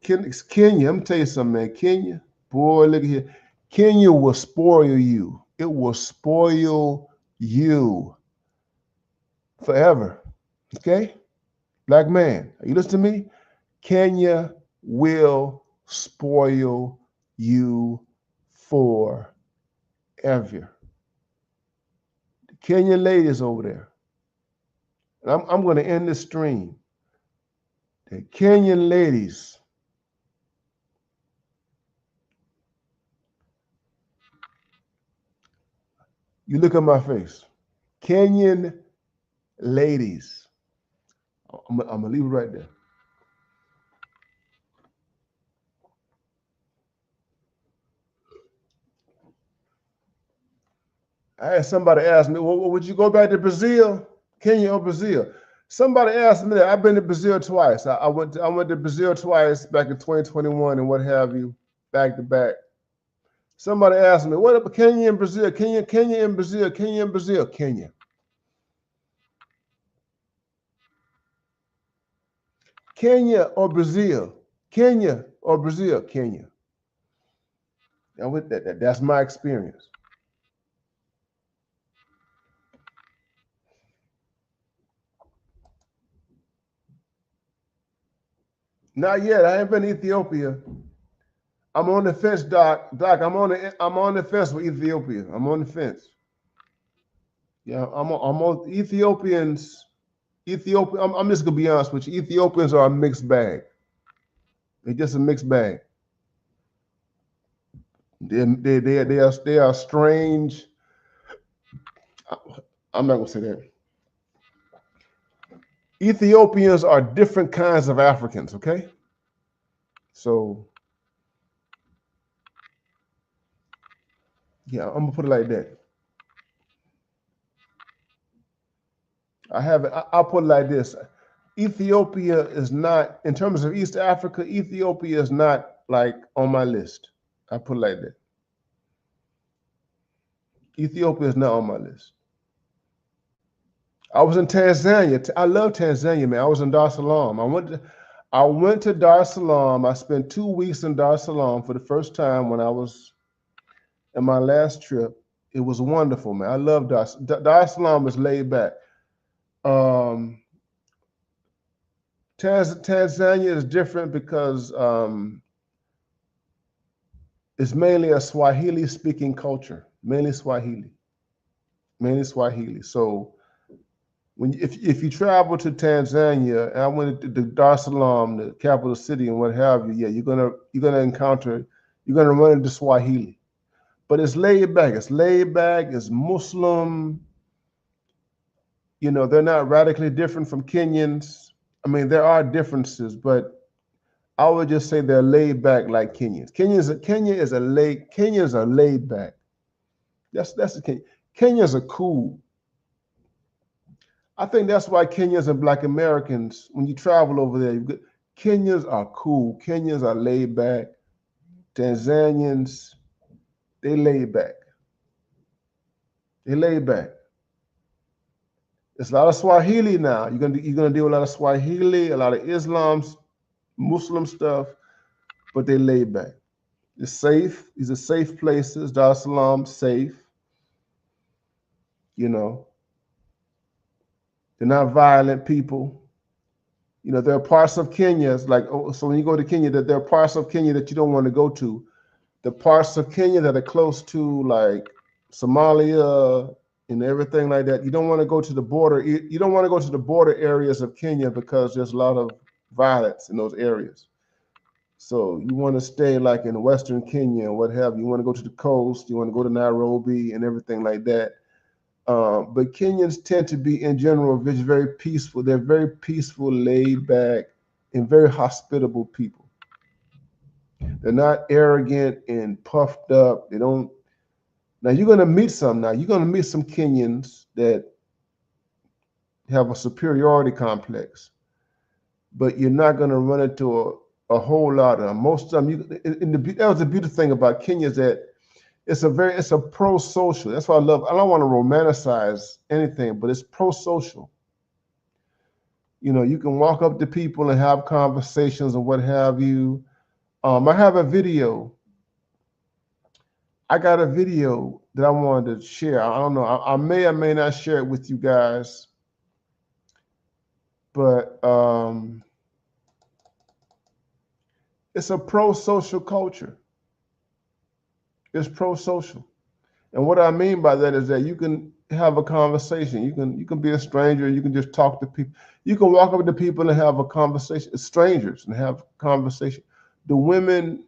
Kenya, I'm going to tell you something, man. Kenya, boy, look at here. Kenya will spoil you. It will spoil you forever. Okay? Black man, are you listening to me? Kenya will spoil you forever. The Kenyan ladies over there, and I'm going to end this stream. The Kenyan ladies, you look at my face. Kenyan ladies. I'm going to leave it right there. I had somebody ask me, well, would you go back to Brazil? Kenya or Brazil? Somebody asked me that. I've been to Brazil twice. I went to Brazil twice back in 2021 and what have you, back to back. Somebody asked me, what about Kenya and Brazil? Kenya in Brazil, Kenya in Brazil, Kenya. Kenya or Brazil, Kenya or Brazil, Kenya. That's my experience. Not yet. I ain't been to Ethiopia. I'm on the fence, Doc. Doc, I'm on the fence with Ethiopia. I'm on the fence. Yeah, I'm on Ethiopians. I'm just gonna be honest with you. Ethiopians are a mixed bag. They're just a mixed bag. They are strange. I'm not gonna say that. Ethiopians are different kinds of Africans. Okay, so yeah, I'm gonna put it like that. I'll put it like this. Ethiopia is not, in terms of East Africa, Ethiopia is not like on my list. I put it like that. Ethiopia is not on my list. I was in Tanzania. I love Tanzania, man. I was in Dar es Salaam. I went to Dar es Salaam. I spent 2 weeks in Dar es Salaam for the first time when I was in my last trip. It was wonderful, man. I love Dar es Salaam is laid back. Tanzania is different because it's mainly a Swahili speaking culture, mainly Swahili. So if you travel to Tanzania, and I went to Dar es Salaam, the capital city, and what have you, yeah, you're gonna run into Swahili, but it's laid back. It's laid back. It's Muslim. You know, they're not radically different from Kenyans. I mean, there are differences, but I would just say they're laid back like Kenyans. Kenyans are laid back. That's the Kenya. Kenyans are cool. I think that's why Kenyans and Black Americans, when you travel over there, Kenyans are cool. Kenyans are laid back. Tanzanians, they laid back. They laid back. It's a lot of Swahili now. You're gonna deal with a lot of Swahili, a lot of Islam's, Muslim stuff, but they laid back. It's safe. These are safe places. Dar es Salaam, safe. You know, they're not violent people. You know, there are parts of Kenya, it's like, oh, so when you go to Kenya, there are parts of Kenya that you don't want to go to. The parts of Kenya that are close to like Somalia and everything like that, you don't want to go to the border. You don't want to go to the border areas of Kenya because there's a lot of violence in those areas. So you want to stay like in Western Kenya and what have you. You want to go to the coast. You want to go to Nairobi and everything like that. But Kenyans tend to be, in general, very peaceful. They're very peaceful, laid back, and very hospitable people. They're not arrogant and puffed up. They don't. Now you're going to meet some. Now you're going to meet some Kenyans that have a superiority complex, but you're not going to run into a whole lot of them. Most of them. That was the beautiful thing about Kenya, is that it's a pro-social. That's why I don't want to romanticize anything, but it's pro-social. You know, you can walk up to people and have conversations and what have you. I have a video. I got a video that I wanted to share. I don't know. I may or may not share it with you guys, but it's a pro-social culture. It's pro-social. And what I mean by that is that you can have a conversation. You can be a stranger. You can just talk to people. You can walk up to people and have a conversation, strangers, and have a conversation. The women,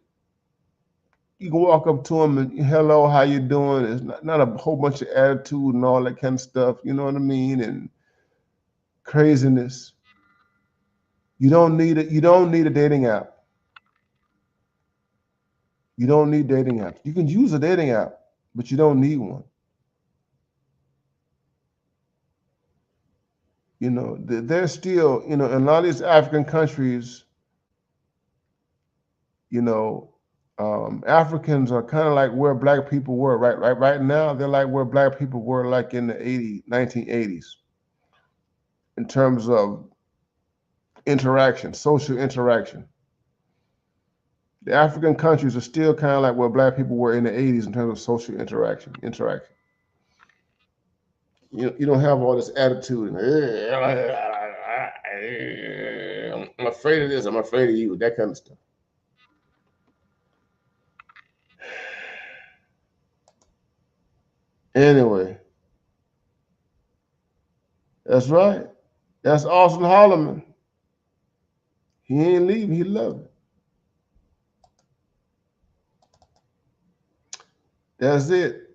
you can walk up to them and, hello, how you doing? It's not a whole bunch of attitude and all that kind of stuff. You know what I mean? And craziness. You don't need it. You don't need a dating app. You don't need dating apps. You can use a dating app, but you don't need one. You know, they're still, in a lot of these African countries, you know, Africans are kind of like where black people were right now. They're like where black people were like in the 1980s in terms of interaction, social interaction. The African countries are still kind of like where black people were in the 80s in terms of social interaction. You don't have all this attitude and I'm afraid of this, I'm afraid of you, that kind of stuff. Anyway, that's right. That's Austin Holloman. He ain't leaving, he loved it. That's it.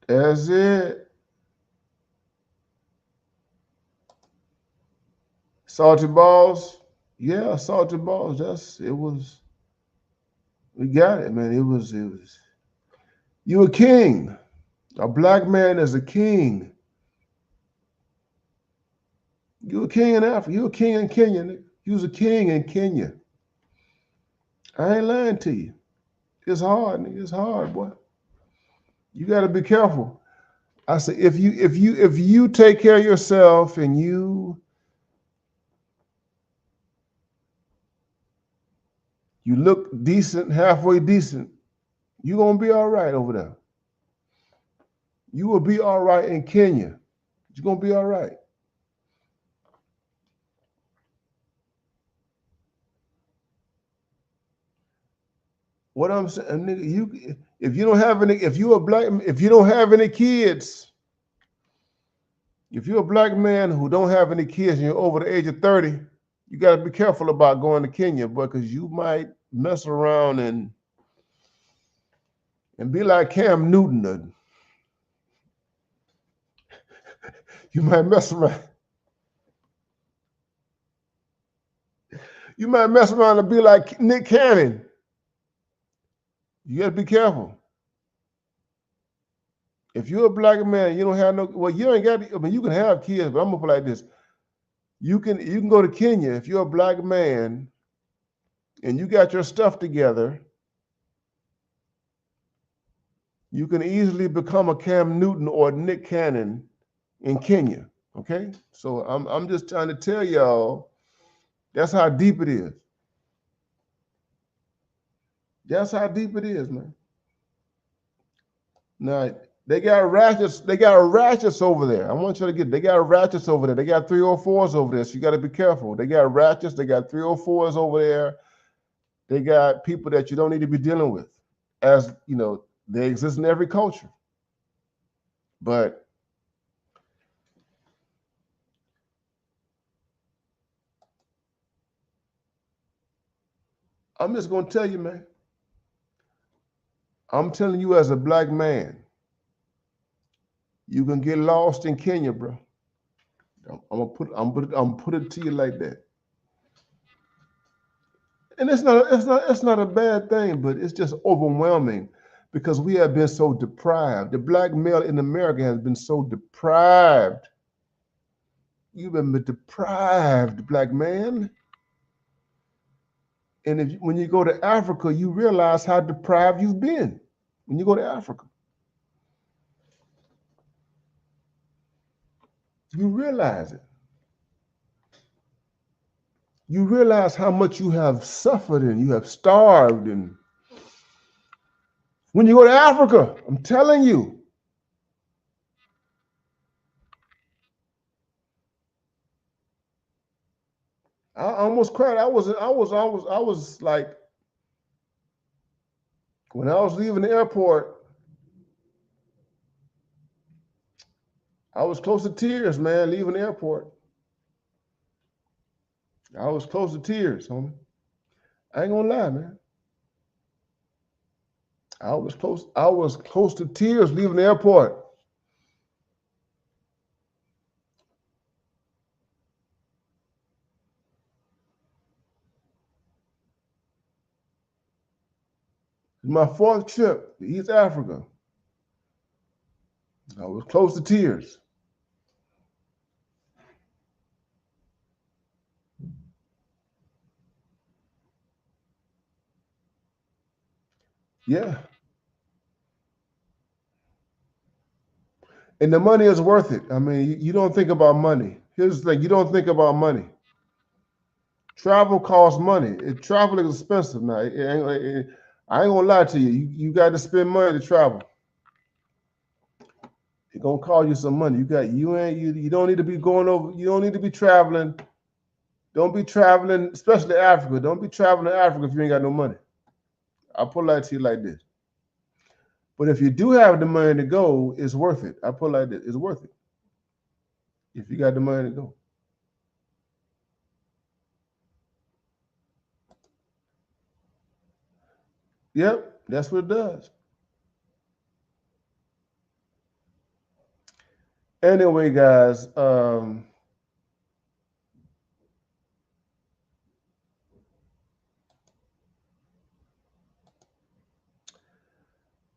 That's it. Salty balls. Yeah, salty balls. We got it, man. It was. You a king. A black man is a king. You a king in Africa. You a king in Kenya. Nigga. You was a king in Kenya. I ain't lying to you. It's hard, nigga. It's hard, boy. You got to be careful. I say, if you take care of yourself and you look decent, halfway decent, you're gonna be all right over there. You will be all right in Kenya. You're gonna be all right. What I'm saying, nigga, if you don't have any, if you don't have any kids, if you're a black man who don't have any kids and you're over the age of 30, you got to be careful about going to Kenya, because you might mess around and be like Cam Newton. You might mess around. You might mess around and be like Nick Cannon. You got to be careful. If you're a black man, you don't have no, well, you ain't got, I mean, you can have kids, but I'm gonna put it like this. You can go to Kenya if you're a black man and you got your stuff together. You can easily become a Cam Newton or Nick Cannon in Kenya. Okay, so I'm just trying to tell y'all that's how deep it is. That's how deep it is, man. Now they got ratchets. They got ratchets over there. I want you to get. They got ratchets over there. They got 304s over there. So you got to be careful. They got ratchets. They got 304s over there. They got people that you don't need to be dealing with. As you know, they exist in every culture. But I'm just gonna tell you, man. I'm telling you, as a black man, you can get lost in Kenya, bro. I'm gonna put it to you like that. And it's not a bad thing, but it's just overwhelming because we have been so deprived. The black male in America has been so deprived. You've been deprived, black man. And when you go to Africa, you realize how deprived you've been when you go to Africa. You realize it. You realize how much you have suffered and you have starved. And when you go to Africa, I'm telling you, I almost cried. I was like, when I was leaving the airport, I was close to tears, man, leaving the airport. I was close to tears, homie. I ain't gonna lie, man. I was close to tears leaving the airport. My fourth trip to East Africa. I was close to tears. Yeah. And the money is worth it. I mean, you don't think about money. Here's the thing, you don't think about money. Travel costs money. Travel is expensive now. I ain't gonna lie to you. You got to spend money to travel. It's gonna cost you some money. You don't need to be going over. You don't need to be traveling. Don't be traveling, especially Africa. Don't be traveling to Africa if you ain't got no money. I'll put it like to you like this. But if you do have the money to go, it's worth it. I put it like this. It's worth it. If you got the money to go. Yep, that's what it does. Anyway, guys, the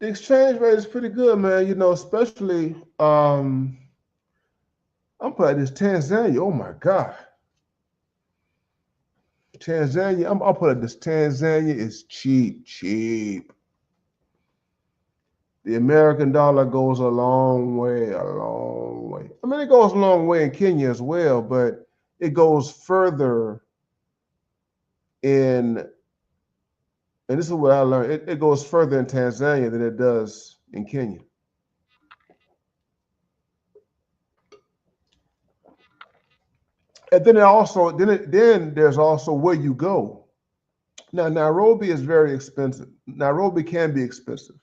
exchange rate is pretty good, man. You know, especially I'm putting this Tanzania. Oh my God, Tanzania. I'll put it this Tanzania is cheap, cheap. The American dollar goes a long way, a long way. I mean, it goes a long way in Kenya as well, but it goes further in, and this is what I learned. It goes further in Tanzania than it does in Kenya. And then there's also where you go. Now Nairobi is very expensive. Nairobi can be expensive.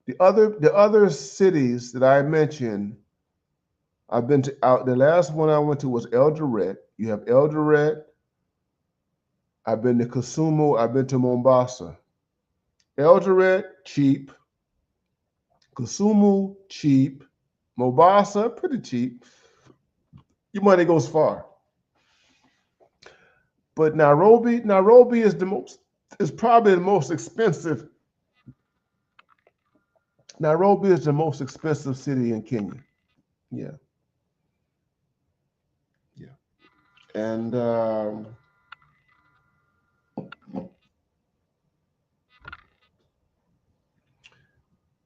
The other cities that I mentioned, I've been to out. The last one I went to was Eldoret. You have Eldoret. I've been to Kisumu. I've been to Mombasa. Eldoret cheap. Kisumu cheap. Mombasa pretty cheap. Your money goes far. But Nairobi is probably the most expensive. Nairobi is the most expensive city in Kenya. Yeah, yeah. And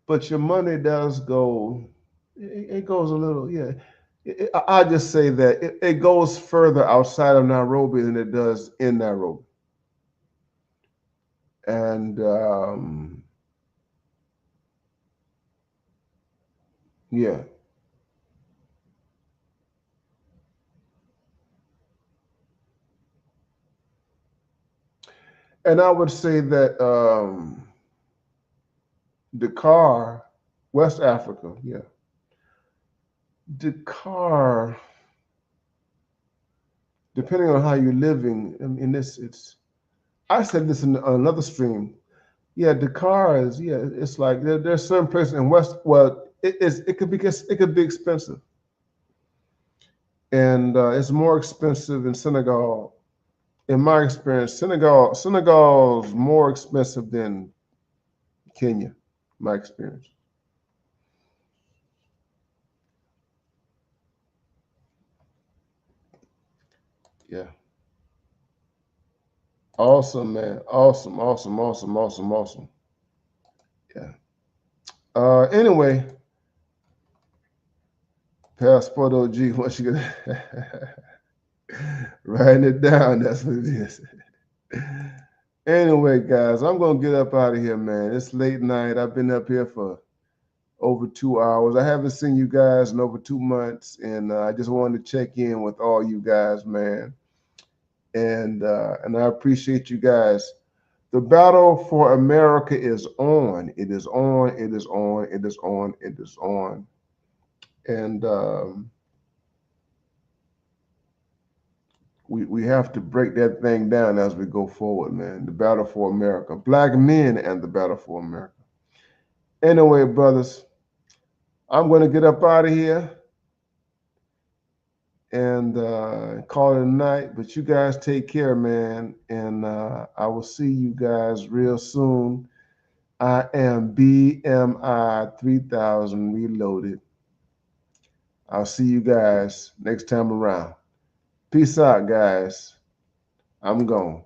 but your money does go. It goes a little. Yeah. I just say that it goes further outside of Nairobi than it does in Nairobi. And yeah. And I would say that Dakar, West Africa, yeah. Dakar, depending on how you're living, in this, I said this in another stream. Yeah, Dakar is, yeah, it's like there's certain places in West, well, it could be expensive. And it's more expensive in Senegal. In my experience, Senegal's more expensive than Kenya, my experience. Yeah. Awesome, man. Awesome, awesome, awesome, awesome, awesome. Yeah. Anyway, Passport OG, once you get writing it down, that's what it is. Anyway, guys, I'm gonna get up out of here, man. It's late night. I've been up here for over 2 hours. I haven't seen you guys in over 2 months, and I just wanted to check in with all you guys, man. And I appreciate you guys. The battle for America is on. It is on. It is on. It is on. It is on. And we have to break that thing down as we go forward, man. The battle for America, Black men, and the battle for America. Anyway, brothers, I'm going to get up out of here and call it a night. But you guys take care, man. And I will see you guys real soon. I am BMI 3000 Reloaded. I'll see you guys next time around. Peace out, guys. I'm gone.